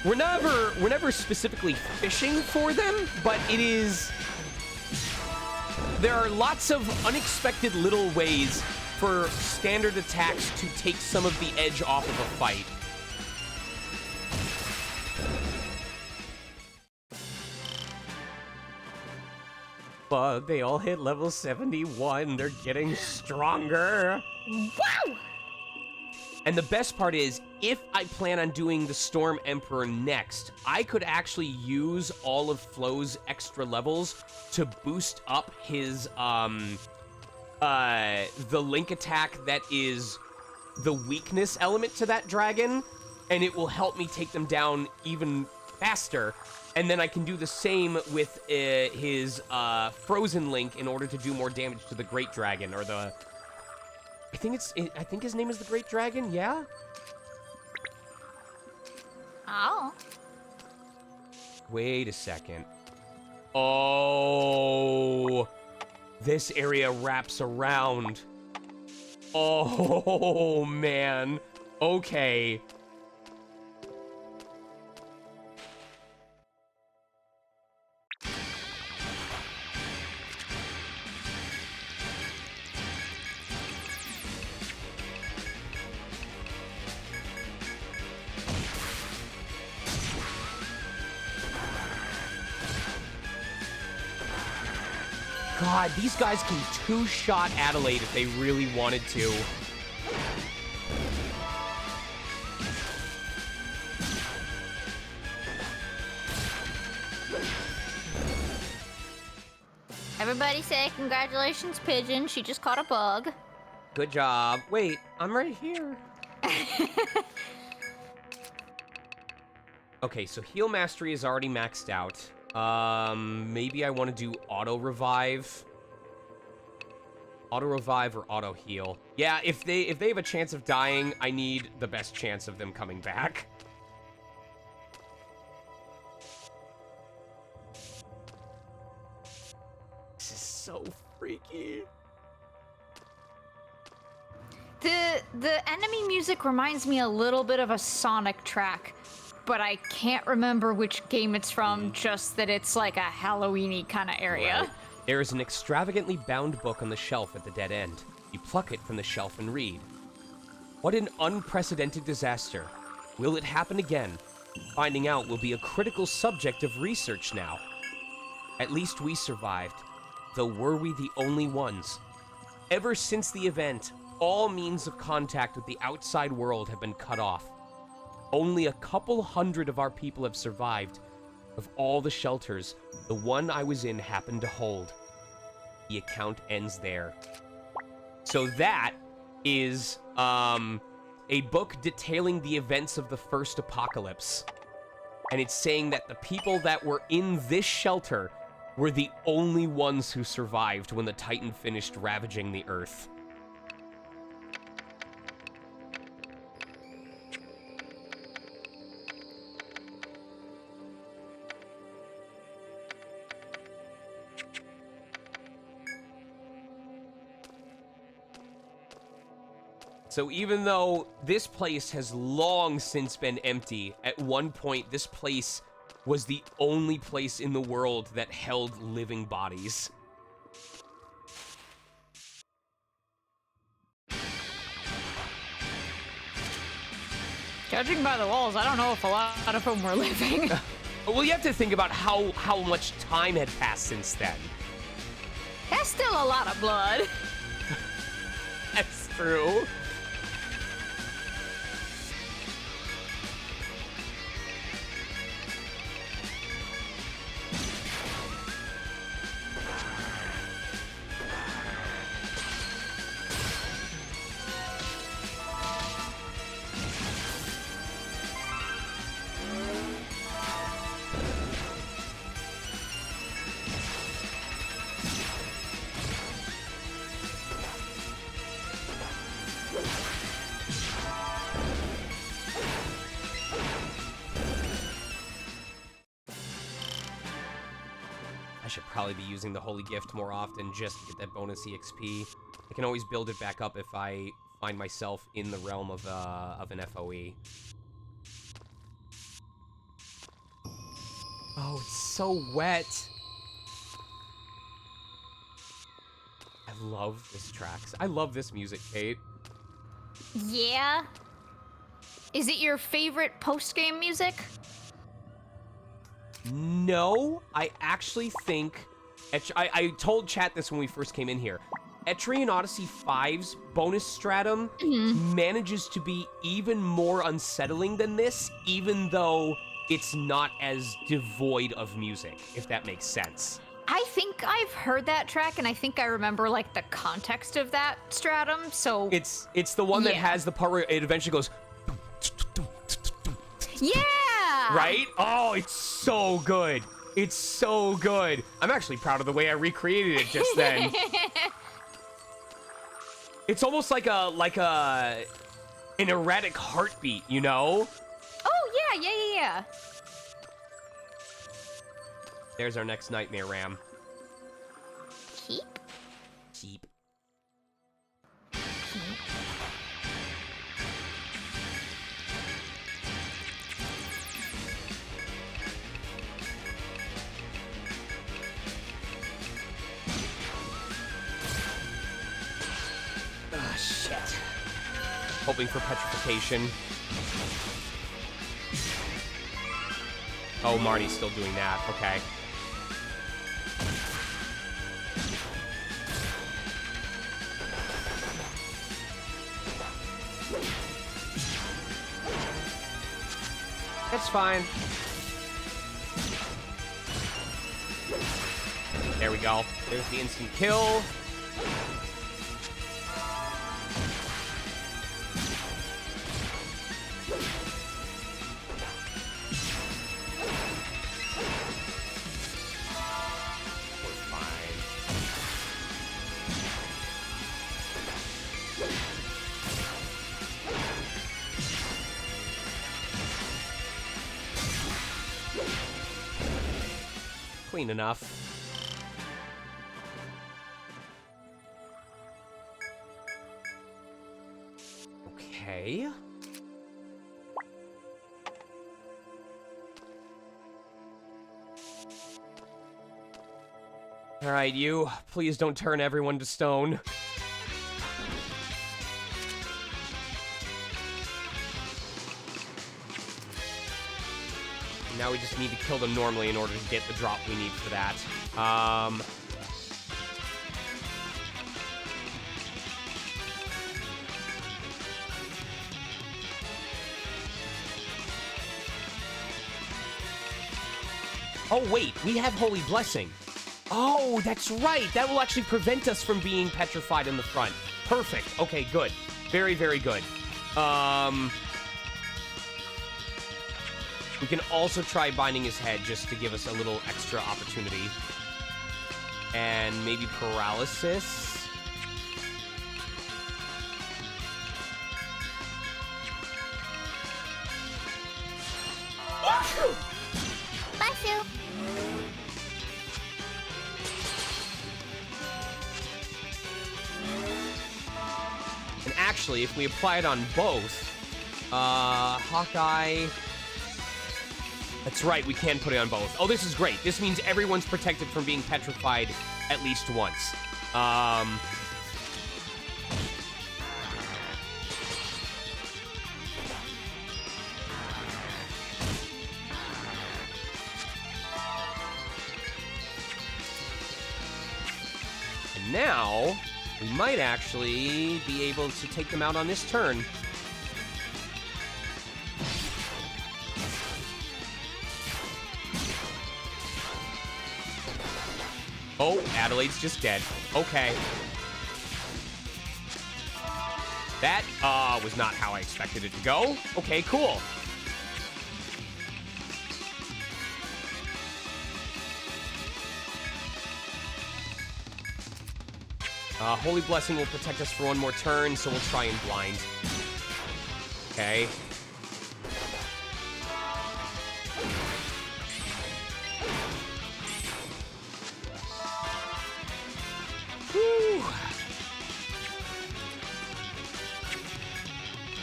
A: we're never specifically fishing for them, but it is... There are lots of unexpected little ways for standard attacks to take some of the edge off of a fight. But they all hit level 71. They're getting stronger.
E: Wow!
A: And the best part is, if I plan on doing the Storm Emperor next, I could actually use all of Flo's extra levels to boost up his, the link attack that is the weakness element to that dragon, and it will help me take them down even faster. And then I can do the same with his frozen Link in order to do more damage to the Great Dragon, or the... I think his name is the Great Dragon, yeah?
E: Oh.
A: Wait a second. Oh, this area wraps around. Oh, man. Okay. God, these guys can two-shot Adelaide if they really wanted to.
E: Everybody say congratulations, Pigeon. She just caught a bug.
A: Good job. Wait, I'm right here. Okay, so Heal Mastery is already maxed out. Maybe I want to do Auto Revive. Auto Revive or Auto Heal. Yeah, if they have a chance of dying, I need the best chance of them coming back. This is so freaky.
C: The enemy music reminds me a little bit of a Sonic track, but I can't remember which game it's from, just that it's like a Halloween-y kind of area.
A: Right. There is an extravagantly bound book on the shelf at the dead end. You pluck it from the shelf and read. What an unprecedented disaster. Will it happen again? Finding out will be a critical subject of research now. At least we survived, though were we the only ones? Ever since the event, all means of contact with the outside world have been cut off. Only a couple hundred of our people have survived. Of all the shelters, the one I was in happened to hold. The account ends there. So that is a book detailing the events of the first apocalypse. And it's saying that the people that were in this shelter were the only ones who survived when the Titan finished ravaging the Earth. So even though this place has long since been empty, at one point this place was the only place in the world that held living bodies.
C: Judging by the walls, I don't know if a lot of them were living.
A: Well, you have to think about how much time had passed since then.
C: That's still a lot of blood.
A: That's true. I should probably be using the Holy Gift more often just to get that bonus EXP. I can always build it back up if I find myself in the realm of an FOE. Oh, it's so wet. I love this track. I love this music, Kate.
E: Yeah.
C: Is it your favorite post-game music?
A: No, I actually think... I told chat this when we first came in here. Etrian Odyssey 5's bonus stratum manages to be even more unsettling than this, even though it's not as devoid of music, if that makes sense.
C: I think I've heard that track, and I think I remember, like, the context of that stratum, so...
A: It's the one that has the part where it eventually goes...
C: Yeah!
A: Right? Oh, it's so good. It's so good. I'm actually proud of the way I recreated it just then. It's almost like an erratic heartbeat, you know?
C: Oh, yeah.
A: There's our next nightmare ram.
E: Keep?
A: Keep. Ah, shit. Hoping for petrification. Oh, Marty's still doing that. Okay. That's fine. There we go. There's the instant kill. Clean enough. Okay. All right, you. Please don't turn everyone to stone. Now we just need to kill them normally in order to get the drop we need for that. Oh, wait, we have Holy Blessing. Oh, that's right. That will actually prevent us from being petrified in the front. Perfect. Okay, good. Very, very good. We can also try binding his head just to give us a little extra opportunity. And maybe paralysis.
E: Bless you.
A: And actually, if we apply it on both, Hawkeye... That's right, we can put it on both. Oh, this is great. This means everyone's protected from being petrified at least once. And now, we might actually be able to take them out on this turn. Oh, Adelaide's just dead. Okay. That, was not how I expected it to go. Okay, cool. Holy Blessing will protect us for one more turn, so we'll try and blind. Okay. Whew.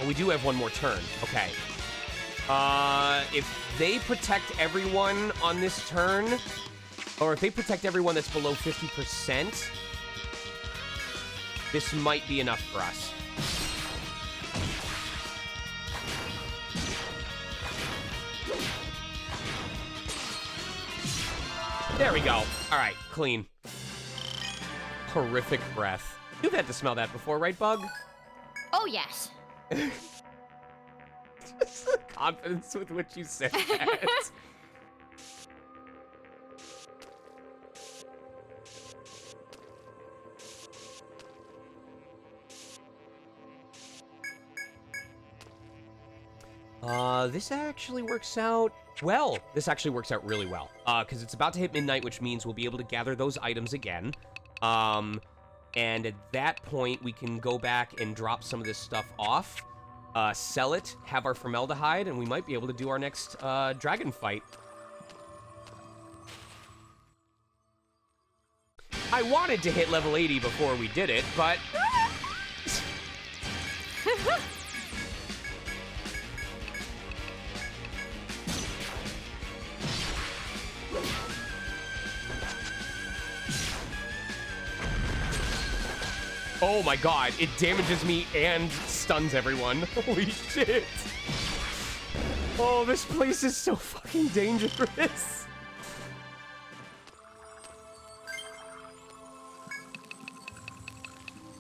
A: Oh, we do have one more turn. Okay. If they protect everyone on this turn, or if they protect everyone that's below 50%, this might be enough for us. There we go. All right, clean. Horrific breath. You've had to smell that before, right, Bug?
E: Oh, yes.
A: Just the confidence with which you said that. This actually works out Well, this actually works out really well, because it's about to hit midnight, which means we'll be able to gather those items again. And at that point, we can go back and drop some of this stuff off, sell it, have our formaldehyde, and we might be able to do our next dragon fight. I wanted to hit level 80 before we did it, but... Oh my god, it damages me and stuns everyone. Holy shit. Oh, this place is so fucking dangerous.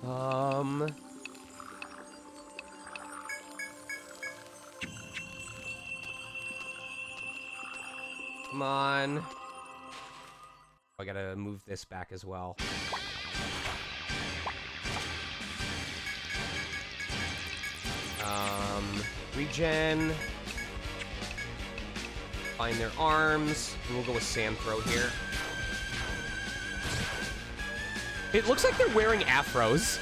A: Come on. I gotta move this back as well. Regen. Find their arms. And we'll go with sand throw here. It looks like they're wearing afros.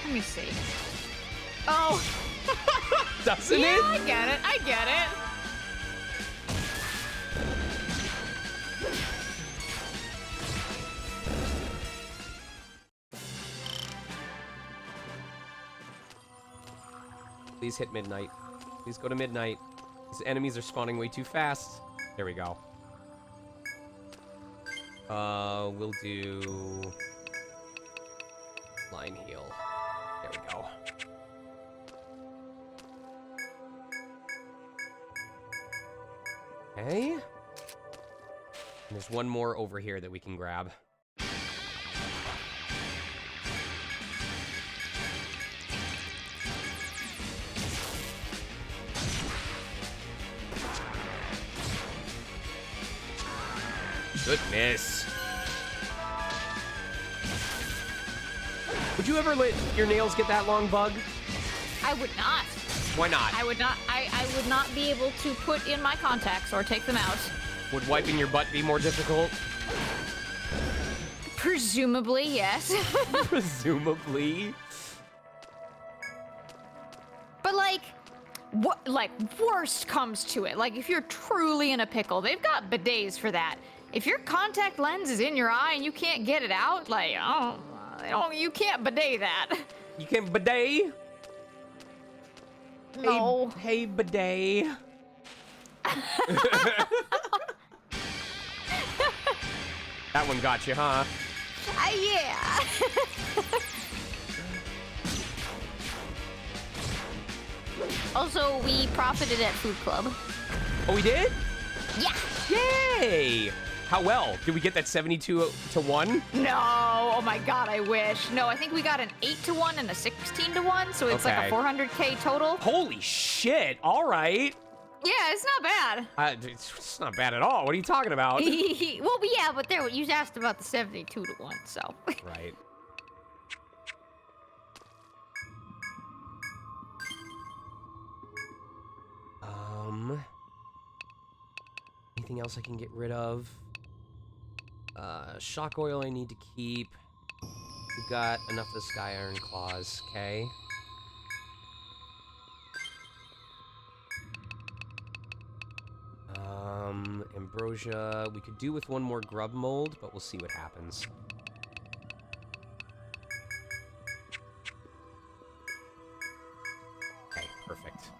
C: Let me see. Oh.
A: Doesn't
C: Yeah,
A: it?
C: I get it. I get it.
A: Please hit midnight. Please go to midnight. These enemies are spawning way too fast. There we go. We'll do... line heal. There we go. Okay. And there's one more over here that we can grab. Goodness. Would you ever let your nails get that long, Bug?
C: I would not.
A: Why not?
C: I would not. I would not be able to put in my contacts or take them out.
A: Would wiping your butt be more difficult?
C: Presumably, yes.
A: Presumably.
C: But like, what? Like, worst comes to it. Like, if you're truly in a pickle, they've got bidets for that. If your contact lens is in your eye and you can't get it out, like, you can't bidet that.
A: You can't bidet?
C: No.
A: Hey, bidet. That one got you, huh?
C: Yeah.
E: Also, we profited at Food Club.
A: Oh, we did?
E: Yeah.
A: Yay! How well? Did we get that 72 to 1?
C: No. Oh my god, I wish. No, I think we got an 8 to 1 and a 16 to 1, so it's like
A: Okay.
C: a 400k total.
A: Holy shit! All right.
C: Yeah, it's not bad.
A: It's not bad at all. What are you talking about?
E: Well, yeah, but there, you asked about the 72 to 1, so.
A: Right. Anything else I can get rid of? Shock oil I need to keep. We've got enough of the Sky Iron Claws, okay. Ambrosia, we could do with one more grub mold, but we'll see what happens. Okay, perfect.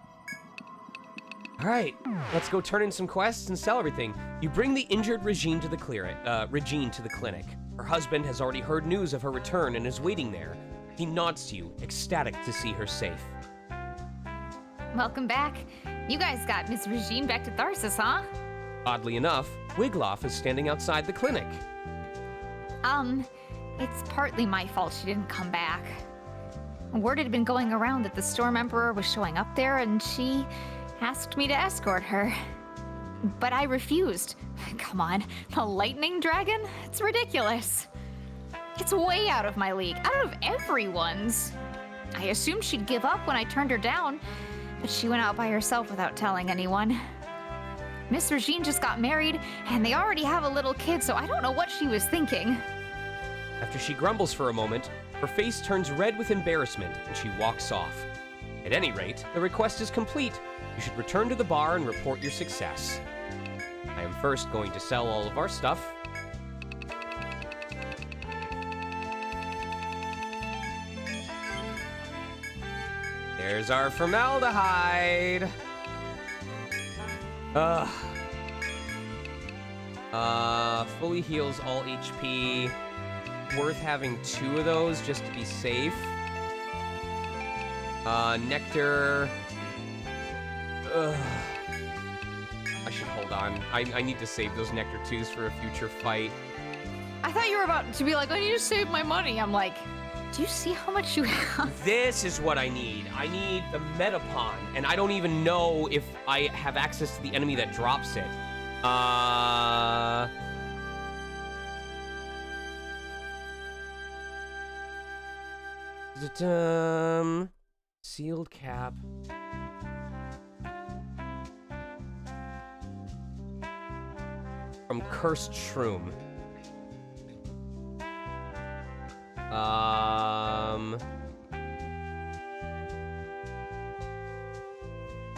A: Alright, let's go turn in some quests and sell everything. You bring the injured Regine to the clinic. Her husband has already heard news of her return and is waiting there. He nods to you, ecstatic to see her safe.
B: Welcome back. You guys got Miss Regine back to Tharsis, huh?
A: Oddly enough, Wiglaf is standing outside the clinic.
B: It's partly my fault she didn't come back. Word had been going around that the Storm Emperor was showing up there, and she asked me to escort her. But I refused. Come on, a lightning dragon? It's ridiculous. It's way out of my league, out of everyone's. I assumed she'd give up when I turned her down,
C: but she went out by herself without telling anyone. Miss Regine just got married, and they already have a little kid, so I don't know what she was thinking.
A: After she grumbles for a moment, her face turns red with embarrassment and she walks off. At any rate, the request is complete. You should return to the bar and report your success. I am first going to sell all of our stuff. There's our formaldehyde. Fully heals all HP. Worth having 2 of those just to be safe. Nectar. I should hold on. I need to save those Nectar 2s for a future fight.
C: I thought you were about to be like, I need to save my money. I'm like, do you see how much you have?
A: This is what I need. I need the Metapon, and I don't even know if I have access to the enemy that drops it. Sealed cap. From Cursed Shroom.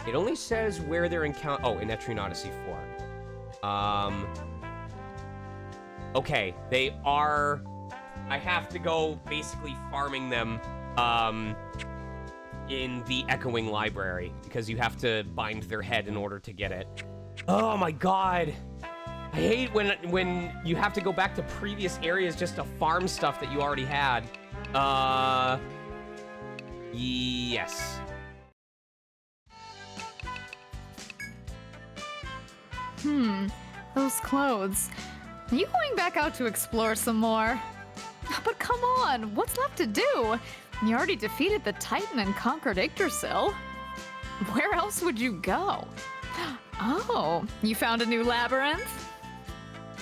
A: It only says where they're in ETRIAN Odyssey 4. Okay, they are... I have to go basically farming them, in the Echoing Library, because you have to bind their head in order to get it. Oh my god! I hate when you have to go back to previous areas just to farm stuff that you already had. Yes.
C: Those clothes. Are you going back out to explore some more? But come on, what's left to do? You already defeated the Titan and conquered Yggdrasil. Where else would you go? Oh, you found a new labyrinth?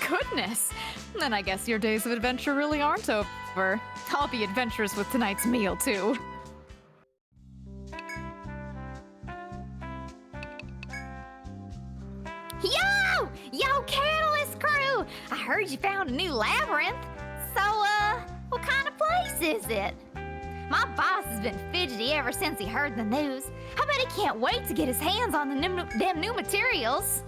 C: Goodness, then I guess your days of adventure really aren't over. I'll be adventurous with tonight's meal, too.
E: Yo, Catalyst crew! I heard you found a new labyrinth. So, what kind of place is it? My boss has been fidgety ever since he heard the news. I bet he can't wait to get his hands on them new materials.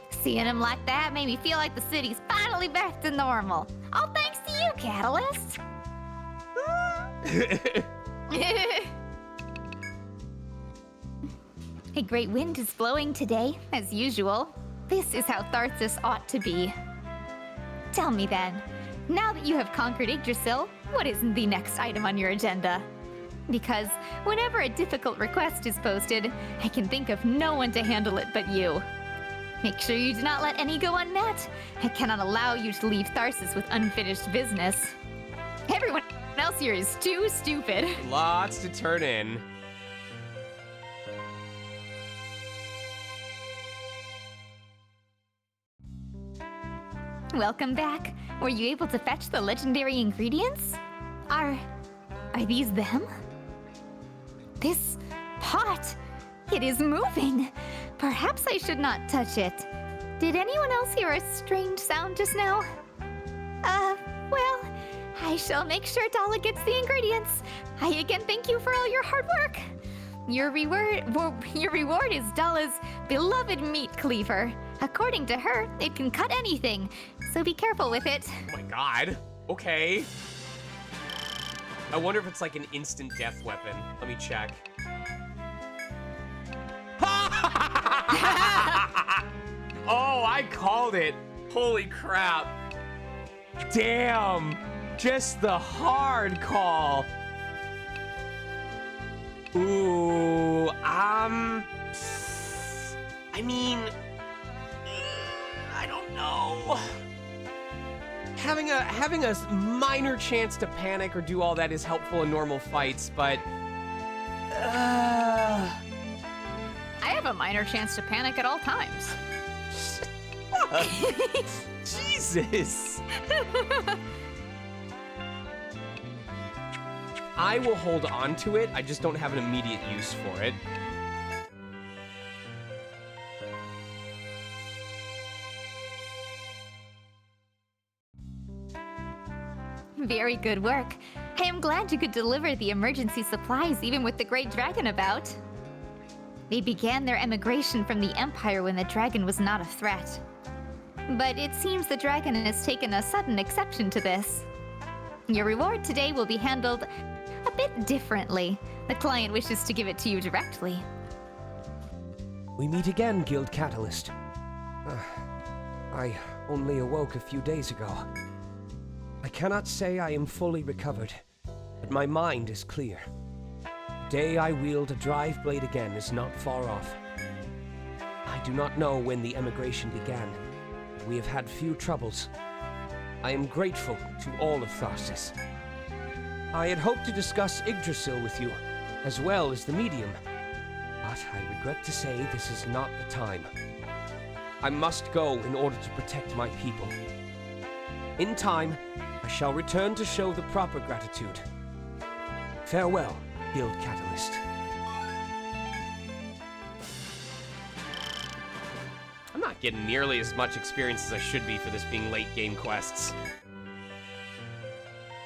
E: Seeing him like that made me feel like the city's finally back to normal. All thanks to you, Catalyst. A great wind is blowing today, as usual. This is how Tharsis ought to be. Tell me then, now that you have conquered Yggdrasil, what is the next item on your agenda? Because whenever a difficult request is posted, I can think of no one to handle it but you. Make sure you do not let any go unmet. I cannot allow you to leave Tharsis with unfinished business. Everyone else here is too stupid.
A: Lots to turn in.
B: Welcome back. Were you able to fetch the legendary ingredients? Are these them? This pot, it is moving. Perhaps I should not touch it. Did anyone else hear a strange sound just now? Well, I shall make sure Dala gets the ingredients. I again thank you for all your hard work. Your reward is Dala's beloved meat cleaver. According to her, it can cut anything, so be careful with it.
A: Oh my god. Okay. I wonder if it's like an instant death weapon. Let me check. Oh, I called it. Holy crap. Damn. Just the hard call. Ooh, I mean, I don't know. Having a minor chance to panic or do all that is helpful in normal fights, but
C: I have a minor chance to panic at all times.
A: Jesus. I will hold on to it. I just don't have an immediate use for it.
B: Very good work. I am glad you could deliver the emergency supplies even with the Great Dragon about. They began their emigration from the Empire when the dragon was not a threat. But it seems the dragon has taken a sudden exception to this. Your reward today will be handled a bit differently. The client wishes to give it to you directly.
F: We meet again, Guild Catalyst. I only awoke a few days ago. I cannot say I am fully recovered, but my mind is clear. The day I wield a drive blade again is not far off. I do not know when the emigration began. We have had few troubles. I am grateful to all of Tharsis. I had hoped to discuss Yggdrasil with you, as well as the medium. But I regret to say this is not the time. I must go in order to protect my people. In time, I shall return to show the proper gratitude. Farewell, Guild Catalyst.
A: I'm not getting nearly as much experience as I should be for this being late game quests.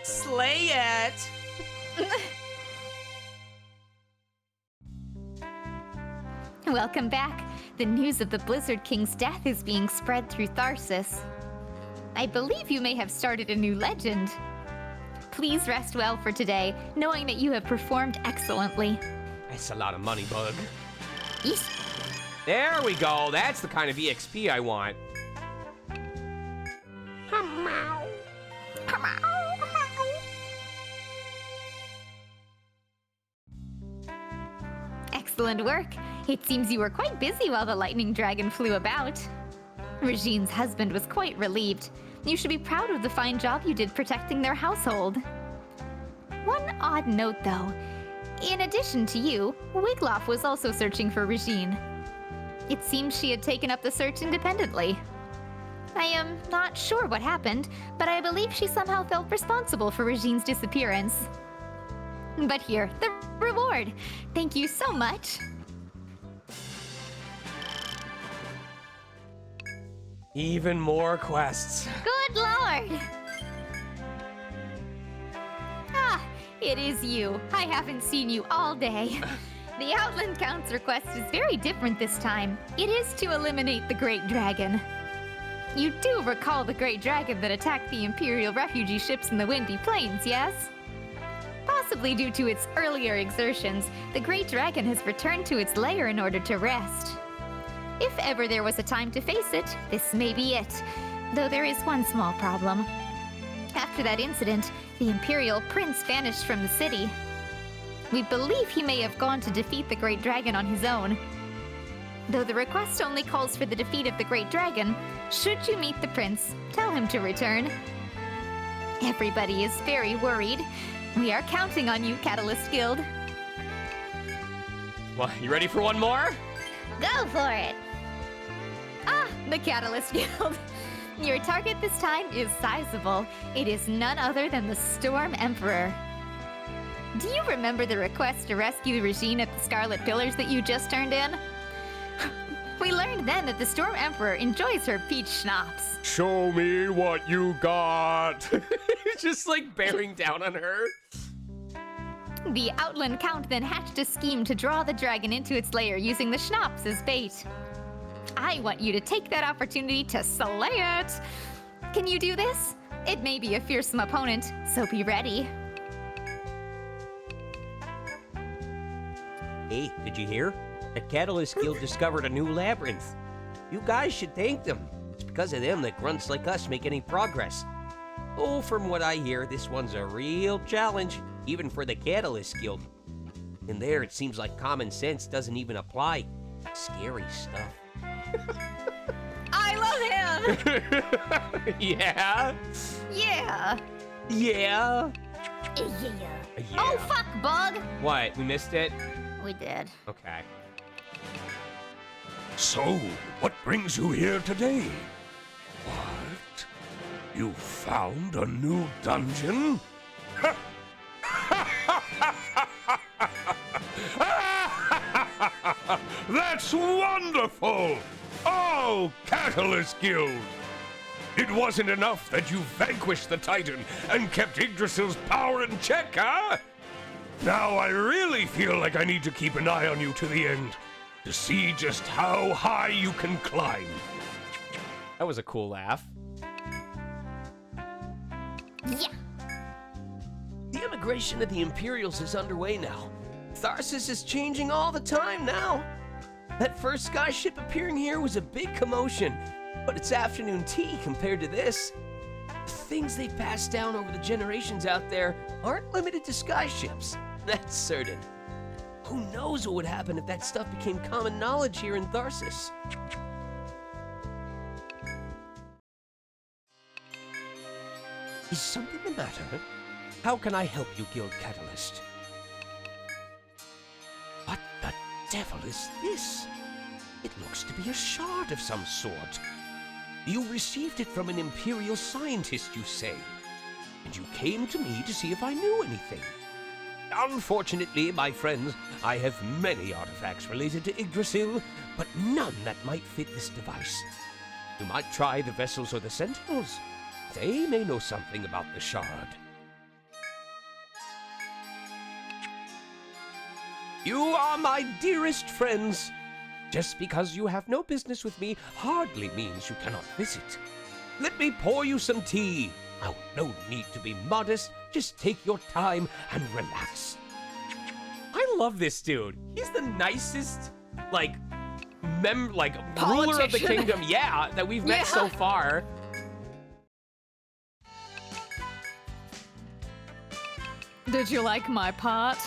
A: Slay it!
B: Welcome back. The news of the Blizzard King's death is being spread through Tharsis. I believe you may have started a new legend. Please rest well for today, knowing that you have performed excellently.
A: That's a lot of money, bug.
B: Eesh.
A: There we go. That's the kind of EXP I want.
B: Excellent work. It seems you were quite busy while the lightning dragon flew about. Regine's husband was quite relieved. You should be proud of the fine job you did protecting their household. One odd note, though. In addition to you, Wiglaf was also searching for Regine. It seems she had taken up the search independently. I am not sure what happened, but I believe she somehow felt responsible for Regine's disappearance. But here, the reward. Thank you so much.
A: Even more quests.
B: Good lord! Ah, it is you. I haven't seen you all day. The Outland Count's request is very different this time. It is to eliminate the Great Dragon. You do recall the Great Dragon that attacked the Imperial refugee ships in the Windy Plains, yes? Possibly due to its earlier exertions, the Great Dragon has returned to its lair in order to rest. If ever there was a time to face it, this may be it. Though there is one small problem. After that incident, the Imperial Prince vanished from the city. We believe he may have gone to defeat the Great Dragon on his own. Though the request only calls for the defeat of the Great Dragon, should you meet the Prince, tell him to return. Everybody is very worried. We are counting on you, Catalyst Guild.
A: Well, you ready for one more?
B: Go for it! Ah, the Catalyst Guild. Your target this time is sizable. It is none other than the Storm Emperor. Do you remember the request to rescue Regine at the Scarlet Pillars that you just turned in? We learned then that the Storm Emperor enjoys her peach schnapps.
D: Show me what you got.
A: Just like bearing down on her.
B: The Outland Count then hatched a scheme to draw the dragon into its lair using the schnapps as bait. I want you to take that opportunity to slay it. Can you do this? It may be a fearsome opponent, so be ready.
G: Hey, did you hear? The Catalyst Guild discovered a new labyrinth. You guys should thank them. It's because of them that grunts like us make any progress. Oh, from what I hear, this one's a real challenge, even for the Catalyst Guild. In there, it seems like common sense doesn't even apply. Scary stuff.
B: I love him!
A: Yeah?
B: Yeah!
A: Yeah?
B: Yeah.
A: Yeah.
B: Oh, fuck, Bug!
A: What? We missed it?
B: We did.
A: Okay.
D: So, what brings you here today? What? You found a new dungeon? That's wonderful! Oh, Catalyst Guild! It wasn't enough that you vanquished the Titan and kept Yggdrasil's power in check, huh? Now I really feel like I need to keep an eye on you to the end, to see just how high you can climb.
A: That was a cool laugh.
E: Yeah.
G: The immigration of the Imperials is underway now. Tharsis is changing all the time now. That first skyship appearing here was a big commotion, but it's afternoon tea compared to this. The things they passed down over the generations out there aren't limited to skyships, that's certain. Who knows what would happen if that stuff became common knowledge here in Tharsis?
F: Is something the matter? How can I help you, Guild Catalyst? What the devil is this? It looks to be a shard of some sort. You received it from an Imperial scientist, you say, and you came to me to see if I knew anything. Unfortunately, my friends, I have many artifacts related to Yggdrasil, but none that might fit this device. You might try the vessels or the sentinels. They may know something about the shard. You are my dearest friends. Just because you have no business with me hardly means you cannot visit. Let me pour you some tea. Oh, no need to be modest. Just take your time and relax.
A: I love this dude. He's the nicest, like, ruler of the
C: Politician.
A: kingdom, yeah, that we've met so far.
C: Did you like my part?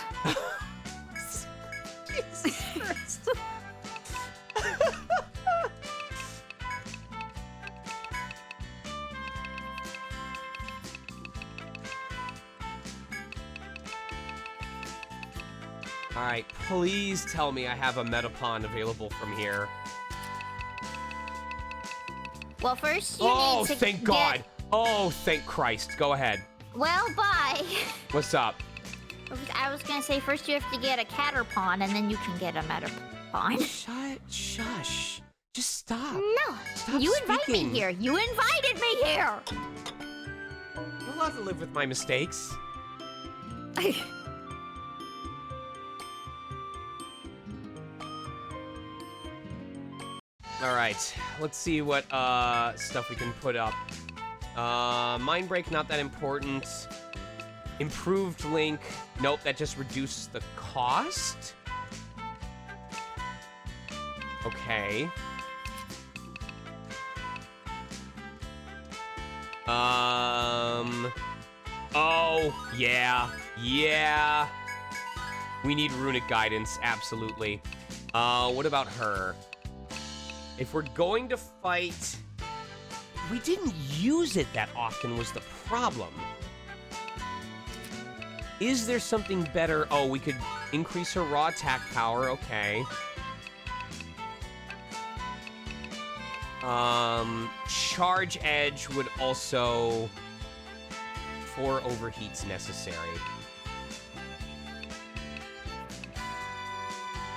A: All right, please tell me I have a Metapon available from here.
E: Well, first you
A: Oh,
E: need to
A: thank God. Oh, thank Christ. Go ahead.
E: Well, bye.
A: What's up?
E: I was gonna say first you have to get a Caterpon, and then you can get a Metapon.
A: Shush. Just stop.
E: No,
A: Stop
E: you invited
A: speaking.
E: me here. You invited me here.
A: You're allowed to live with my mistakes. All right, let's see what stuff we can put up. Mind Break, not that important. Improved Link, nope, that just reduces the cost. Okay. Oh, yeah. We need runic guidance, absolutely. What about her? If we're going to fight... We didn't use it that often was the problem. Is there something better? Oh, we could increase her raw attack power, okay. Charge Edge would also... 4 overheats necessary.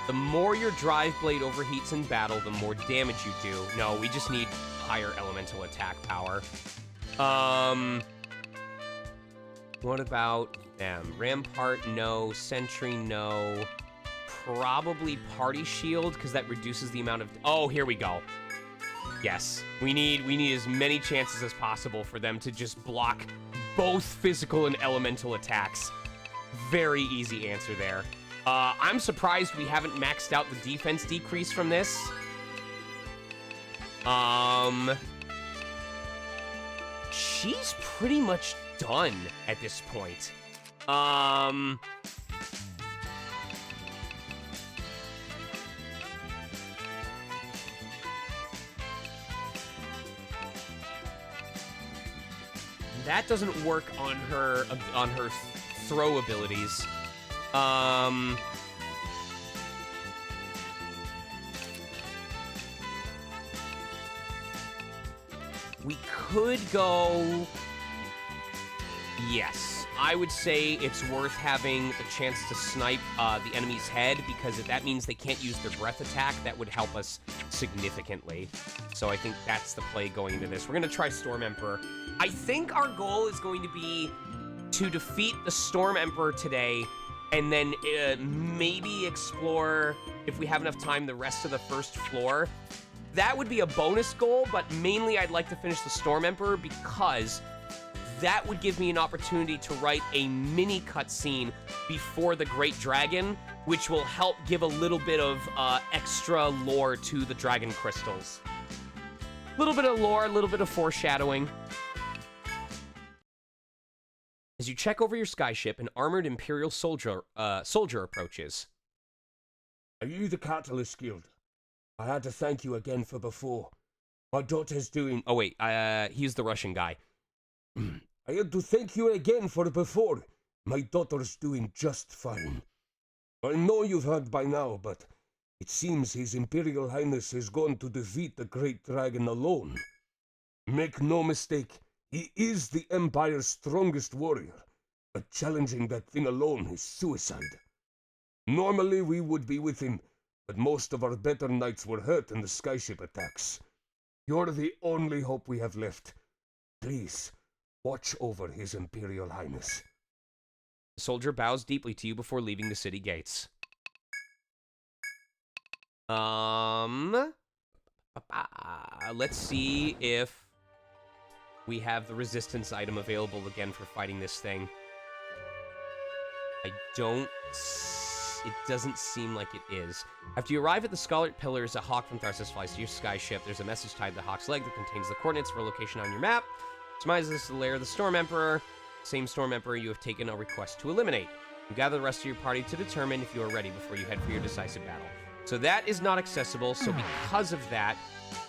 A: The more your Drive Blade overheats in battle, the more damage you do. No, we just need higher elemental attack power. What about them? Rampart, no. Sentry, no. Probably Party Shield, because that reduces the amount of... Oh, here we go. Yes. We need as many chances as possible for them to just block both physical and elemental attacks. Very easy answer there. I'm surprised we haven't maxed out the defense decrease from this. She's pretty much done at this point. That doesn't work on her throw abilities. We could go... Yes. I would say it's worth having the chance to snipe the enemy's head, because that means they can't use their breath attack. That would help us significantly. So I think that's the play going into this. We're going to try Storm Emperor. I think our goal is going to be to defeat the Storm Emperor today, and then maybe explore, if we have enough time, the rest of the first floor. That would be a bonus goal, but mainly I'd like to finish the Storm Emperor, because that would give me an opportunity to write a mini cutscene before the Great Dragon, which will help give a little bit of extra lore to the Dragon Crystals. A little bit of lore, a little bit of foreshadowing. As you check over your skyship, an armored Imperial soldier approaches.
D: Are you the Catalyst Guild? I had to thank you again for before. My daughter's doing...
A: Oh, wait, he's the Russian guy.
D: I had to thank you again for before. My daughter's doing just fine. I know you've heard by now, but it seems His Imperial Highness is going to defeat the Great Dragon alone. Make no mistake, he is the Empire's strongest warrior, but challenging that thing alone is suicide. Normally we would be with him, but most of our better knights were hurt in the skyship attacks. You're the only hope we have left. Please, watch over His Imperial Highness.
A: The soldier bows deeply to you before leaving the city gates. Let's see if we have the resistance item available again for fighting this thing. It doesn't seem like it is. After you arrive at the Scarlet Pillars, a hawk from Tharsis flies to your skyship. There's a message tied to the hawk's leg that contains the coordinates for a location on your map. Surmises this is the lair of the Storm Emperor. Same Storm Emperor you have taken a request to eliminate. You gather the rest of your party to determine if you are ready before you head for your decisive battle. So that is not accessible, so because of that,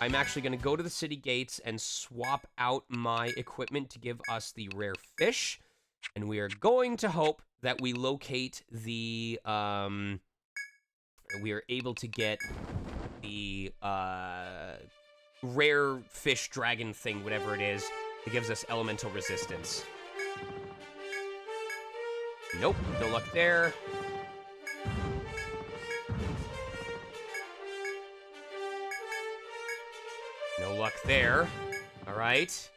A: I'm actually going to go to the city gates and swap out my equipment to give us the rare fish. And we are going to hope that we locate the, we are able to get the, rare fish dragon thing, whatever it is, that gives us elemental resistance. Nope, no luck there. No luck there. All right.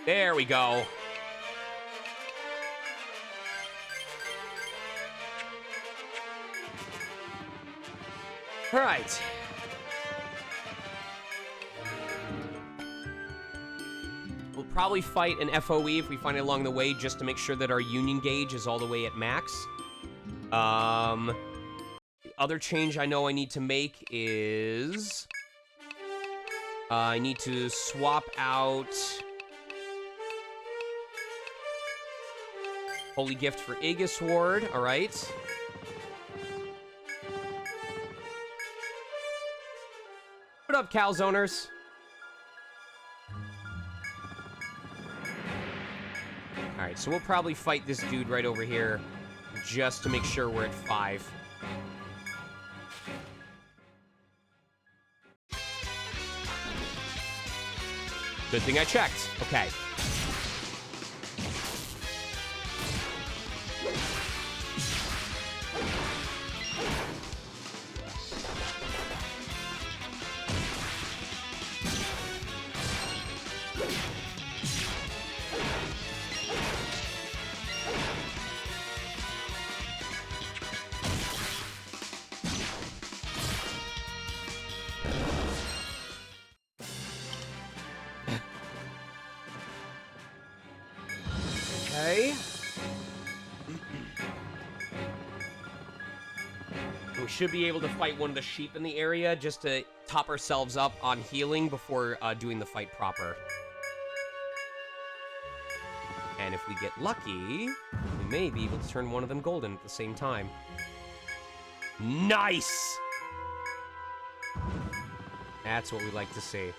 A: There we go. All right. We'll probably fight an FOE if we find it along the way, just to make sure that our union gauge is all the way at max. The other change I know I need to make is... I need to swap out... Holy Gift for Aegis Ward, alright. What up, Calzoners? Alright, so we'll probably fight this dude right over here, just to make sure we're at 5. Good thing I checked. Okay. Okay. We should be able to fight one of the sheep in the area just to top ourselves up on healing before doing the fight proper. And if we get lucky, we may be able to turn one of them golden at the same time. Nice! That's what we like to see.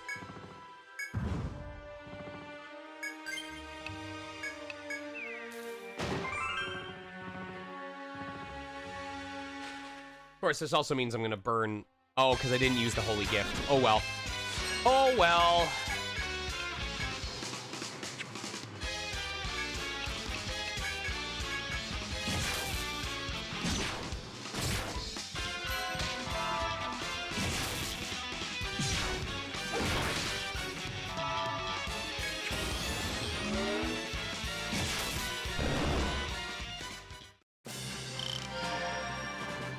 A: Of course, this also means I'm going to burn... Oh, because I didn't use the Holy Gift. Oh, well. Oh, well.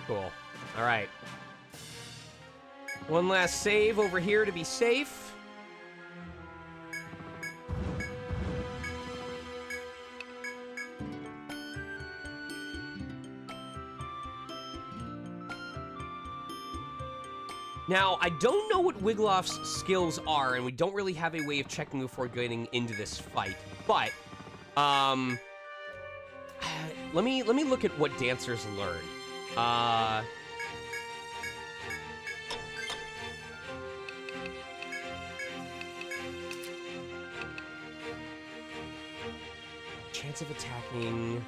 A: Cool. All right. One last save over here to be safe. Now, I don't know what Wiglof's skills are, and we don't really have a way of checking before getting into this fight. But, let me look at what dancers learn. Chance of attacking.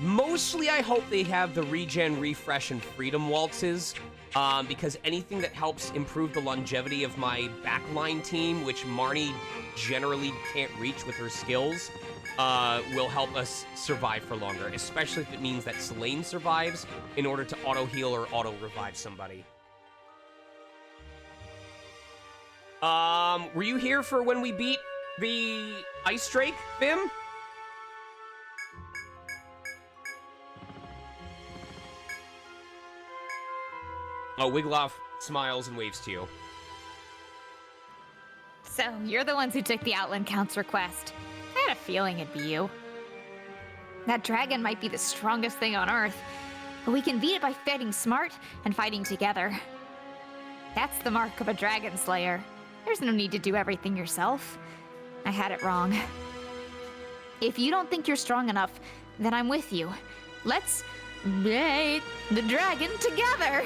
A: Mostly, I hope they have the regen, refresh, and freedom waltzes, because anything that helps improve the longevity of my backline team, which Marnie generally can't reach with her skills, will help us survive for longer, especially if it means that Selene survives in order to auto-heal or auto-revive somebody. Were you here for when we beat the Ice Drake, Bim? Oh, Wigloff smiles and waves to you.
B: So, you're the ones who took the Outland Count's request. I had a feeling it'd be you. That dragon might be the strongest thing on Earth, but we can beat it by fighting smart and fighting together. That's the mark of a dragon slayer. There's no need to do everything yourself. I had it wrong. If you don't think you're strong enough, then I'm with you. Let's bait the dragon together.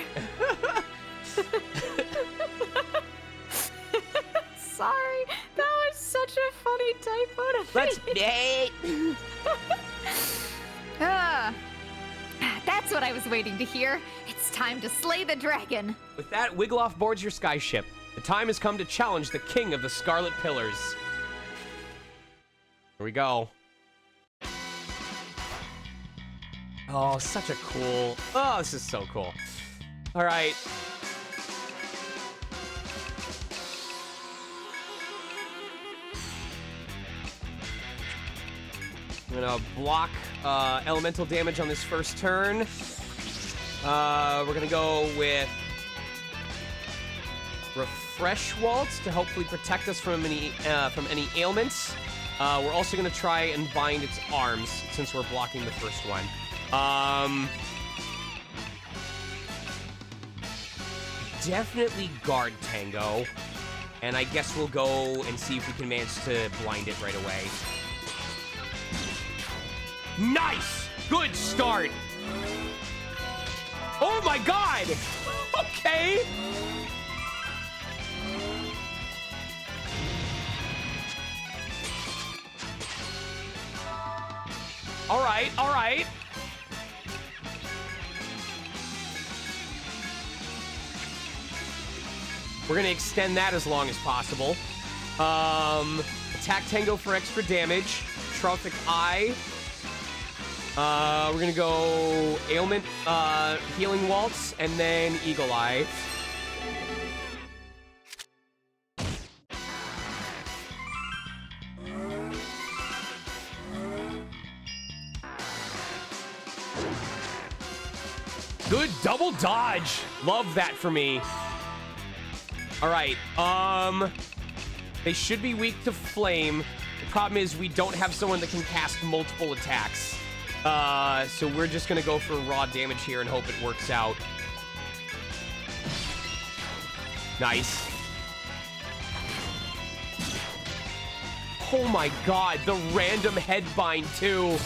B: Sorry, that was such a funny typo to
A: Let's
B: make.
A: date.
B: That's what I was waiting to hear. It's time to slay the dragon.
A: With that, Wigloff boards your skyship. The time has come to challenge the king of the Scarlet Pillars. Here we go. Oh, such a cool... Oh, this is so cool. All right. I'm gonna block elemental damage on this first turn. We're gonna go with Refresh Waltz to hopefully protect us from any ailments. We're also gonna try and bind its arms since we're blocking the first one. Definitely guard Tango, and I guess we'll go and see if we can manage to blind it right away. Nice! Good start! Oh my god! Okay! Alright, alright. We're gonna extend that as long as possible. Attack Tango for extra damage. Trophic Eye. We're gonna go Ailment, Healing Waltz, and then Eagle Eye. Good double dodge. Love that for me. All right, they should be weak to flame. The problem is we don't have someone that can cast multiple attacks. So we're just gonna go for raw damage here and hope it works out. Nice. Oh my god, the random headbind too.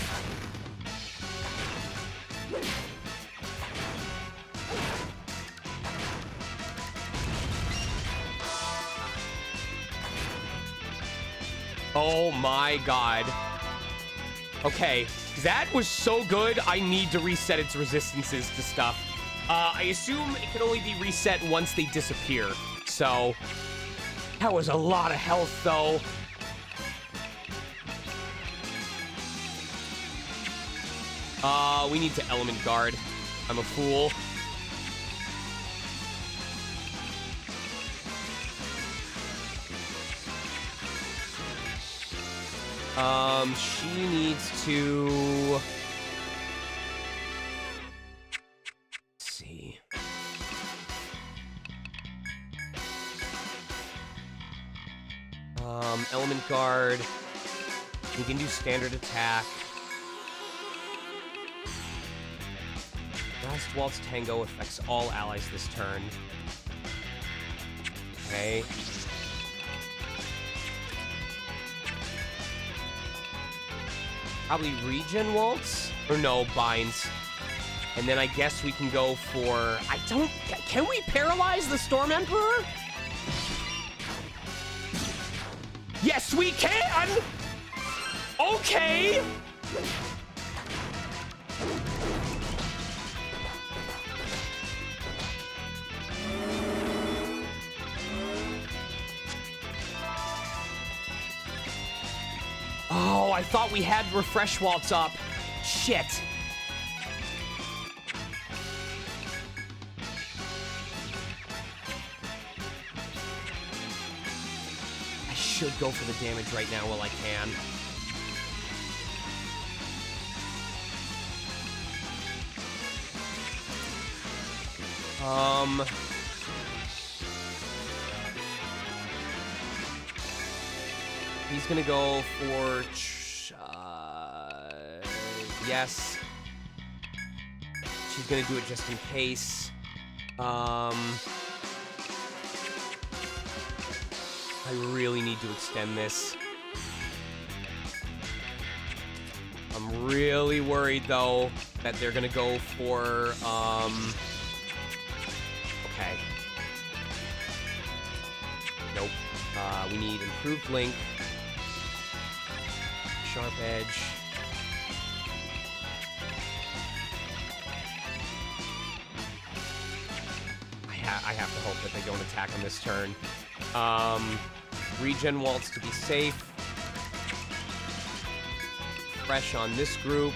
A: Oh my god. Okay, that was so good, I need to reset its resistances to stuff. I assume it can only be reset once they disappear. So, That was a lot of health, though. We need to element guard. I'm a fool. She needs to... Let's see. Element guard. We can do standard attack. Last Waltz Tango affects all allies this turn. Okay. Probably Regen Waltz? Or no, Binds. And then I guess we can go for... Can we paralyze the Storm Emperor? Yes, we can! Okay! Oh, I thought we had Refresh Waltz up. Shit. I should go for the damage right now while I can. He's gonna go for... yes. She's gonna do it just in case. I really need to extend this. I'm really worried, though, that they're gonna go for, okay. Nope. We need improved link. Sharp edge. I have to hope that they don't attack on this turn. Regen Waltz to be safe. Fresh on this group.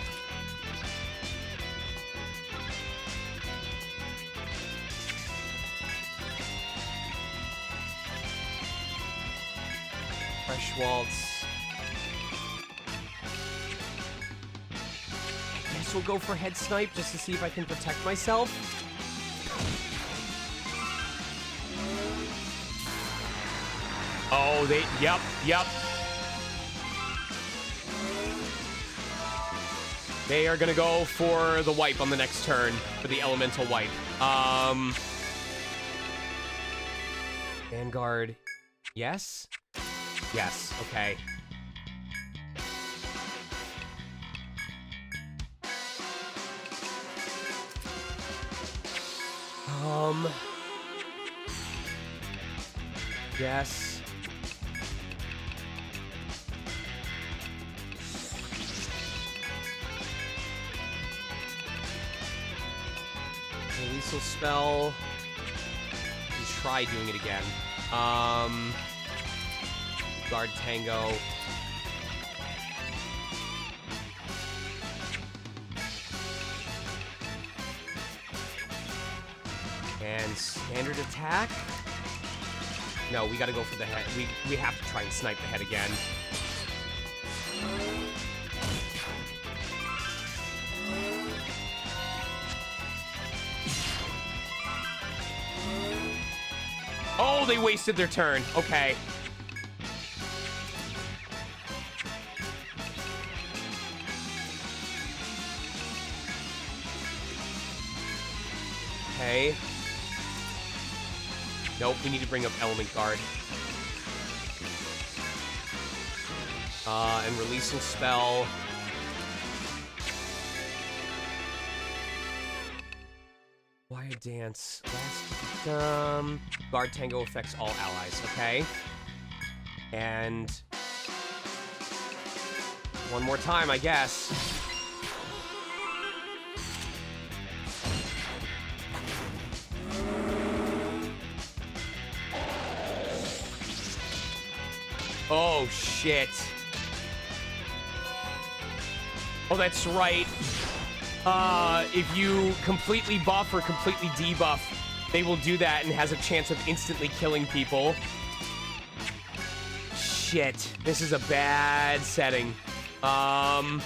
A: Fresh Waltz. I guess we'll go for Head Snipe just to see if I can protect myself. Oh, yep. They are gonna go for the wipe on the next turn, for the elemental wipe. Vanguard, yes? Yes, okay. Yes. Lethal spell. Let's try doing it again. Guard Tango. And standard attack. No, we gotta go for the head. We have to try and snipe the head again. Oh, they wasted their turn. Okay. Okay. Nope, we need to bring up Element Guard. And releasing spell. Wire Dance. Last Guard Tango affects all allies, okay? And one more time, I guess. Oh, shit. Oh, that's right. If you completely buff or completely debuff, they will do that and has a chance of instantly killing people. Shit. This is a bad setting. I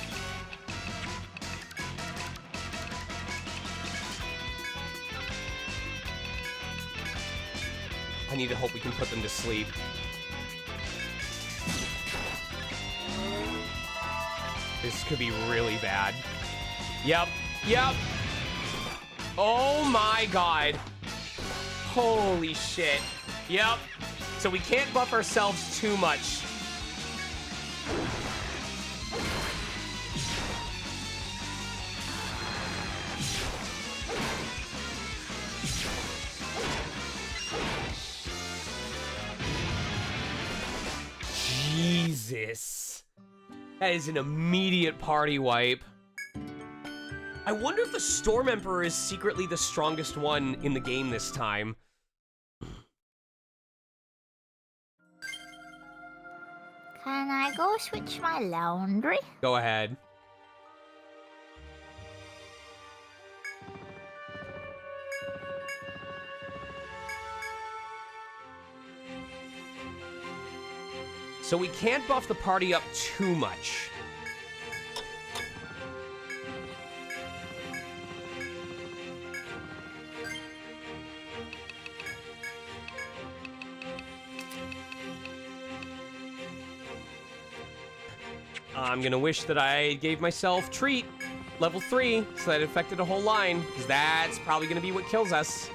A: need to hope we can put them to sleep. This could be really bad. Yep. Yep. Oh my god. Holy shit. Yep. So we can't buff ourselves too much. Jesus. That is an immediate party wipe. I wonder if the Storm Emperor is secretly the strongest one in the game this time.
E: Can I go switch my laundry?
A: Go ahead. So we can't buff the party up too much. I'm gonna wish that I gave myself treat level 3 so that it affected a whole line, because that's probably gonna be what kills us.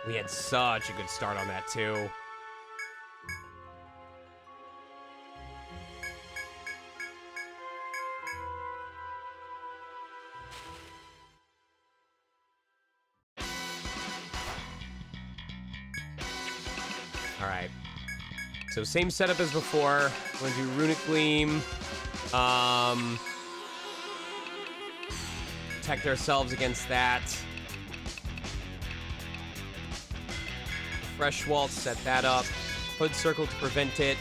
A: We had such a good start on that too. Alright. So same setup as before. We're gonna do Runic Gleam. Protect ourselves against that. Fresh Waltz, set that up. Hood Circle to prevent it.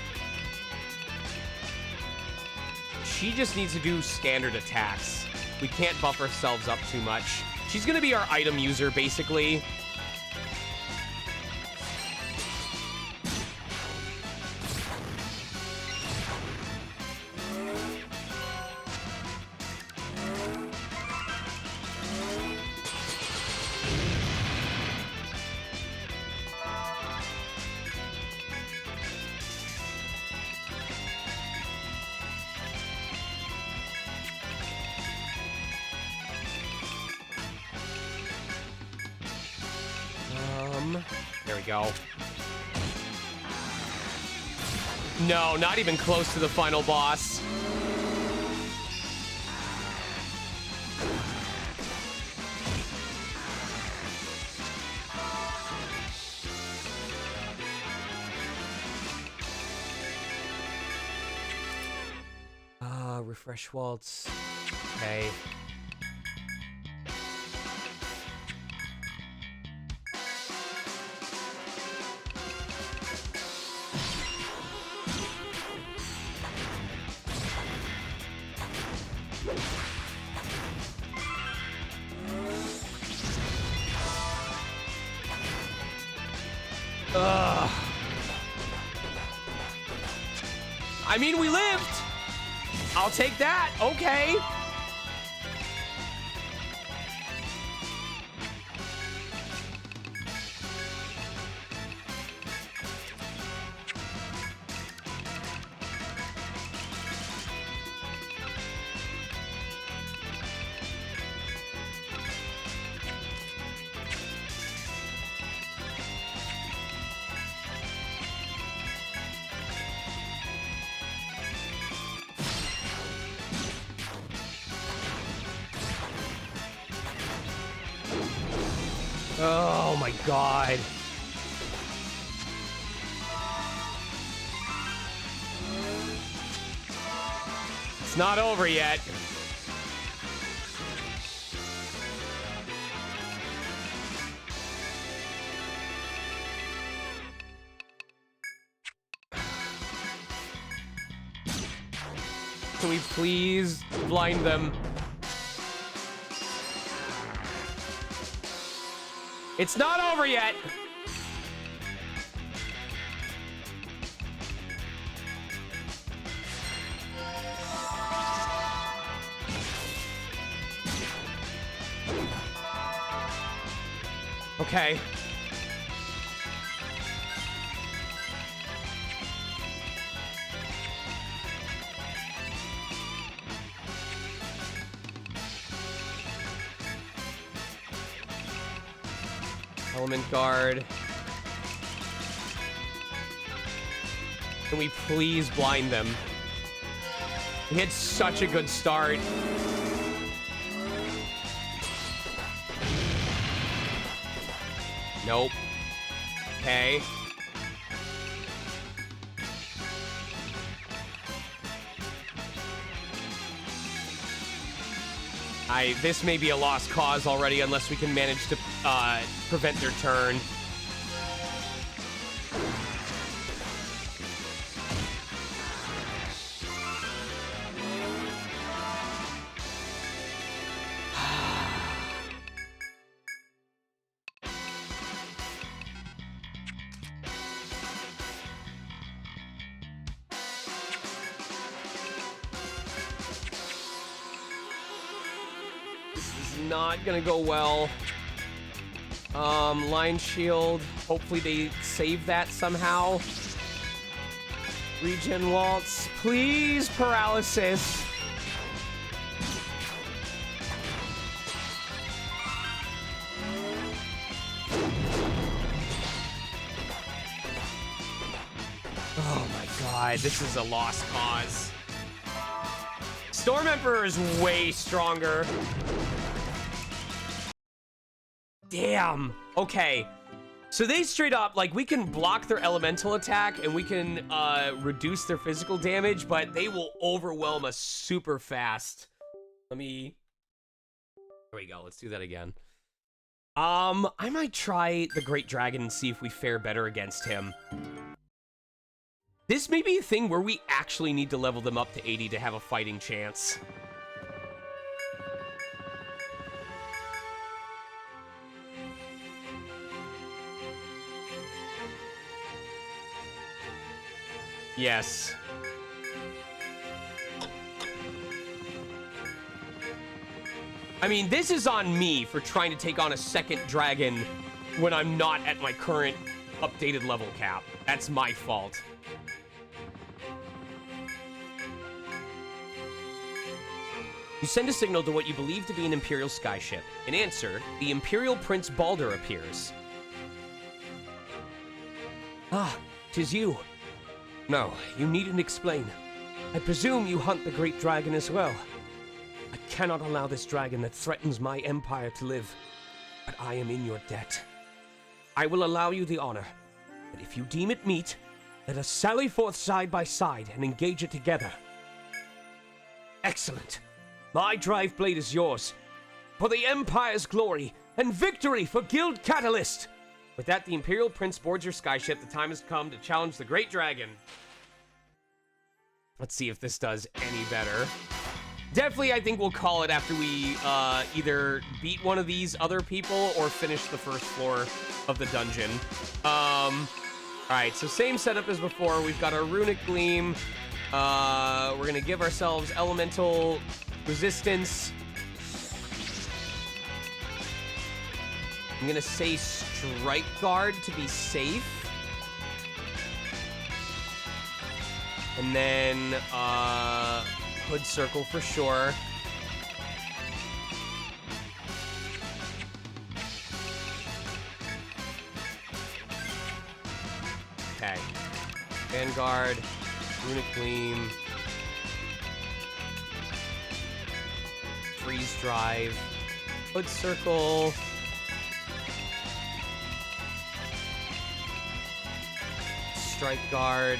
A: She just needs to do standard attacks. We can't buff ourselves up too much. She's gonna be our item user, basically. There we go. No, not even close to the final boss. Refresh Waltz. Okay. I mean, we lived. I'll take that. Okay. Oh my god. It's not over yet. Can we please blind them? It's not over yet. Okay. Element guard. Can we please blind them? We had such a good start. Nope. Okay. This may be a lost cause already unless we can manage to prevent their turn. Not gonna go well. Line shield. Hopefully they save that somehow. Regen waltz. Please, paralysis. Oh my god, this is a lost cause. Storm Emperor is way stronger. Damn. Okay. So they straight up, like, we can block their elemental attack and we can reduce their physical damage, but they will overwhelm us super fast. Let me... There we go. Let's do that again. I might try the Great Dragon and see if we fare better against him. This may be a thing where we actually need to level them up to 80 to have a fighting chance. Yes. I mean, this is on me for trying to take on a second dragon when I'm not at my current updated level cap. That's my fault. You send a signal to what you believe to be an Imperial skyship. In answer, the Imperial Prince Baldur appears. Ah, 'tis you. No, you needn't explain. I presume you hunt the Great Dragon as well. I cannot allow this dragon that threatens my empire to live, but I am in your debt. I will allow you the honor, but if you deem it meet, let us sally forth side by side and engage it together. Excellent. My drive blade is yours. For the Empire's glory and victory for Guild Catalyst! With that, the Imperial Prince boards your skyship. The time has come to challenge the Great Dragon. Let's see if this does any better. Definitely, I think we'll call it after we either beat one of these other people or finish the first floor of the dungeon. Alright, so same setup as before. We've got our Runic Gleam. We're going to give ourselves Elemental Resistance. I'm gonna say Strike Guard to be safe. And then, Hood Circle for sure. Okay. Vanguard, Runic Gleam, Freeze Drive, Hood Circle. Strike Guard,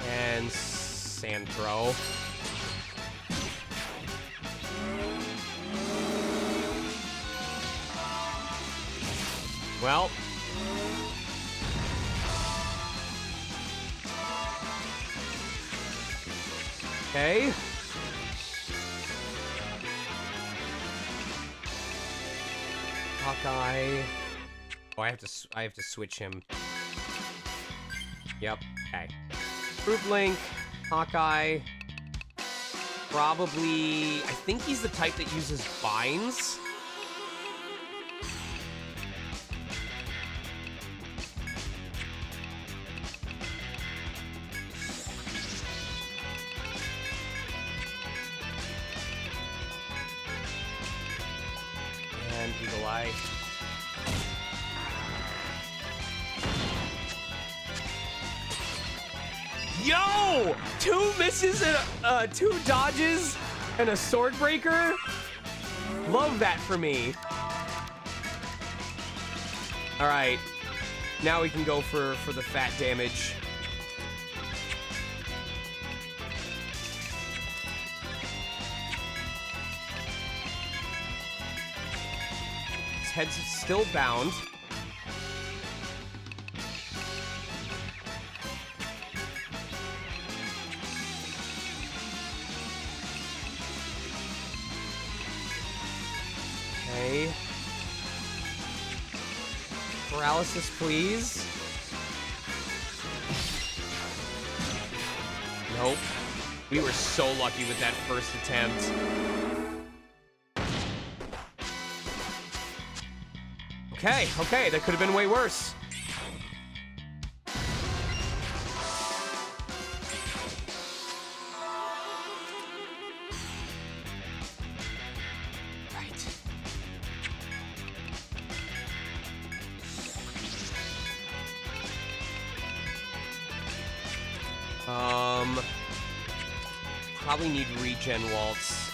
A: and Sand Throw. Well, Okay. Hawkeye. Oh, I have to switch him. Yep. Okay. Fruit Link, Hawkeye. Probably. I think he's the type that uses vines. And Eagle Eye. Yo! 2 misses and 2 dodges and a sword breaker. Love that for me. All right. Now we can go for the fat damage. His head's still bound. Okay. Paralysis, please. Nope. We were so lucky with that first attempt. Okay, that could have been way worse. Probably need regen waltz.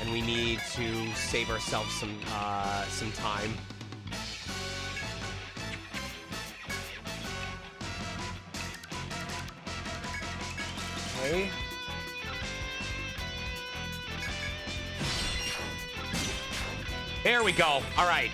A: And we need to save ourselves some time. Okay. There we go. All right.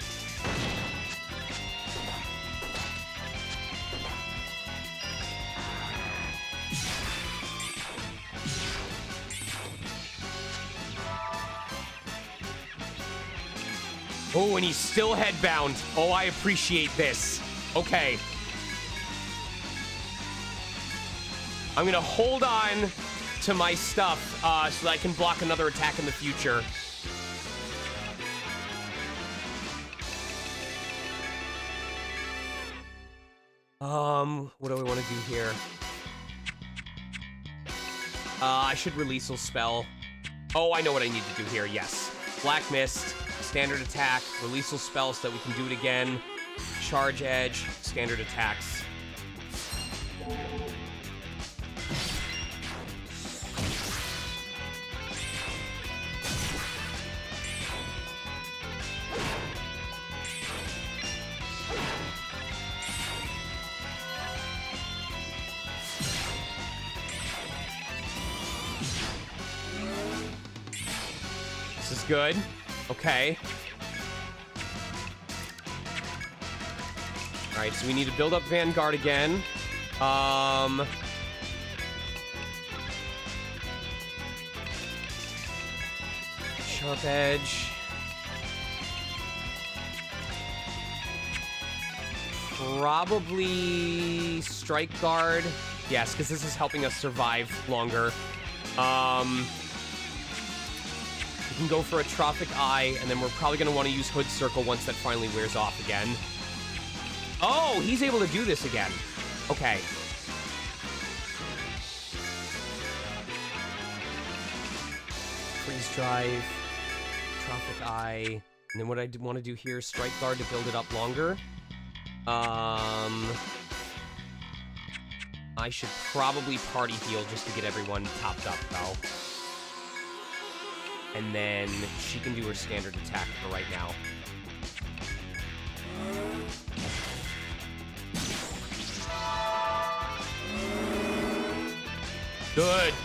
A: Oh, and he's still headbound. Oh, I appreciate this. Okay. I'm gonna hold on to my stuff so that I can block another attack in the future. What do I want to do here? I should release a spell. Oh, I know what I need to do here, yes. Black Mist, standard attack, release a spell so that we can do it again. Charge Edge, standard attacks. This is good. Okay. Alright, so we need to build up Vanguard again. Sharp Edge. Probably Strike Guard. Yes, because this is helping us survive longer. We can go for a Trophic Eye, and then we're probably going to want to use Hood Circle once that finally wears off again. Oh, he's able to do this again. Okay. Freeze Drive, Trophic Eye, and then what I want to do here is Strike Guard to build it up longer. I should probably Party Heal just to get everyone topped up, though. And then she can do her standard attack for right now.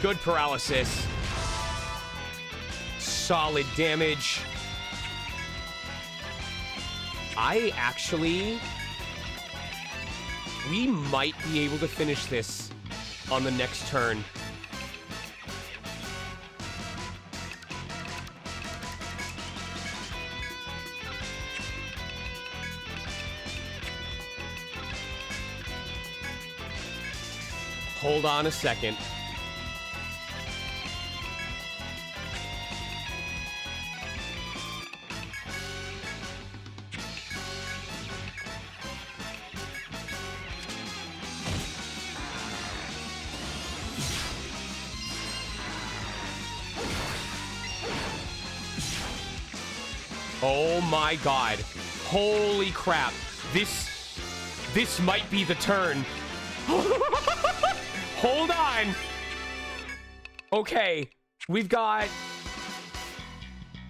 A: Good paralysis. Solid damage. We might be able to finish this on the next turn. Hold on a second. Oh my god. Holy crap. This might be the turn. Hold on. Okay. We've got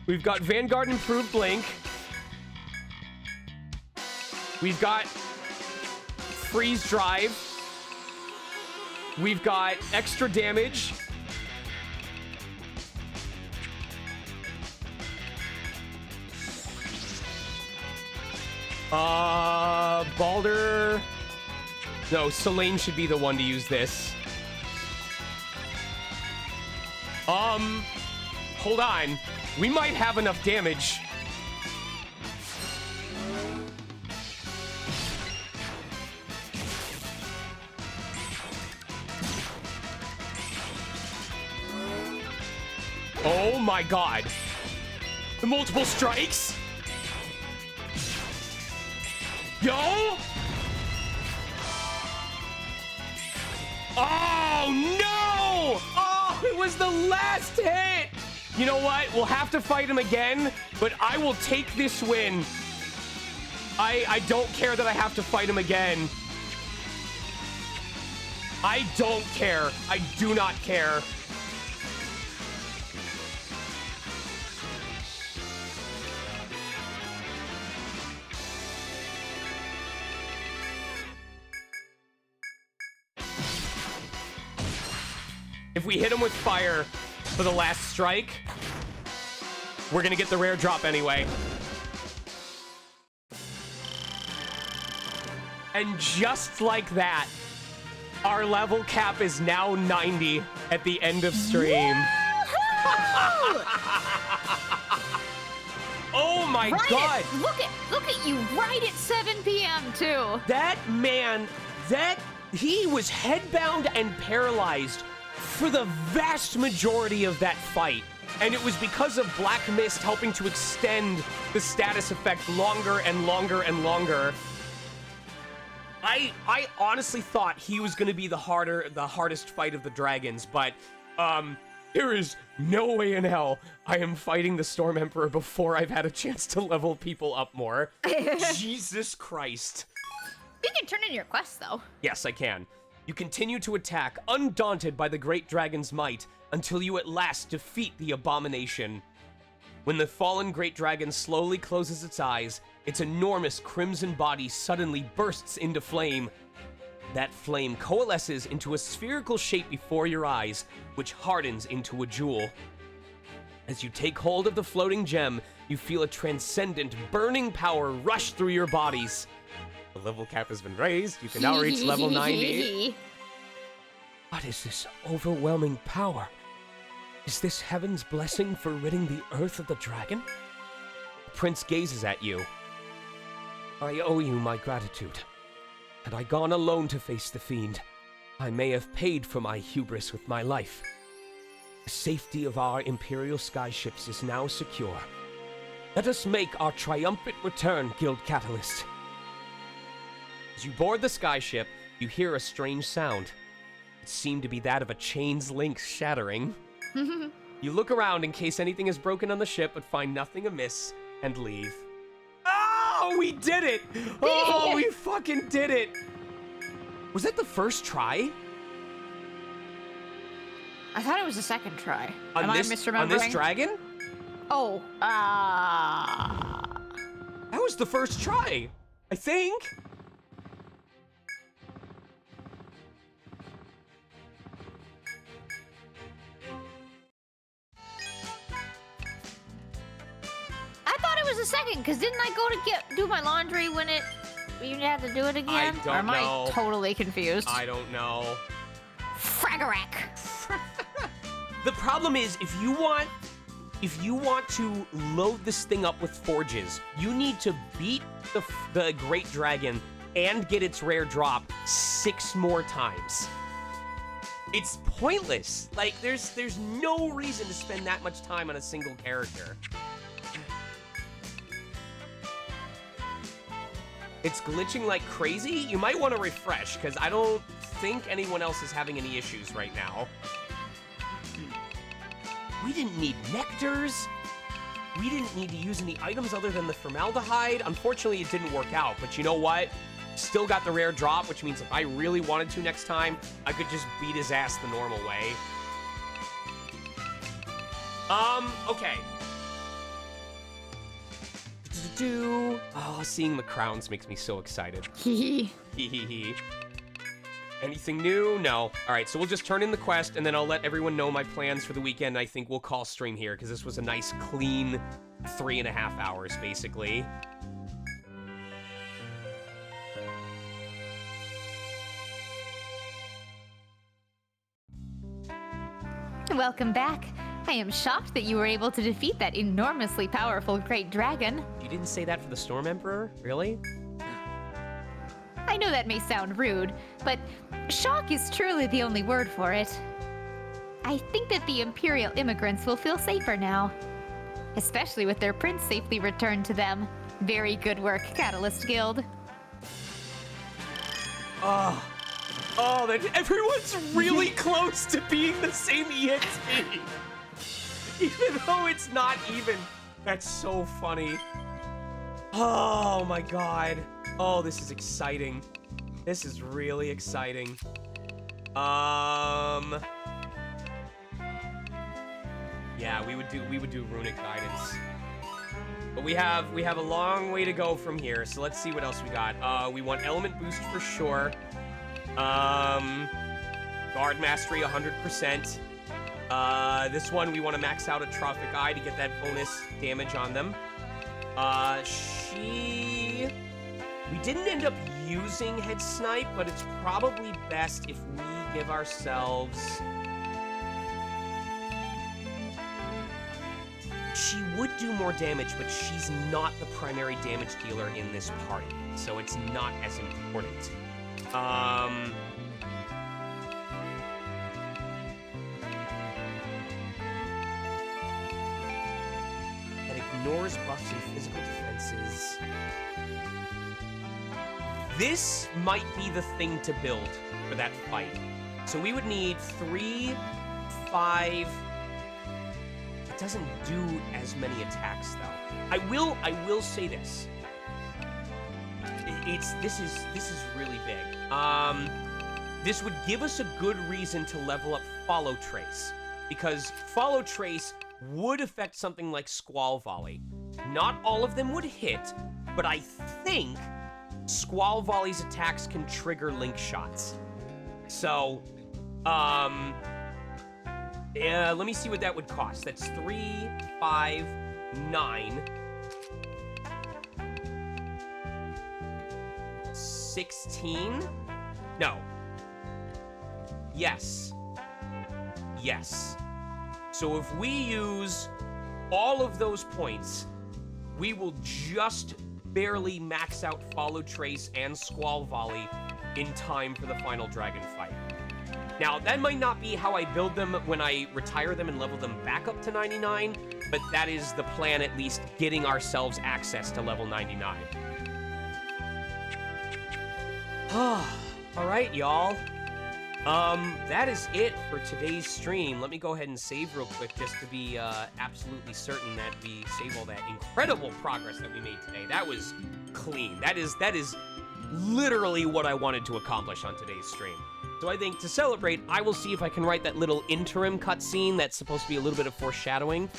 A: Vanguard Improved Blink. We've got Freeze Drive. We've got extra damage. Baldur. No, Selene should be the one to use this. Hold on. We might have enough damage. Oh my god. The multiple strikes. Yo! Oh, no! Oh, it was the last hit! You know what? We'll have to fight him again, but I will take this win. I don't care that I have to fight him again. I don't care. I do not care. If we hit him with fire for the last strike, we're gonna get the rare drop anyway. And just like that, our level cap is now 90 at the end of stream. Oh my god!
C: Look at you right at 7 p.m. too.
A: That man, he was headbound and paralyzed for the vast majority of that fight. And it was because of Black Mist helping to extend the status effect longer and longer and longer. I honestly thought he was going to be the hardest fight of the dragons, but there is no way in hell I am fighting the Storm Emperor before I've had a chance to level people up more. Jesus Christ.
C: You can turn in your quest though.
A: Yes, I can. You continue to attack, undaunted by the great dragon's might, until you at last defeat the abomination. When the fallen great dragon slowly closes its eyes, its enormous crimson body suddenly bursts into flame. That flame coalesces into a spherical shape before your eyes, which hardens into a jewel. As you take hold of the floating gem, you feel a transcendent, burning power rush through your bodies. The level cap has been raised. You can now reach level 90.
F: What is this overwhelming power? Is this heaven's blessing for ridding the earth of the dragon?
A: The prince gazes at you.
F: I owe you my gratitude. Had I gone alone to face the fiend, I may have paid for my hubris with my life. The safety of our Imperial skyships is now secure. Let us make our triumphant return, Guild Catalyst.
A: As you board the skyship, you hear a strange sound. It seemed to be that of a chain's link shattering. You look around in case anything is broken on the ship, but find nothing amiss, and leave. Oh, we did it! Oh, we fucking did it! Was that the first try?
C: I thought it was the second try.
A: Am I misremembering? On this dragon?
C: Oh,
A: That was the first try, I think.
C: I thought it was the second, because didn't I go to do my laundry when it You have to do it again?
A: I
C: Or
A: don't
C: am
A: know.
C: I totally confused?
A: I don't know.
C: Fragarack.
A: The problem is, if you want to load this thing up with forges, you need to beat the Great Dragon and get its rare drop 6 more times. It's pointless. Like, there's no reason to spend that much time on a single character. It's glitching like crazy. You might want to refresh, because I don't think anyone else is having any issues right now. We didn't need nectars. We didn't need to use any items other than the formaldehyde. Unfortunately, it didn't work out, but you know what? Still got the rare drop, which means if I really wanted to next time, I could just beat his ass the normal way. Okay. Oh, seeing the crowns makes me so excited. Hee hee. Anything new? No. All right, so we'll just turn in the quest, and then I'll let everyone know my plans for the weekend. I think we'll call stream here, because this was a nice, clean 3.5 hours, basically.
B: Welcome back. I am shocked that you were able to defeat that enormously powerful great dragon.
A: You didn't say that for the Storm Emperor? Really?
B: I know that may sound rude, but shock is truly the only word for it. I think that the Imperial immigrants will feel safer now, especially with their prince safely returned to them. Very good work, Catalyst Guild.
A: Oh, everyone's really close to being the same EXP. Even though it's not even. That's so funny. Oh my god. Oh, this is exciting. This is really exciting. Yeah, we would do runic guidance. But we have a long way to go from here, so let's see what else we got. We want element boost for sure. Guard mastery 100%. This one we want to max out a Trophic Eye to get that bonus damage on them. We didn't end up using Head Snipe, but it's probably best if we give ourselves... She would do more damage, but she's not the primary damage dealer in this party, so it's not as important. That ignores buffs and physical defenses. This might be the thing to build for that fight. So we would need 3, 5... It doesn't do as many attacks, though. I will say this. This is really big. This would give us a good reason to level up Follow Trace, because Follow Trace would affect something like Squall Volley. Not all of them would hit, but I think Squall Volley's attacks can trigger link shots. So, let me see what that would cost. That's 3, 5, 9, 16? No. Yes. Yes. So if we use all of those points, we will just barely max out Follow Trace and Squall Volley in time for the final dragon fight. Now, that might not be how I build them when I retire them and level them back up to 99, but that is the plan, at least, getting ourselves access to level 99. Alright, y'all. That is it for today's stream. Let me go ahead and save real quick just to be absolutely certain that we save all that incredible progress that we made today. That was clean. That is literally what I wanted to accomplish on today's stream. So I think to celebrate, I will see if I can write that little interim cutscene that's supposed to be a little bit of foreshadowing.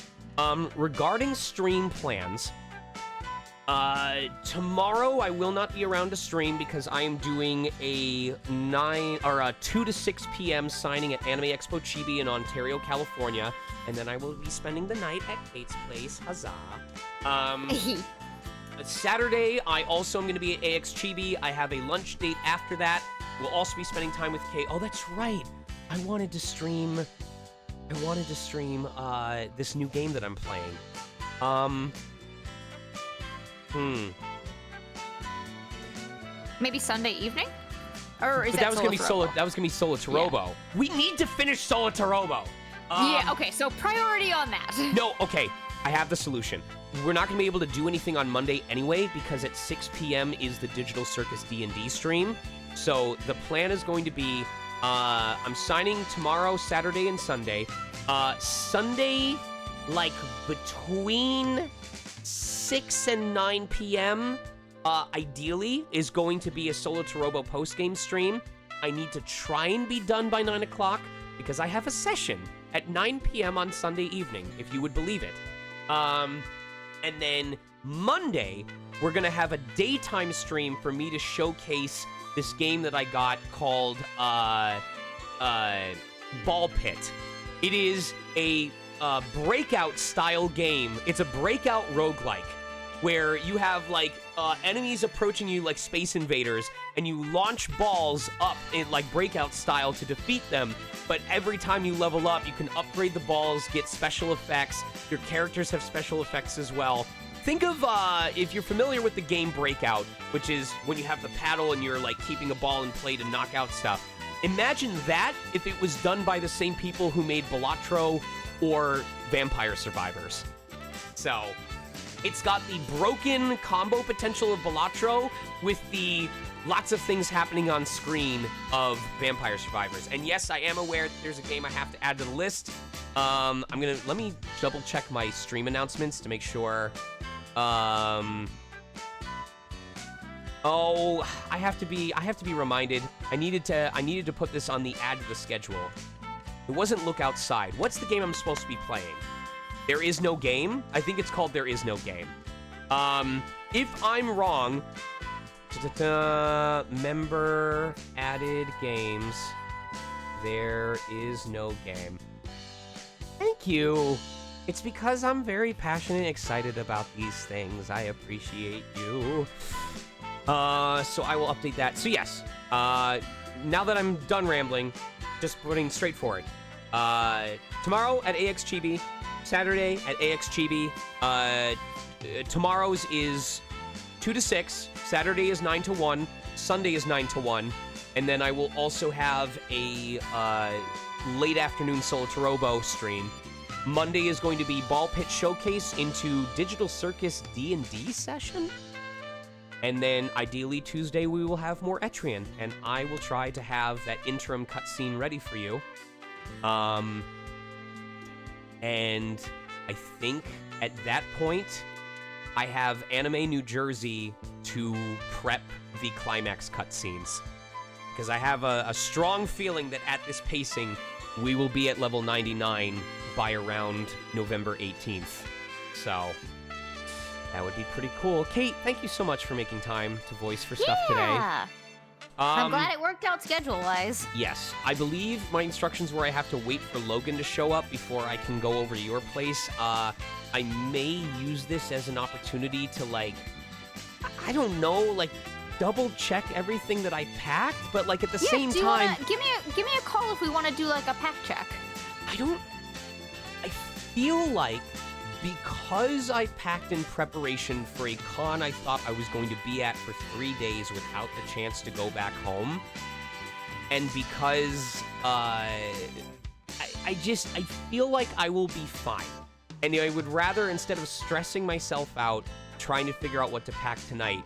A: Regarding stream plans, tomorrow I will not be around to stream because I am doing a 2 to 6 p.m. signing at Anime Expo Chibi in Ontario, California, and then I will be spending the night at Kate's place. Huzzah! Saturday, I also am going to be at AX Chibi. I have a lunch date after that. We'll also be spending time with Kay. Oh, that's right. I wanted to stream this new game that I'm playing.
C: Maybe Sunday evening? Or is
A: But
C: that
A: was gonna be
C: Solo?
A: That was gonna be Solo Tarobo. We need to finish Solo Tarobo.
C: Yeah, okay, so priority on that.
A: No, okay. I have the solution. We're not going to be able to do anything on Monday anyway because at 6 p.m. is the Digital Circus D&D stream. So the plan is going to be I'm signing tomorrow, Saturday, and Sunday. Sunday, like between 6 and 9 p.m., ideally, is going to be a Solo Tarobo post-game stream. I need to try and be done by 9 o'clock because I have a session at 9 p.m. on Sunday evening, if you would believe it. And then Monday, we're going to have a daytime stream for me to showcase this game that I got called Ball Pit. It is a breakout-style game. It's a breakout roguelike where you have, like, enemies approaching you like Space Invaders, and you launch balls up in, like, breakout style to defeat them. But every time you level up, you can upgrade the balls, get special effects. Your characters have special effects as well. Think of, if you're familiar with the game Breakout, which is when you have the paddle and you're, like, keeping a ball in play to knock out stuff. Imagine that if it was done by the same people who made Balatro or Vampire Survivors. So, it's got the broken combo potential of Balatro with the lots of things happening on screen of Vampire Survivors. And yes, I am aware that there's a game I have to add to the list. Let me double check my stream announcements to make sure. I have to be reminded. I needed to put this on the add to the schedule. It wasn't Look Outside. What's the game I'm supposed to be playing? There Is No Game? I think it's called There Is No Game. If I'm wrong, member added games. There is no game. Thank you. It's because I'm very passionate and excited about these things. I appreciate you. So I will update that. So yes, now that I'm done rambling, just putting straight forward. Tomorrow at AX Chibi, Saturday at AX Chibi. Tomorrow's is 2 to 6. Saturday is 9 to 1. Sunday is 9 to 1. And then I will also have a late afternoon Solo Tarobo stream. Monday is going to be Ball Pit Showcase into Digital Circus D&D session. And then, ideally, Tuesday we will have more ETRIAN, and I will try to have that interim cutscene ready for you. And I think at that point, I have Anime New Jersey to prep the climax cutscenes. Because I have a strong feeling that at this pacing, we will be at level 99 by around November 18th. So, that would be pretty cool. Kate, thank you so much for making time to voice for stuff today.
C: I'm glad it worked out schedule-wise.
A: Yes, I believe my instructions were I have to wait for Logan to show up before I can go over to your place. I may use this as an opportunity to, like, I don't know, like, double check everything that I packed, but, like, at the same time,
C: give me a call if we want to do like a pack check.
A: I feel like because I packed in preparation for a con I thought I was going to be at for 3 days without the chance to go back home, and because I feel like I will be fine. And I would rather, instead of stressing myself out trying to figure out what to pack tonight,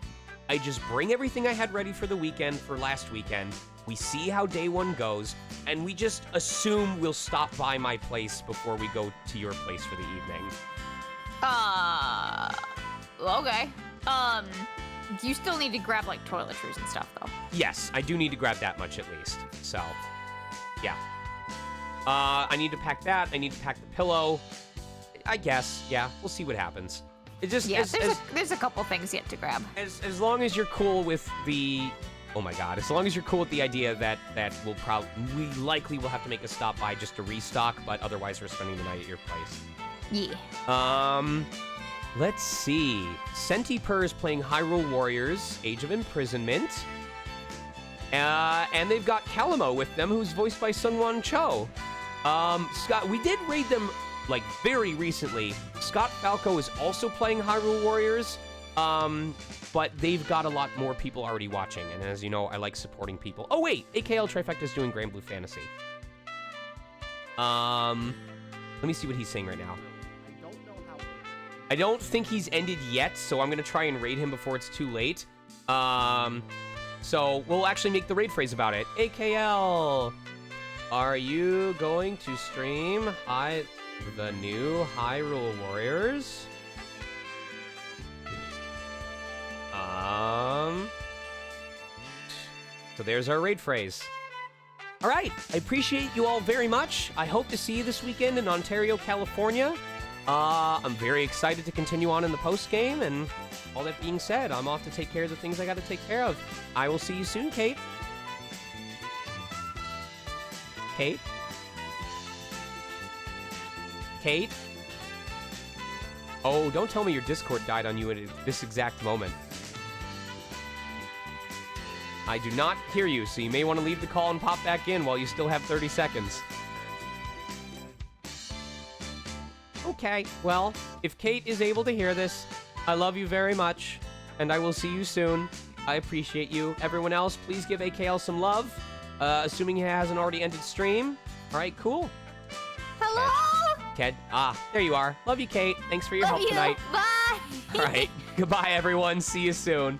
A: I just bring everything I had ready for the weekend, for last weekend. We see how day one goes, and we just assume we'll stop by my place before we go to your place for the evening.
C: Okay. You still need to grab, like, toiletries and stuff, though.
A: Yes, I do need to grab that much at least. So, yeah. I need to pack that. I need to pack the pillow. I guess, yeah. We'll see what happens. It just,
C: yeah, there's a couple things yet to grab.
A: As long as you're cool with the... Oh my god, as long as you're cool with the idea that we likely will have to make a stop by just to restock, but otherwise we're spending the night at your place.
C: Yeah.
A: Let's see. Centipur is playing Hyrule Warriors, Age of Imprisonment. And they've got Kalamo with them, who's voiced by Sungwon Cho. Scott, we did raid them, like, very recently. Scott Falco is also playing Hyrule Warriors, but they've got a lot more people already watching. And as you know, I like supporting people. Oh, wait! AKL Trifecta is doing Grand Blue Fantasy. Let me see what he's saying right now. I don't think he's ended yet, so I'm going to try and raid him before it's too late. So we'll actually make the raid phrase about it. AKL, are you going to stream the new Hyrule Warriors? So there's our raid phrase. All right, I appreciate you all very much. I hope to see you this weekend in Ontario, California. I'm very excited to continue on in the post game, and all that being said, I'm off to take care of the things I got to take care of. I will see you soon, Kate. Kate? Kate? Oh, don't tell me your Discord died on you at this exact moment. I do not hear you, so you may want to leave the call and pop back in while you still have 30 seconds. Okay, well, if Kate is able to hear this, I love you very much, and I will see you soon. I appreciate you. Everyone else, please give AKL some love, assuming he hasn't already ended stream. All right, cool.
E: Hello?
A: Ked, there you are. Love you, Kate. Thanks for your help tonight.
E: Bye.
A: All right, goodbye, everyone. See you soon.